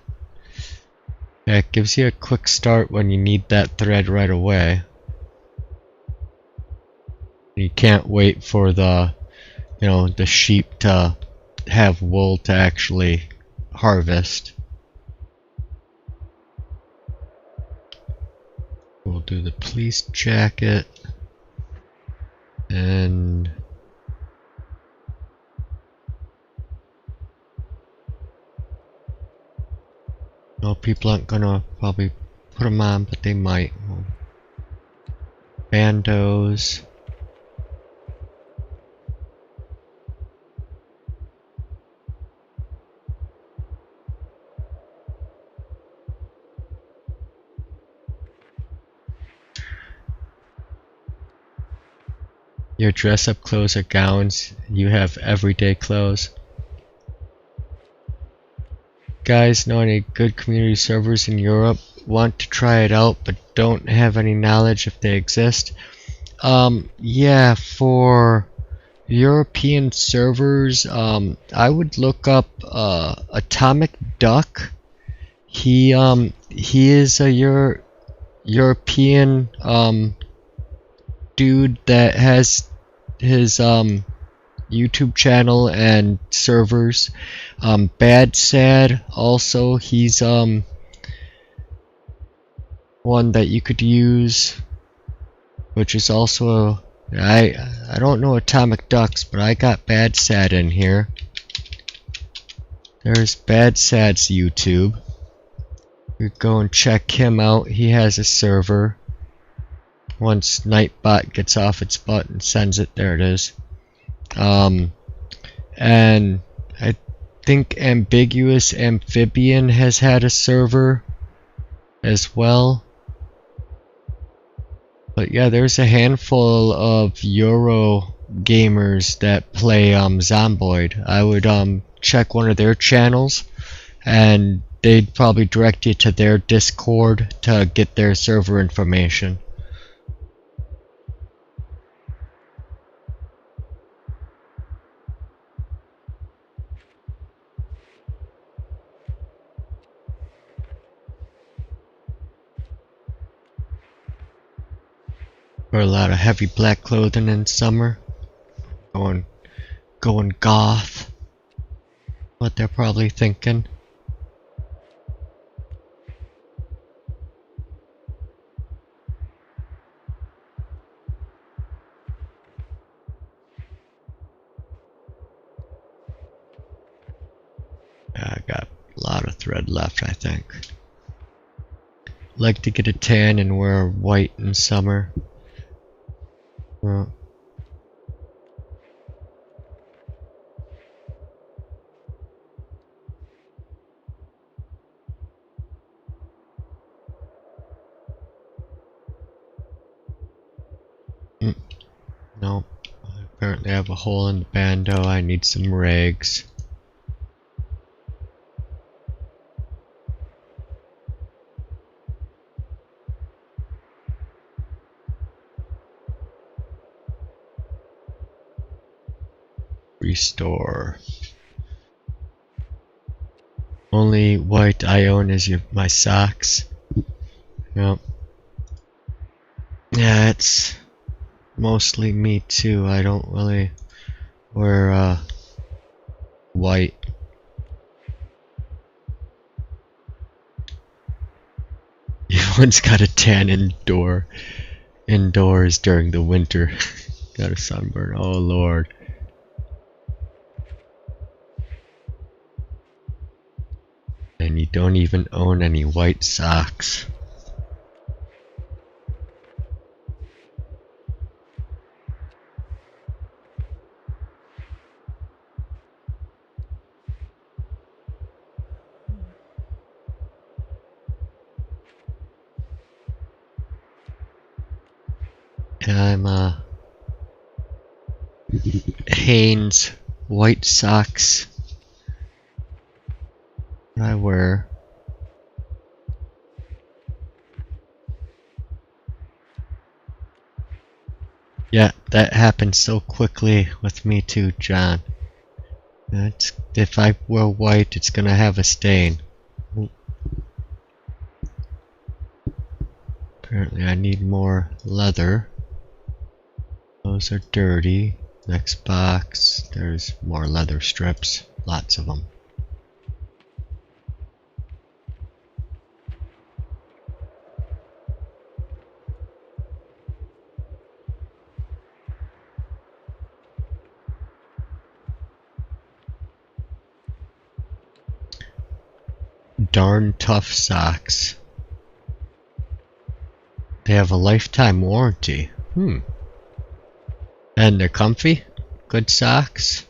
Yeah, it gives you a quick start when you need that thread right away. You can't wait for the, you know, the sheep to have wool to actually harvest. We'll do the police jacket. And no, people aren't gonna probably put them on, but they might. Bandos. Your dress-up clothes are gowns. You have everyday clothes. Guys, know any good community servers in Europe? Want to try it out but don't have any knowledge if they exist? Yeah, for European servers, I would look up Atomic Duck. He is a European dude that has his YouTube channel and servers. Bad Sad also, he's one that you could use, which is also I don't know Atomic Ducks, but I got Bad Sad in here. There's Bad Sad's YouTube. We go and check him out. He has a server. Once Nightbot gets off its butt and sends it, there it is. And I think Ambiguous Amphibian has had a server as well. But yeah, there's a handful of Euro gamers that play Zomboid. I would check one of their channels, and they'd probably direct you to their Discord to get their server information. Wear a lot of heavy black clothing in summer. Going goth. What they're probably thinking. I got a lot of thread left, I think. Like to get a tan and wear white in summer. Well, no. Apparently I have a hole in the bando. I need some rags. Restore. Only white I own is my socks. Yep. Yeah, it's mostly me too. I don't really wear white. Everyone's got a tan indoors during the winter. Got a sunburn. Oh lord. And you don't even own any white socks. I'm Hanes white socks. I wear. Yeah, that happened so quickly with me too, John. If I wear white, it's gonna have a stain. Apparently I need more leather. Those are dirty. Next box, there's more leather strips. Lots of them. Darn tough socks. They have a lifetime warranty. And they're comfy. Good socks.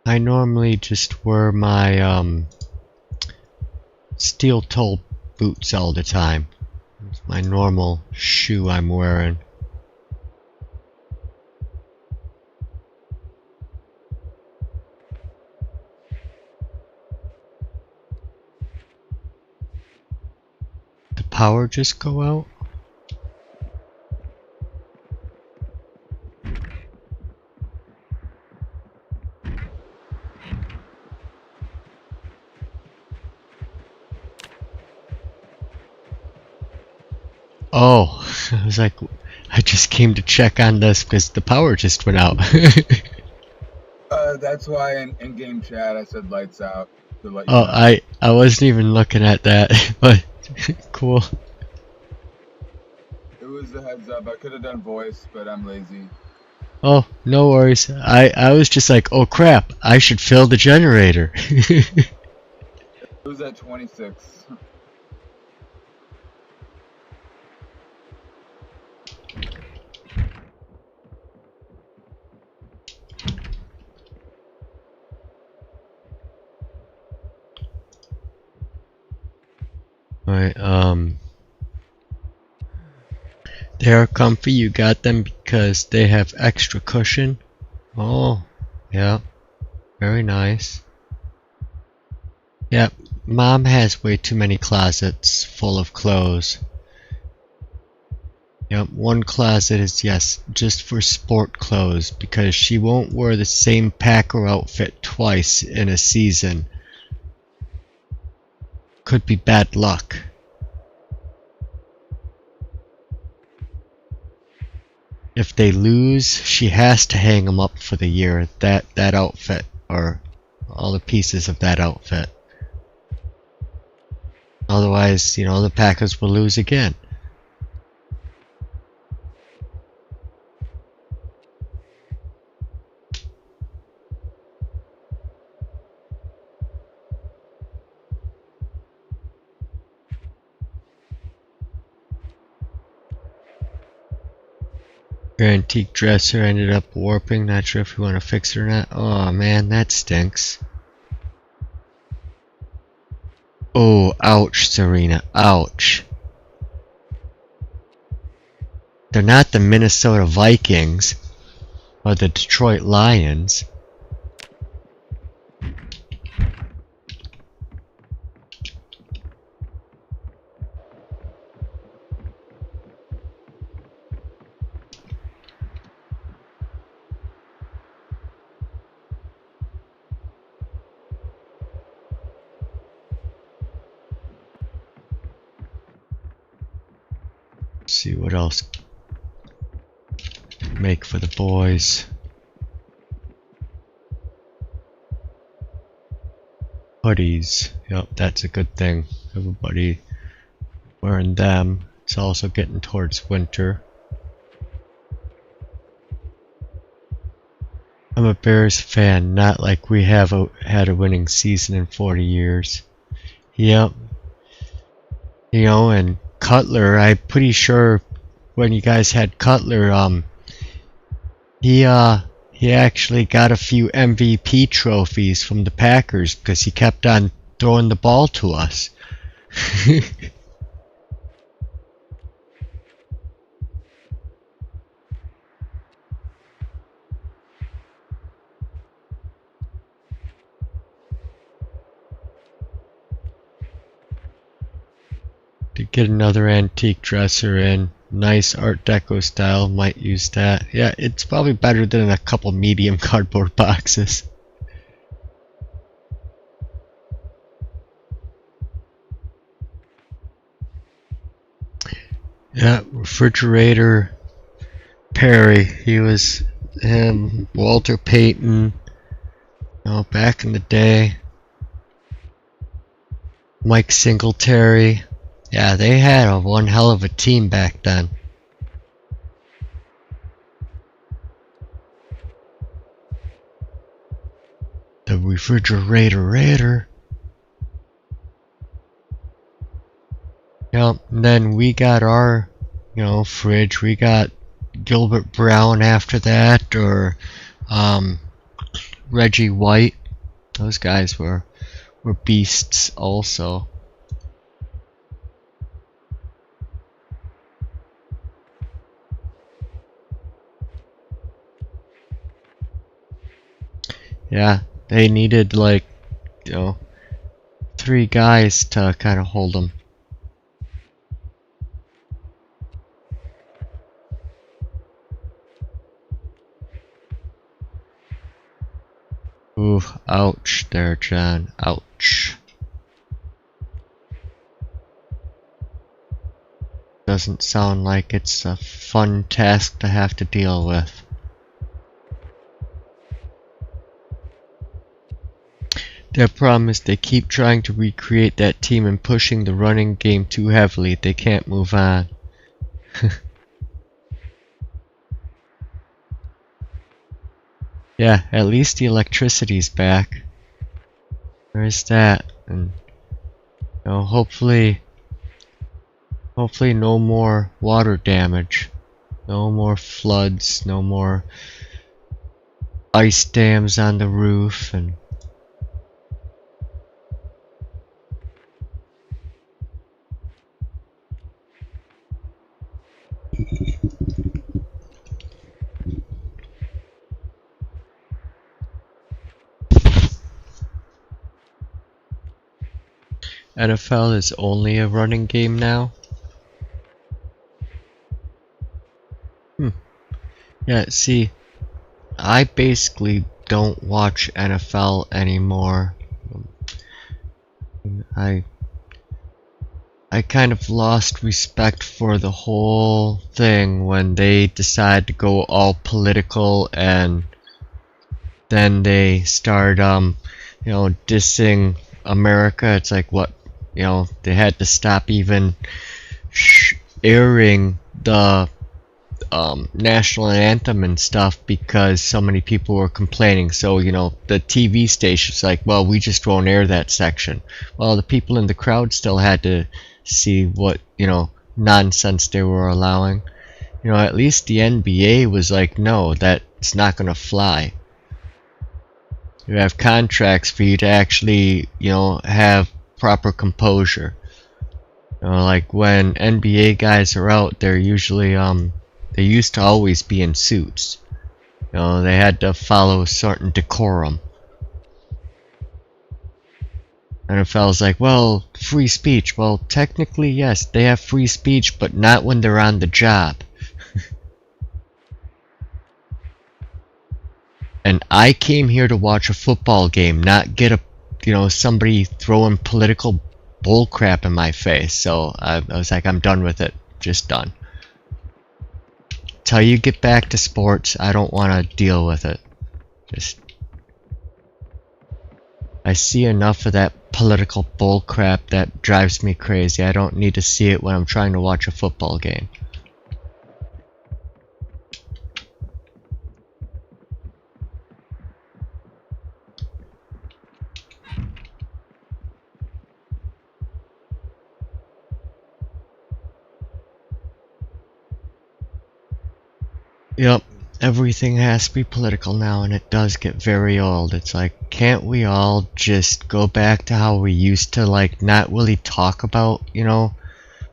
I normally just wear my steel toe boots all the time. It's my normal shoe I'm wearing. The power just go out? Oh, I was like, I just came to check on this because the power just went out. That's why in game chat I said lights out to let you Oh, know. I wasn't even looking at that, but cool. It was a heads up. I could have done voice, but I'm lazy. Oh, no worries. I was just like, oh crap, I should fill the generator. It was at 26. Alright, they are comfy. You got them because they have extra cushion. Oh, yeah, very nice. Yep, Mom has way too many closets full of clothes. Yep, one closet is, yes, just for sport clothes because she won't wear the same Packer outfit twice in a season. Could be bad luck. If they lose, she has to hang them up for the year, that outfit, or all the pieces of that outfit. Otherwise, you know, the Packers will lose again. Your antique dresser ended up warping. Not sure if you want to fix it or not. Oh man, that stinks. Oh, ouch, Serena. Ouch. They're not the Minnesota Vikings or the Detroit Lions. Let's see what else make for the boys. Hoodies. Yep, that's a good thing. Everybody wearing them. It's also getting towards winter. I'm a Bears fan, not like we have had a winning season in 40 years. Yep. You know, and Cutler, I'm pretty sure when you guys had Cutler, he actually got a few MVP trophies from the Packers because he kept on throwing the ball to us. To get another antique dresser in, nice Art Deco style, might use that. Yeah, it's probably better than a couple medium cardboard boxes. Yeah, refrigerator Perry, he was him, Walter Payton, you know, back in the day. Mike Singletary. Yeah, they had one hell of a team back then. The refrigerator. Yep, and then we got our, you know, fridge. We got Gilbert Brown after that, or Reggie White. Those guys were beasts also. Yeah, they needed like, you know, 3 guys to kind of hold them. Ooh, ouch there, John. Ouch. Doesn't sound like it's a fun task to have to deal with. Their problem is they keep trying to recreate that team and pushing the running game too heavily. They can't move on. Yeah, at least the electricity's back. There's that. And you know, hopefully no more water damage. No more floods, no more ice dams on the roof, and NFL is only a running game now? Yeah, see, I basically don't watch NFL anymore. I kind of lost respect for the whole thing when they decide to go all political, and then they start dissing America. It's like, what, they had to stop even airing the national anthem and stuff because so many people were complaining. So the TV station's like, well, we just won't air that section. Well, the people in the crowd still had to see what nonsense they were allowing. At least the NBA was like, no, that's not gonna fly. You have contracts for you to actually have proper composure. Like when NBA guys are out, they're usually they used to always be in suits. They had to follow a certain decorum. NFL's like, well, free speech. Well, technically, yes, they have free speech, but not when they're on the job. And I came here to watch a football game, not get somebody throwing political bullcrap in my face. So I was like, I'm done with it. Just done. Till you get back to sports, I don't want to deal with it. I see enough of that political bullcrap that drives me crazy. I don't need to see it when I'm trying to watch a football game. Yep, everything has to be political now, and it does get very old. It's like, can't we all just go back to how we used to, like, not really talk about,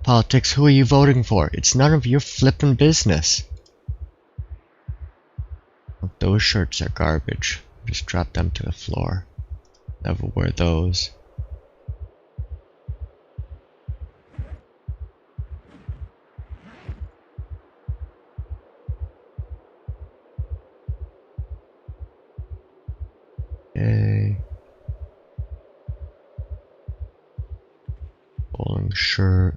politics? Who are you voting for? It's none of your flippin' business. Those shirts are garbage. Just drop them to the floor. Never wear those. Okay. Bowling shirt,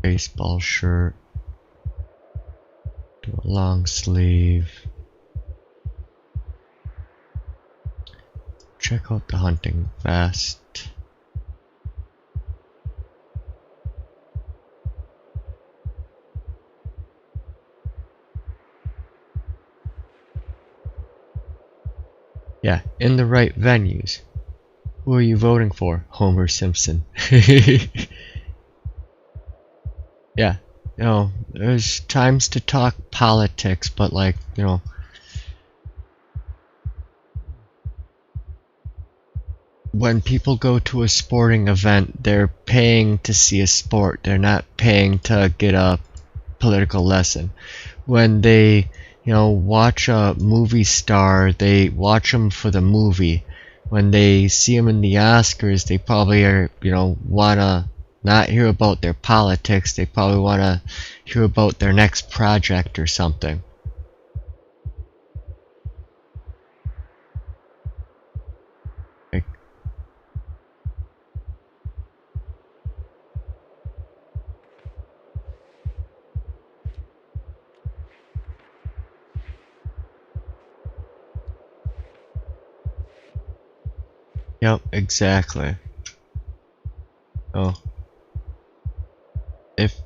baseball shirt, do a long sleeve. Check out the hunting vest. Yeah, in the right venues. Who are you voting for? Homer Simpson. Yeah, there's times to talk politics, but like, when people go to a sporting event, they're paying to see a sport. They're not paying to get a political lesson. When they watch a movie star, they watch them for the movie. When they see them in the Oscars, they probably are, wanna not hear about their politics. They probably wanna hear about their next project or something. Yep, exactly. Oh. If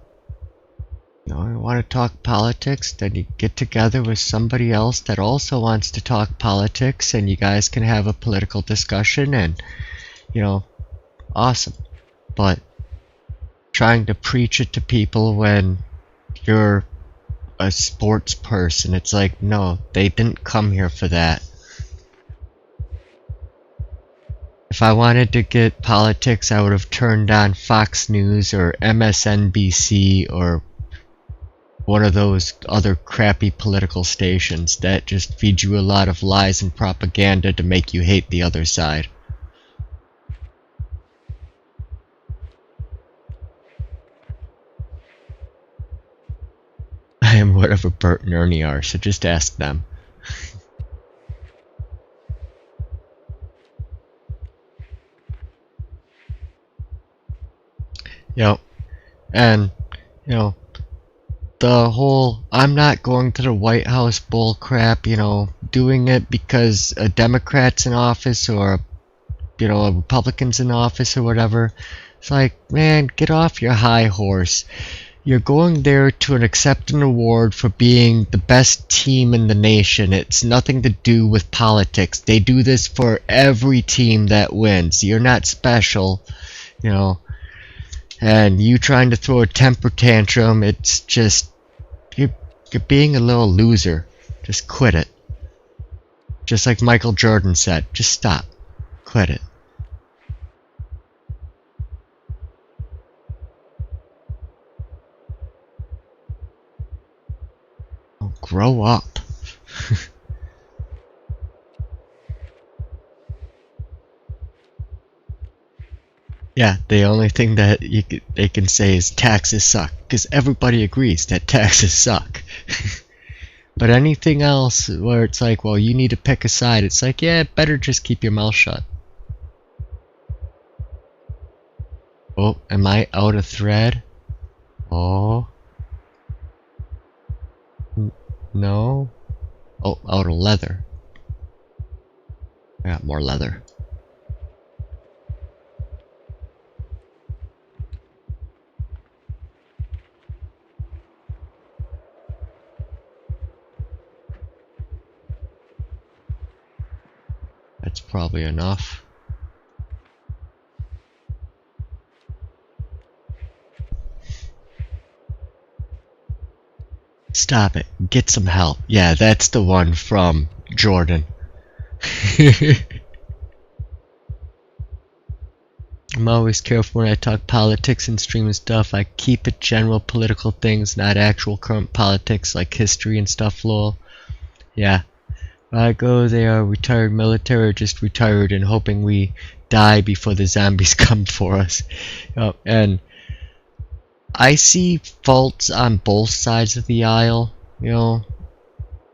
you want to talk politics, then you get together with somebody else that also wants to talk politics, and you guys can have a political discussion, and awesome. But trying to preach it to people when you're a sports person, it's like, no, they didn't come here for that. If I wanted to get politics, I would have turned on Fox News or MSNBC or one of those other crappy political stations that just feed you a lot of lies and propaganda to make you hate the other side. I am whatever Bert and Ernie are, so just ask them. And, the whole I'm not going to the White House bull crap, doing it because a Democrat's in office or, a Republican's in office or whatever. It's like, man, get off your high horse. You're going there to accept an award for being the best team in the nation. It's nothing to do with politics. They do this for every team that wins. You're not special, and you trying to throw a temper tantrum, it's just, you're being a little loser. Just quit it. Just like Michael Jordan said, just stop. Quit it. Oh, grow up. Yeah, the only thing that they can say is taxes suck, because everybody agrees that taxes suck. But anything else where it's like, well, you need to pick a side, it's like, yeah, better just keep your mouth shut. Oh, am I out of thread? Oh. No. Oh, out of leather. I got more leather. That's probably enough. Stop it. Get some help. Yeah, that's the one from Jordan. I'm always careful when I talk politics and stream and stuff. I keep it general political things, not actual current politics like history and stuff, lol. Yeah. I go, they are retired military or just retired and hoping we die before the zombies come for us. And I see faults on both sides of the aisle,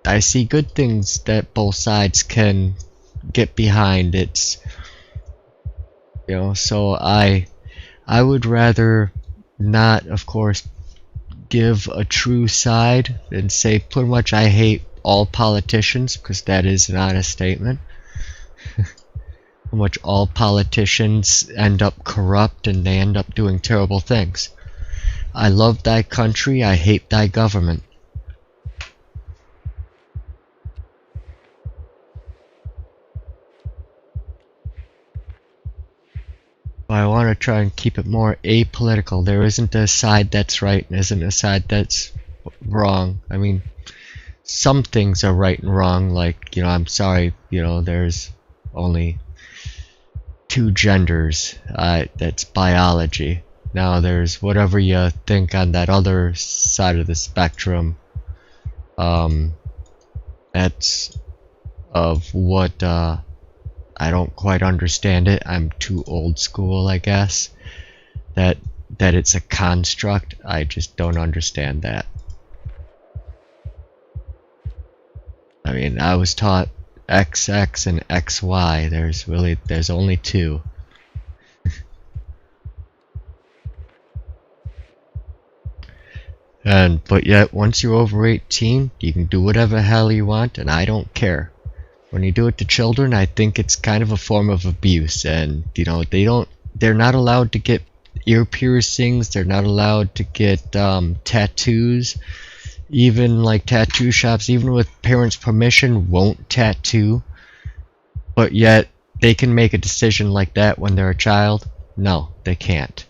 I see good things that both sides can get behind. It's, so I would rather not, of course, give a true side and say pretty much I hate all politicians, because that is an honest statement. How much all politicians end up corrupt and they end up doing terrible things. I love thy country, I hate thy government. But I want to try and keep it more apolitical. There isn't a side that's right and isn't a side that's wrong. I mean, some things are right and wrong, like, I'm sorry, there's only 2 genders, that's biology. Now there's whatever you think on that other side of the spectrum, that's of what, I don't quite understand it. I'm too old school, I guess, that it's a construct. I just don't understand that. I mean, I was taught XX and XY. There's only 2. But yet, once you're over 18, you can do whatever hell you want, and I don't care. When you do it to children, I think it's kind of a form of abuse, and, they're not allowed to get ear piercings, they're not allowed to get, tattoos. Even like tattoo shops, even with parents' permission, won't tattoo. But yet, they can make a decision like that when they're a child? No, they can't.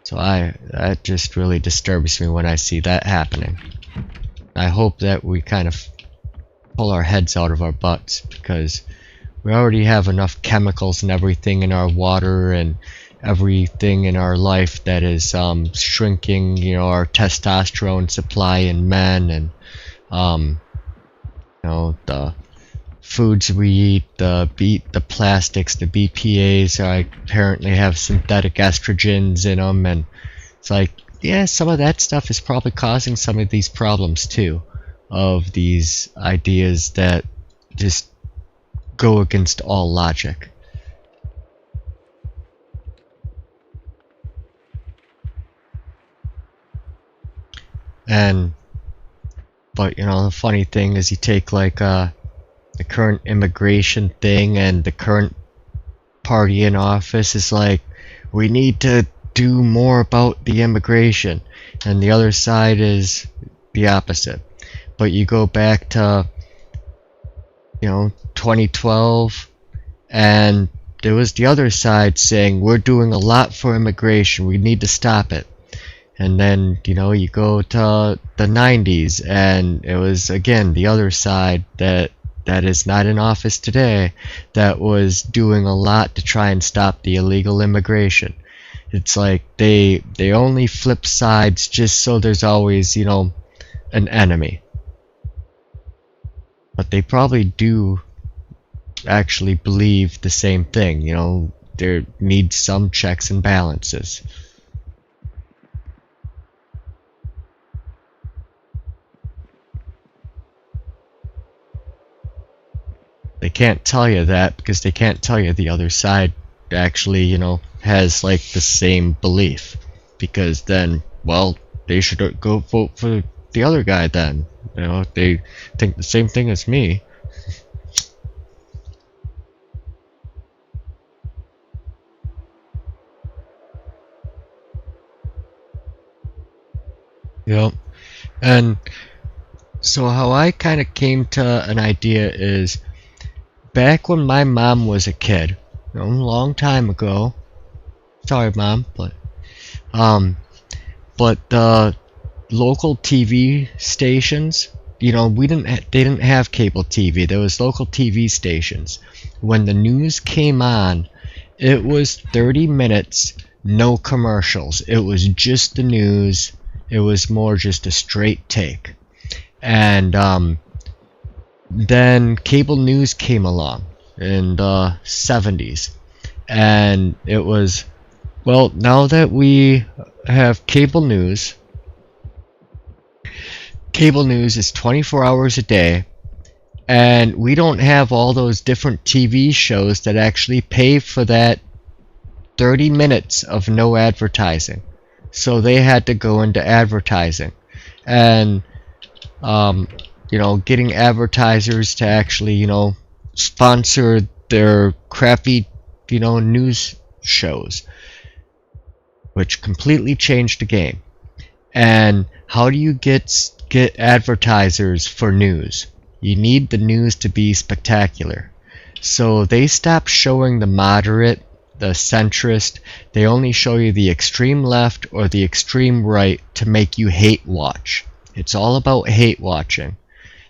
So that just really disturbs me when I see that happening. I hope that we kind of pull our heads out of our butts, because we already have enough chemicals and everything in our water and everything in our life that is shrinking, our testosterone supply in men, and the foods we eat, the plastics, the BPAs, apparently have synthetic estrogens in them, and it's like, yeah, some of that stuff is probably causing some of these problems too, of these ideas that just go against all logic. But you know, the funny thing is, you take like the current immigration thing, and the current party in office is like, we need to do more about the immigration, and the other side is the opposite. But you go back to, you know, 2012, and there was the other side saying, we're doing a lot for immigration, we need to stop it. And then, you know, you go to the 90s, and it was again the other side that is not in office today that was doing a lot to try and stop the illegal immigration. It's like they only flip sides just so there's always, you know, an enemy. But they probably do actually believe the same thing, you know, there needs some checks and balances. They can't tell you that because they can't tell you the other side actually, you know, has like the same belief. Because then, well, they should go vote for the other guy then. You know, they think the same thing as me. Yep. And so how I kind of came to an idea is, back when my mom was a kid, you know, a long time ago. Sorry, Mom, but the local TV stations, you know, they didn't have cable TV. There was local TV stations. When the news came on, it was 30 minutes, no commercials. It was just the news. It was more just a straight take. And then cable news came along in the 70s, and it was, well, now that we have cable news is 24 hours a day, and we don't have all those different TV shows that actually pay for that 30 minutes of no advertising. So they had to go into advertising, and you know, getting advertisers to actually, you know, sponsor their crappy, you know, news shows, which completely changed the game. And how do you get advertisers for news? You need the news to be spectacular. So they stopped showing the moderate, the centrist. They only show you the extreme left or the extreme right to make you hate watch. It's all about hate watching.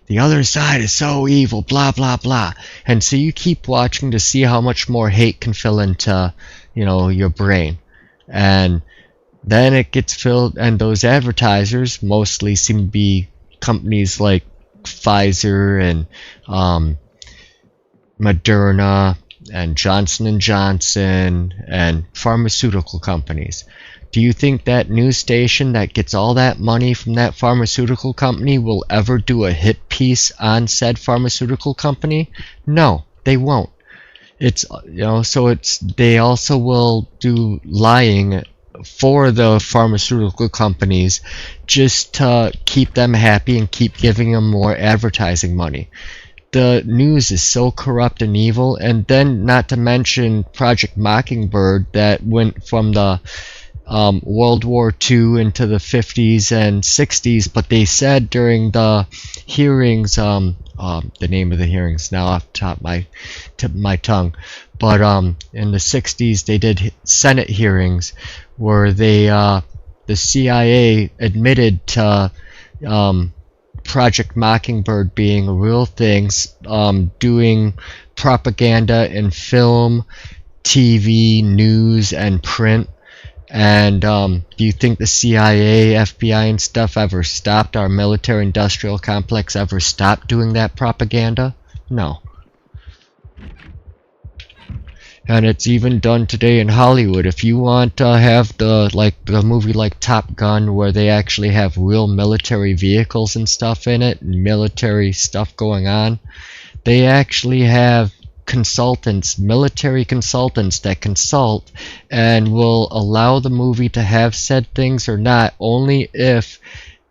The other side is so evil, blah blah blah. And so you keep watching to see how much more hate can fill into, you know, your brain. And then it gets filled, and those advertisers mostly seem to be companies like Pfizer and Moderna and Johnson & Johnson and pharmaceutical companies. Do you think that news station that gets all that money from that pharmaceutical company will ever do a hit piece on said pharmaceutical company? No, they won't. It's, you know, so they also will do lying for the pharmaceutical companies just to keep them happy and keep giving them more advertising money. The news is so corrupt and evil, and then not to mention Project Mockingbird that went from the World War II into the 50s and 60s, but they said during the hearings, the name of the hearings now off the tip of my tongue, but in the 60s they did Senate hearings where the CIA admitted to Project Mockingbird being a real thing, doing propaganda in film, TV, news, and print. And do you think the CIA, FBI, and stuff ever stopped, our military-industrial complex ever stopped doing that propaganda? No. And it's even done today in Hollywood. If you want to have the movie like Top Gun, where they actually have real military vehicles and stuff in it, and military stuff going on, they actually have consultants, military consultants that consult and will allow the movie to have said things or not, only if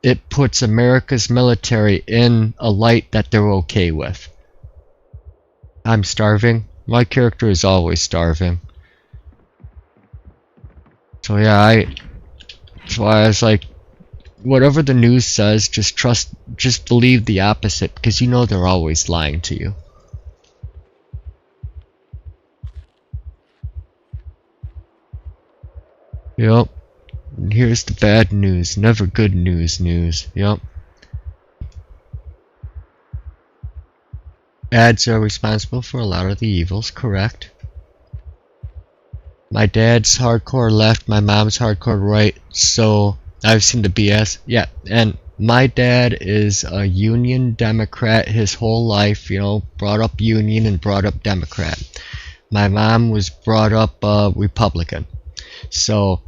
it puts America's military in a light that they're okay with. I'm starving. My character is always starving. So yeah, that's why I was like, whatever the news says, just believe the opposite, because you know they're always lying to you. Yep. And here's the bad news. Never good news. Yep. Ads are responsible for a lot of the evils, correct. My dad's hardcore left, my mom's hardcore right, so I've seen the BS. Yeah, and my dad is a Union Democrat his whole life, you know, brought up Union and brought up Democrat. My mom was brought up Republican. So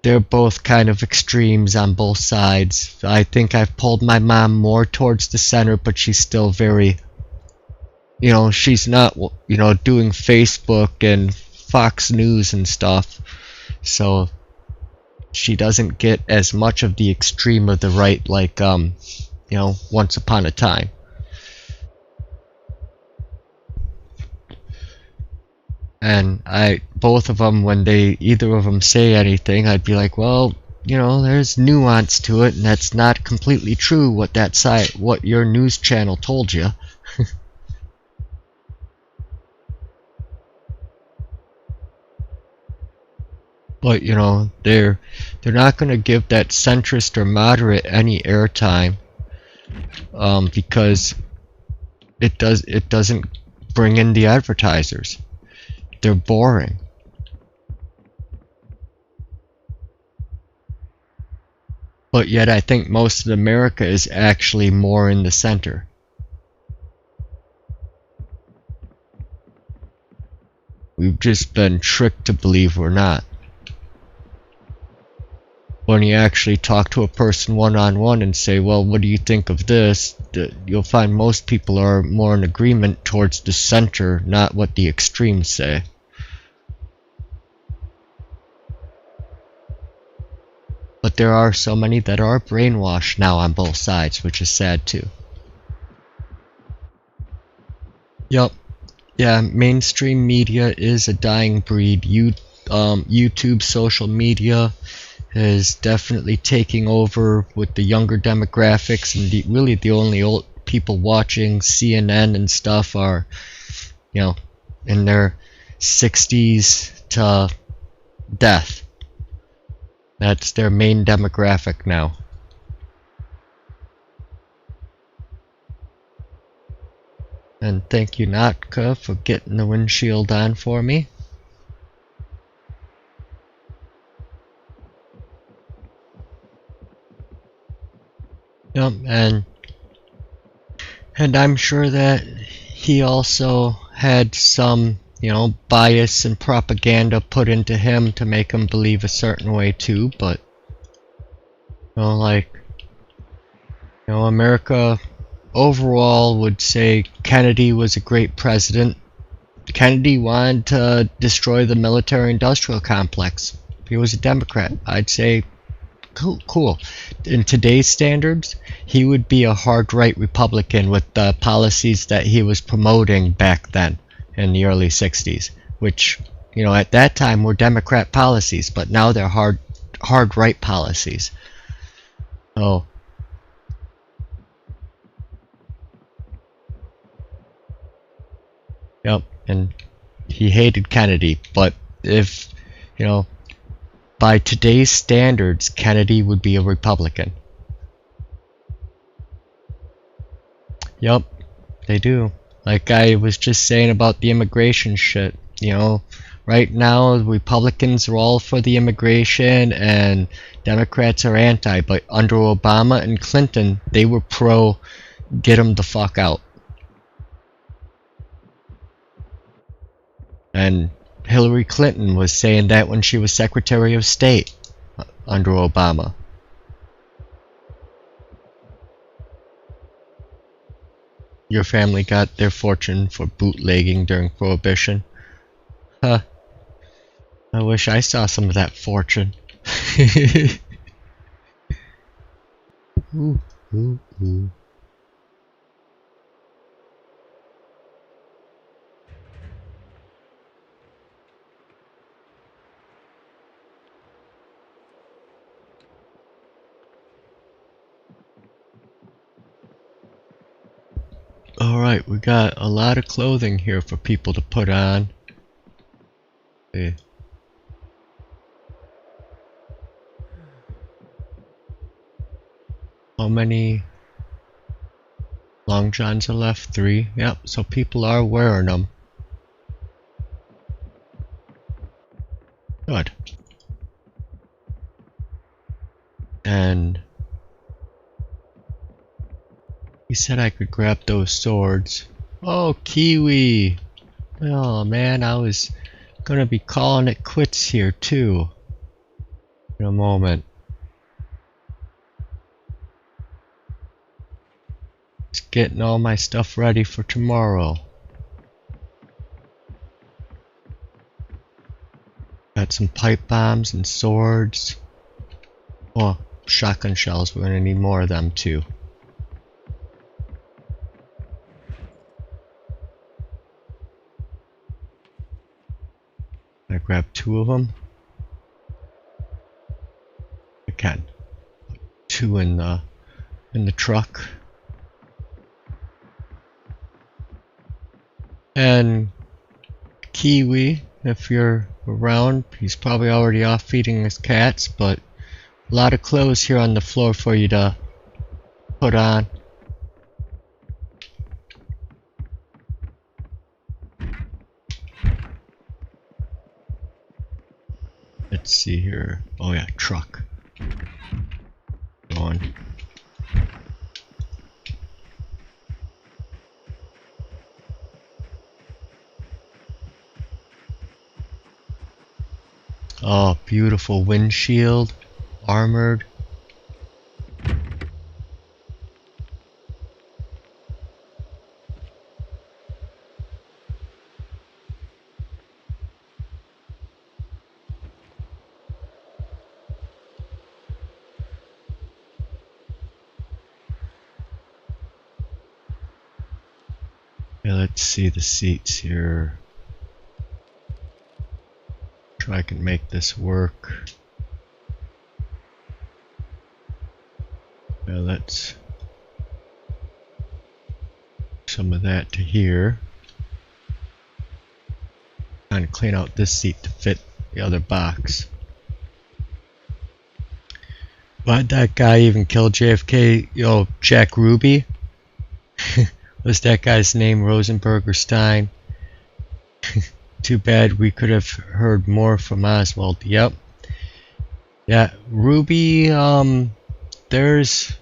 they're both kind of extremes on both sides. I think I've pulled my mom more towards the center, but she's still very, you know, she's not, you know, doing Facebook and Fox News and stuff, so she doesn't get as much of the extreme of the right like, you know, once upon a time. And both of them, when either of them say anything, I'd be like, well, you know, there's nuance to it, and that's not completely true what your news channel told you. But you know, they're not going to give that centrist or moderate any airtime, because it doesn't bring in the advertisers. They're boring. But yet I think most of America is actually more in the center. We've just been tricked to believe we're not. When you actually talk to a person one-on-one and say, well, what do you think of this? You'll find most people are more in agreement towards the center, not what the extremes say. But there are so many that are brainwashed now on both sides, which is sad too. Yup. Yeah, mainstream media is a dying breed. YouTube, social media is definitely taking over with the younger demographics, and really the only old people watching CNN and stuff are, you know, in their 60s to death. That's their main demographic now. And thank you, Natka, for getting the windshield on for me. Yep, and I'm sure that he also had some, you know, bias and propaganda put into him to make him believe a certain way too, but, you know, like, you know, America overall would say Kennedy was a great president. Kennedy wanted to destroy the military-industrial complex. He was a Democrat. I'd say, cool. In today's standards, he would be a hard-right Republican with the policies that he was promoting back then in the early 60s, which, you know, at that time were Democrat policies, but now they're hard-right policies. So, yep, and he hated Kennedy, but if, you know, by today's standards, Kennedy would be a Republican. Yep, they do. Like I was just saying about the immigration shit, you know, right now Republicans are all for the immigration and Democrats are anti, but under Obama and Clinton, they were pro get them the fuck out. And Hillary Clinton was saying that when she was Secretary of State under Obama. Your family got their fortune for bootlegging during Prohibition. Huh. I wish I saw some of that fortune. Ooh, ooh, ooh. Alright, we got a lot of clothing here for people to put on. Okay. How many long johns are left? 3. Yep, so people are wearing them. Good. And he said I could grab those swords. Oh, Kiwi! Oh man, I was gonna be calling it quits here too. In a moment. Just getting all my stuff ready for tomorrow. Got some pipe bombs and swords. Oh, shotgun shells, we're gonna need more of them too. I grab 2 of them. I can. 2 in the truck. And Kiwi, if you're around, he's probably already off feeding his cats, but a lot of clothes here on the floor for you to put on. Let's see here. Oh yeah, truck. Going. Oh, beautiful windshield. Armored. Yeah, let's see the seats here. Try I can make this work. Yeah, let's some of that to here. And clean out this seat to fit the other box. Why'd that guy even kill JFK? Yo, Jack Ruby? Was that guy's name Rosenberg or Stein? Too bad we could have heard more from Oswald. Yep. Yeah, Ruby, there's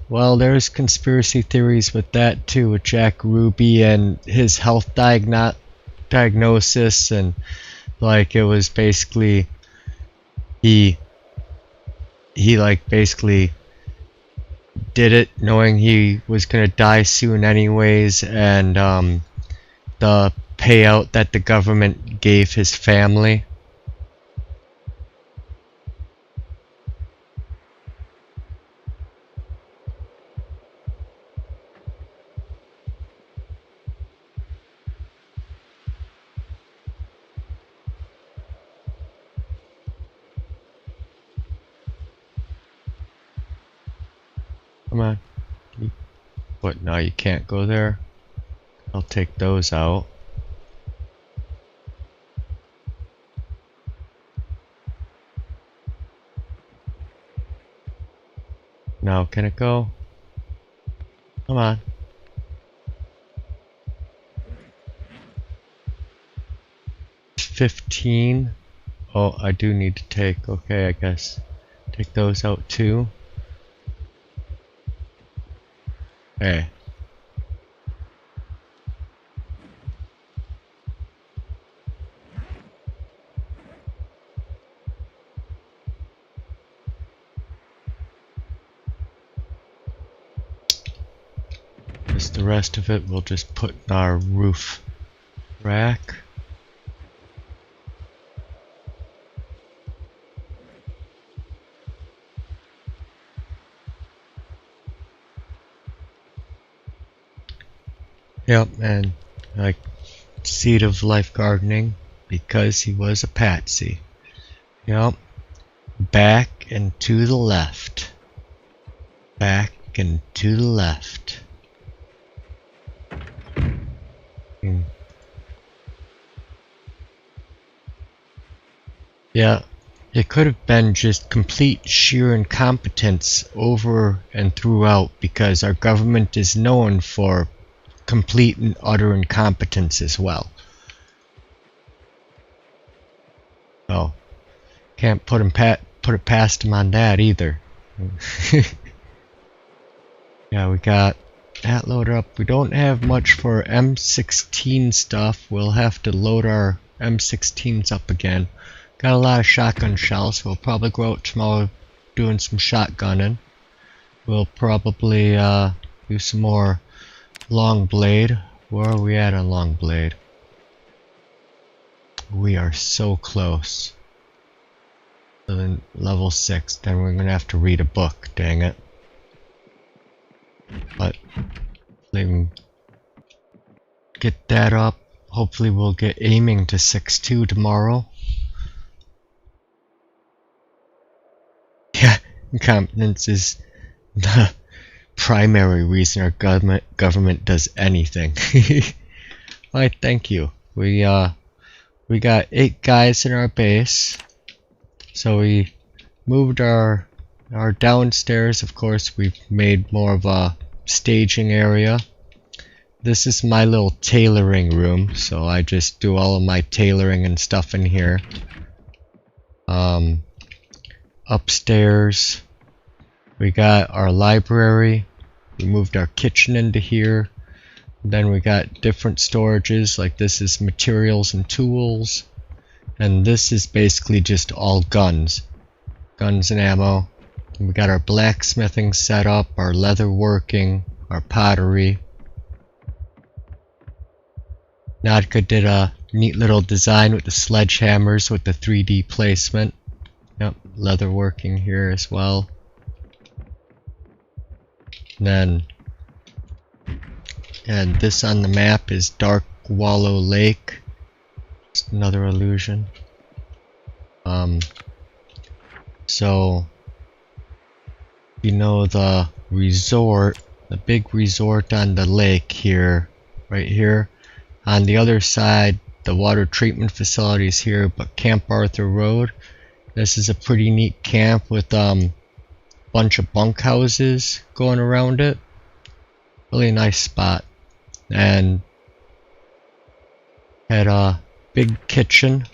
conspiracy theories with that too, with Jack Ruby and his health diagnosis, and like it was basically he like basically did it knowing he was gonna die soon anyways, and the payout that the government gave his family. Come on. What, now you can't go there? I'll take those out. Now can it go? Come on. It's 15. Oh, I do need to take, okay, I guess. Take those out too. Okay. because the rest of it we'll just put in our roof rack. Yep, and like seed of life gardening because he was a patsy. Yep. Back and to the left. Back and to the left. Yeah, it could have been just complete sheer incompetence over and throughout because our government is known for complete and utter incompetence as well. Oh, can't put it past him on that either. Yeah, we got that loaded up. We don't have much for M16 stuff. We'll have to load our M16s up again. Got a lot of shotgun shells, so we'll probably go out tomorrow doing some shotgunning. We'll probably do some more long blade. Where are we at on long blade? We are so close. So then level 6, then we're gonna have to read a book, dang it. But we can get that up. Hopefully we'll get aiming to 6.2 tomorrow. Yeah, incompetence is the primary reason our government does anything. Alright, thank you. We got 8 guys in our base. So we moved our downstairs. Of course, we've made more of a staging area. This is my little tailoring room, so I just do all of my tailoring and stuff in here. Upstairs we got our library. We moved our kitchen into here. Then we got different storages, like this is materials and tools, and this is basically just all guns and ammo. And we got our blacksmithing set up, our leather working, our pottery. Nadka did a neat little design with the sledgehammers with the 3D placement. Yep, leather working here as well. And this on the map is Dark Wallow Lake. Just another illusion. So you know the resort, the big resort on the lake here, right here. On the other side, the water treatment facility is here, but Camp Arthur Road. This is a pretty neat camp with bunch of bunkhouses going around it. Really nice spot. And had a big kitchen.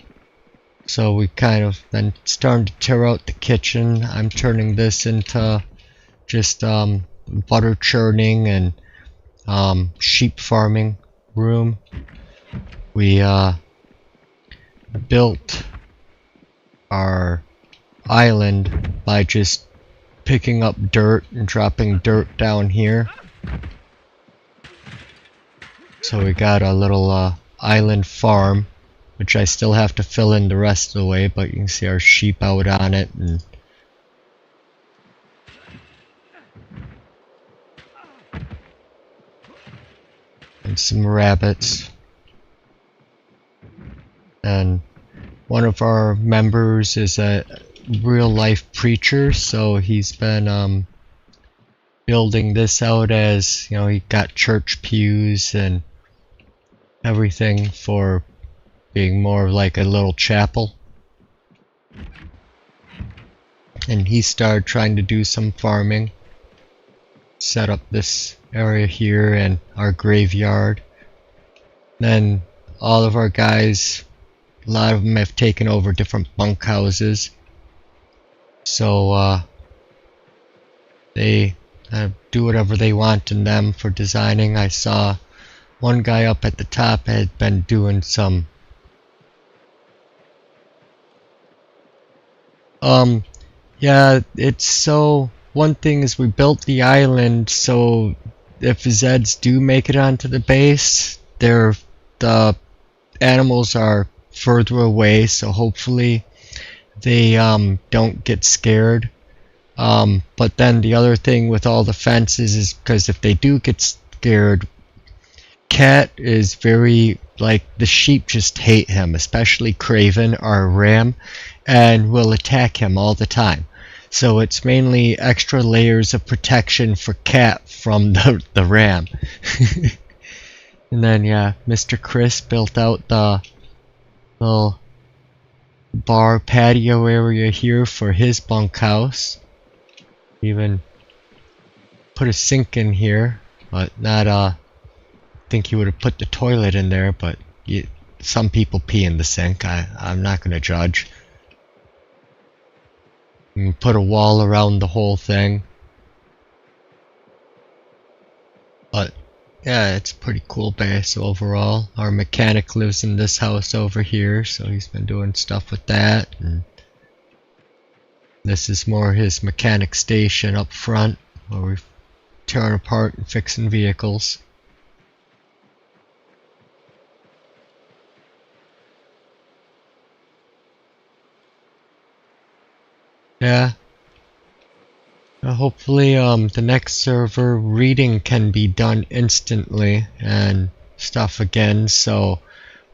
So we kind of then starting to tear out the kitchen. I'm turning this into just butter churning and sheep farming room. We built our island by just picking up dirt and dropping dirt down here. So we got a little island farm, which I still have to fill in the rest of the way, but you can see our sheep out on it and some rabbits. And one of our members is a real life preacher, so he's been building this out as, you know, he got church pews and everything for being more like a little chapel. And he started trying to do some farming, set up this area here and our graveyard. Then all of our guys, a lot of them have taken over different bunkhouses, so they do whatever they want in them for designing. I saw one guy up at the top had been doing some yeah, it's so, one thing is we built the island so if Zeds do make it onto the base, the animals are further away, so hopefully they don't get scared. But then the other thing with all the fences is because if they do get scared, Cat is very, like, the sheep just hate him, especially Craven, our ram, and will attack him all the time. So it's mainly extra layers of protection for Cat from the ram. And then, yeah, Mr. Chris built out the little bar patio area here for his bunkhouse. Even put a sink in here, but not, I think he would have put the toilet in there, but some people pee in the sink. I'm not going to judge. And put a wall around the whole thing. But yeah, it's a pretty cool base overall. Our mechanic lives in this house over here, so he's been doing stuff with that. And this is more his mechanic station up front, where we're tearing apart and fixing vehicles. Yeah. Hopefully the next server reading can be done instantly and stuff again, so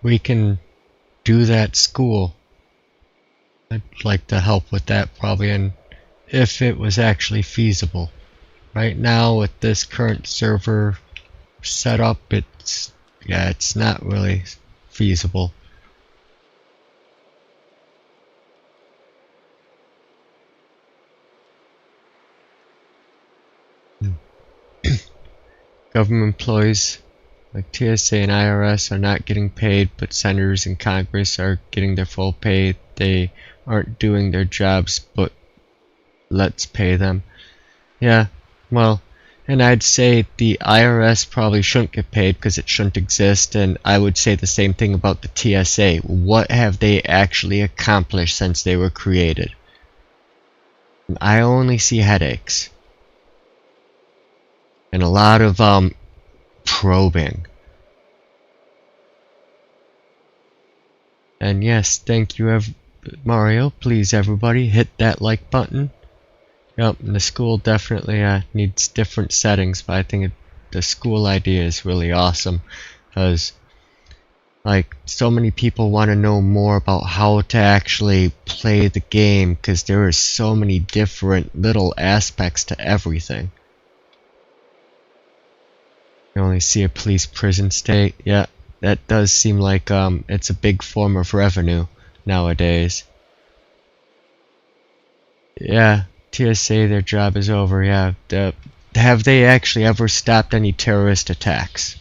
we can do that school. I'd like to help with that probably, and if it was actually feasible. Right now with this current server setup, it's not really feasible. Government employees like TSA and IRS are not getting paid, but senators and Congress are getting their full pay. They aren't doing their jobs, but let's pay them. Yeah, well, and I'd say the IRS probably shouldn't get paid because it shouldn't exist, and I would say the same thing about the TSA. What have they actually accomplished since they were created? I only see headaches. And a lot of probing. And yes, thank you Mario. Please everybody hit that like button. Yep, and the school definitely needs different settings, but I think the school idea is really awesome, because like so many people want to know more about how to actually play the game, because there are so many different little aspects to everything. You only see a police prison state. Yeah, that does seem like it's a big form of revenue nowadays. Yeah, TSA, their job is over. Yeah, have they actually ever stopped any terrorist attacks?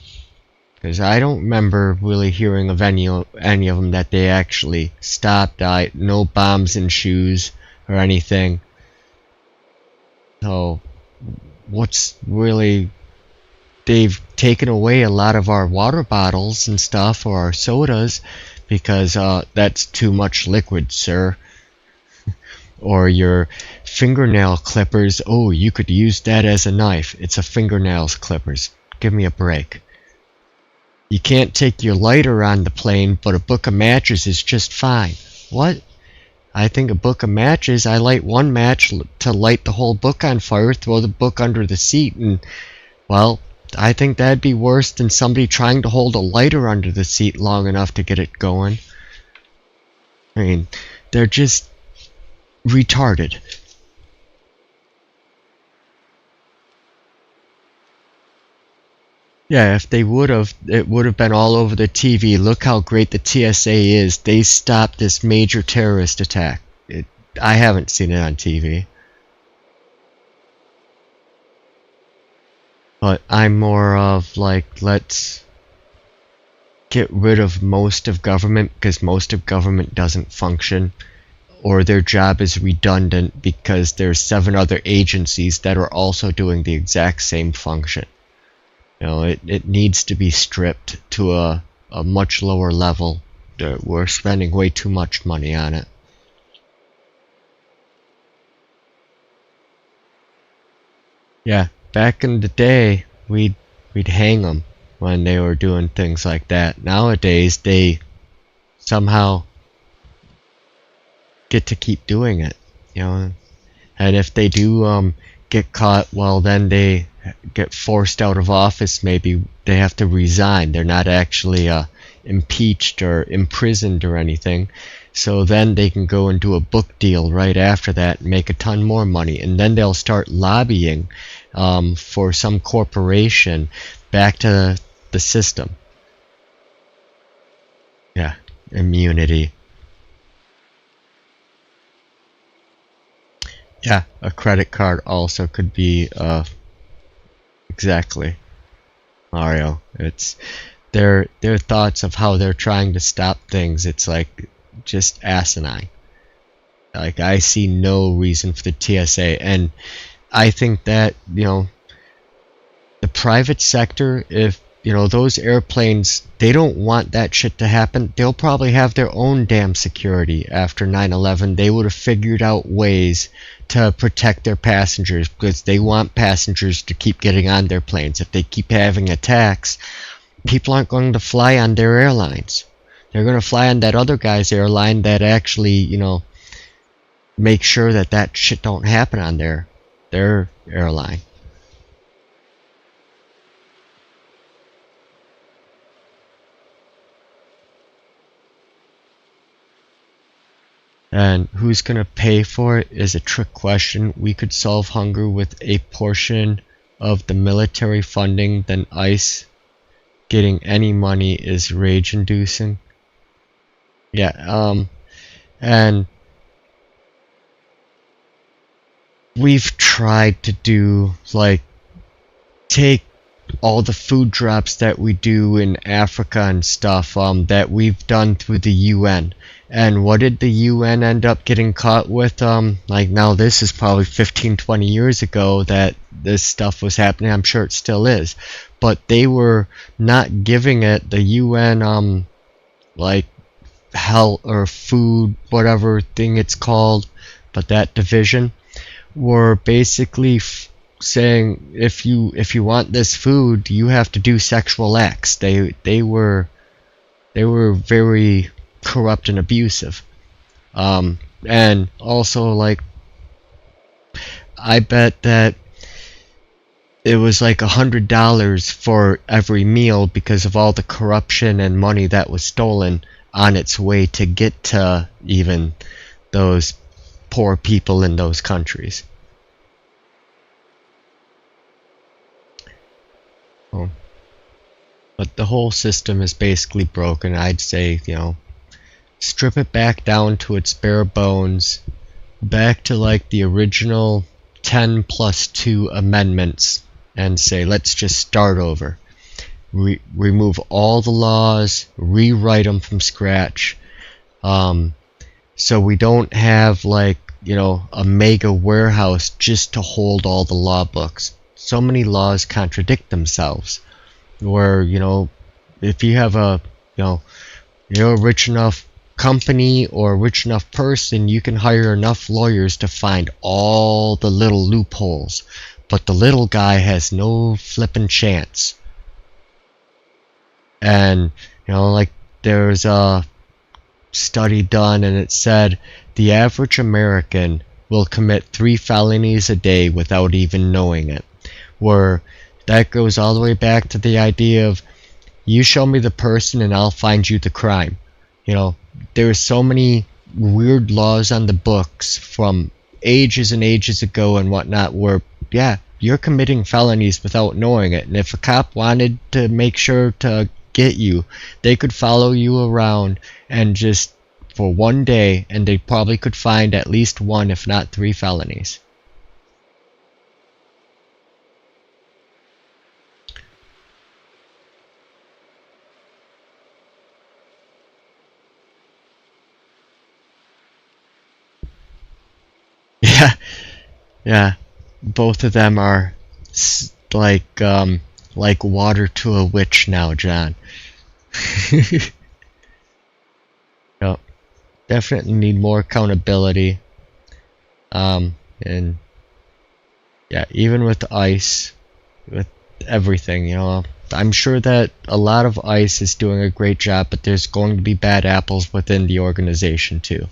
Because I don't remember really hearing of any of them that they actually stopped. No bombs in shoes or anything. So, what's really... They've taken away a lot of our water bottles and stuff, or our sodas, because that's too much liquid, sir. Or your fingernail clippers. Oh, you could use that as a knife. It's a fingernails clippers. Give me a break. You can't take your lighter on the plane, but a book of matches is just fine. What? I think a book of matches, I light one match to light the whole book on fire, throw the book under the seat, and, well, I think that'd be worse than somebody trying to hold a lighter under the seat long enough to get it going. I mean, they're just retarded. Yeah, if they would have, it would have been all over the TV. Look how great the TSA is. They stopped this major terrorist attack. I haven't seen it on TV. But I'm more of like, let's get rid of most of government, because most of government doesn't function, or their job is redundant because there's 7 other agencies that are also doing the exact same function. You know, it needs to be stripped to a much lower level. We're spending way too much money on it. Yeah, back in the day, we'd hang them when they were doing things like that. Nowadays, they somehow get to keep doing it, you know. And if they do get caught, well, then they get forced out of office. Maybe they have to resign. They're not actually impeached or imprisoned or anything. So then they can go and do a book deal right after that and make a ton more money. And then they'll start lobbying for some corporation back to the system. Yeah, immunity. Yeah, a credit card also could be exactly, Mario. It's their thoughts of how they're trying to stop things. It's like just asinine. Like, I see no reason for the TSA, and I think that, you know, the private sector, if, you know, those airplanes, they don't want that shit to happen. They'll probably have their own damn security after 9/11. They would have figured out ways to protect their passengers because they want passengers to keep getting on their planes. If they keep having attacks, people aren't going to fly on their airlines. They're going to fly on that other guy's airline that actually, you know, make sure that that shit don't happen on their airline. And who's going to pay for it is a trick question. We could solve hunger with a portion of the military funding, then ICE getting any money is rage-inducing. Yeah, and we've tried to do, like, take all the food drops that we do in Africa and stuff, that we've done through the UN. And what did the UN end up getting caught with? Like, now this is probably 15-20 years ago that this stuff was happening. I'm sure it still is. But they were not giving it the UN, like, health or food, whatever thing it's called, but that division were basically saying, if you want this food, you have to do sexual acts. They were very corrupt and abusive. And also, like, I bet that it was like $100 for every meal because of all the corruption and money that was stolen on its way to get to even those poor people in those countries. But the whole system is basically broken. I'd say, you know, strip it back down to its bare bones, back to like the original 10+2 amendments, and say, let's just start over. Remove all the laws, rewrite them from scratch, so we don't have, like, you know, a mega warehouse just to hold all the law books. So many laws contradict themselves. Where, you know, if you have a, you know, you're a rich enough company or a rich enough person, you can hire enough lawyers to find all the little loopholes. But the little guy has no flippin' chance. And, you know, like, there's a study done and it said the average American will commit 3 felonies a day without even knowing it. Where that goes all the way back to the idea of, you show me the person and I'll find you the crime. You know, there's so many weird laws on the books from ages and ages ago and whatnot where, yeah, you're committing felonies without knowing it. And if a cop wanted to make sure to get you, they could follow you around and just for one day, and they probably could find at least 1, if not 3 felonies. Yeah, yeah. Both of them are like water to a witch now, John. Yep. Definitely need more accountability. And yeah, even with ICE, with everything, you know. I'm sure that a lot of ICE is doing a great job, but there's going to be bad apples within the organization too.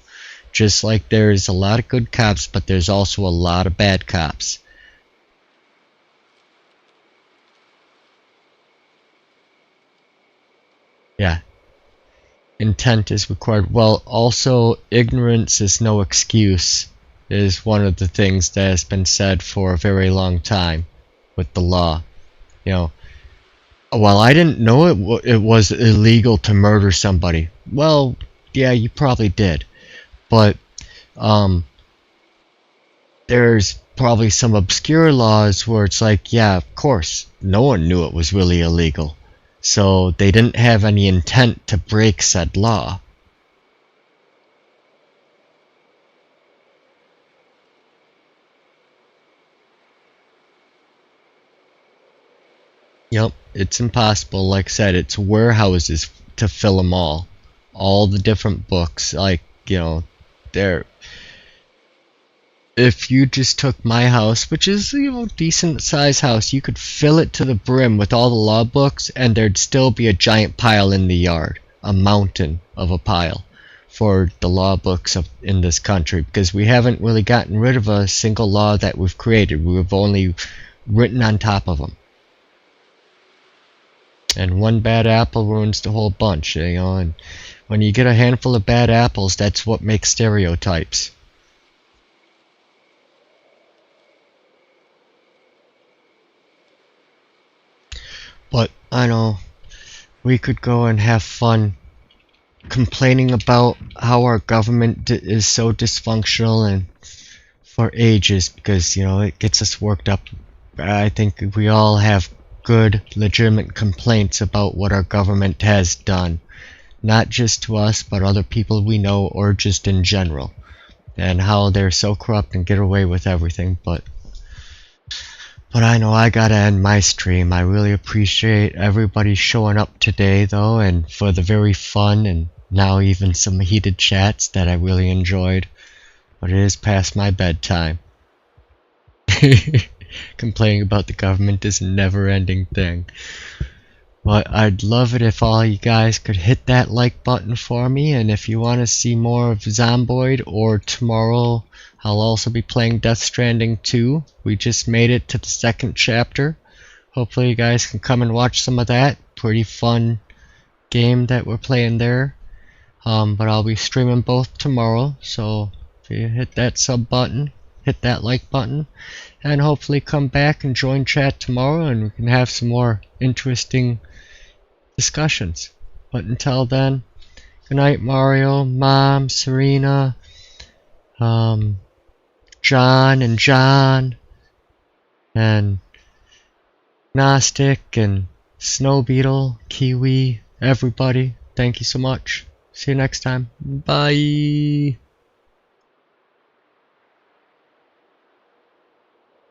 Just like there's a lot of good cops, but there's also a lot of bad cops. Yeah. Intent is required. Well, also, ignorance is no excuse, is one of the things that has been said for a very long time with the law. You know, well, I didn't know it was illegal to murder somebody. Well, yeah, you probably did. But, there's probably some obscure laws where it's like, yeah, of course, no one knew it was really illegal. So they didn't have any intent to break said law. Yep, it's impossible. Like I said, it's warehouses to fill them all. All the different books, like, you know, they're... If you just took my house, which is, you know, decent size house, you could fill it to the brim with all the law books and there'd still be a giant pile in the yard. A mountain of a pile for the law books in this country, because we haven't really gotten rid of a single law that we've created. We've only written on top of them. And one bad apple ruins the whole bunch, you know, and when you get a handful of bad apples, that's what makes stereotypes. But I know we could go and have fun complaining about how our government is so dysfunctional and for ages, because, you know, it gets us worked up. I think we all have good, legitimate complaints about what our government has done, not just to us, but other people we know, or just in general, and how they're so corrupt and get away with everything. But I know I gotta end my stream. I really appreciate everybody showing up today, though, and for the very fun and now even some heated chats that I really enjoyed. But it is past my bedtime. Complaining about the government is a never-ending thing. But I'd love it if all you guys could hit that like button for me, and if you want to see more of Zomboid, or tomorrow I'll also be playing Death Stranding 2. We just made it to the 2nd chapter. Hopefully you guys can come and watch some of that. Pretty fun game that we're playing there. But I'll be streaming both tomorrow, so if you hit that sub button, hit that like button, and hopefully come back and join chat tomorrow and we can have some more interesting discussions. But until then, good night, Mario, Mom, Serena, John and John, and Gnostic and Snow Beetle, Kiwi, everybody. Thank you so much. See you next time. Bye.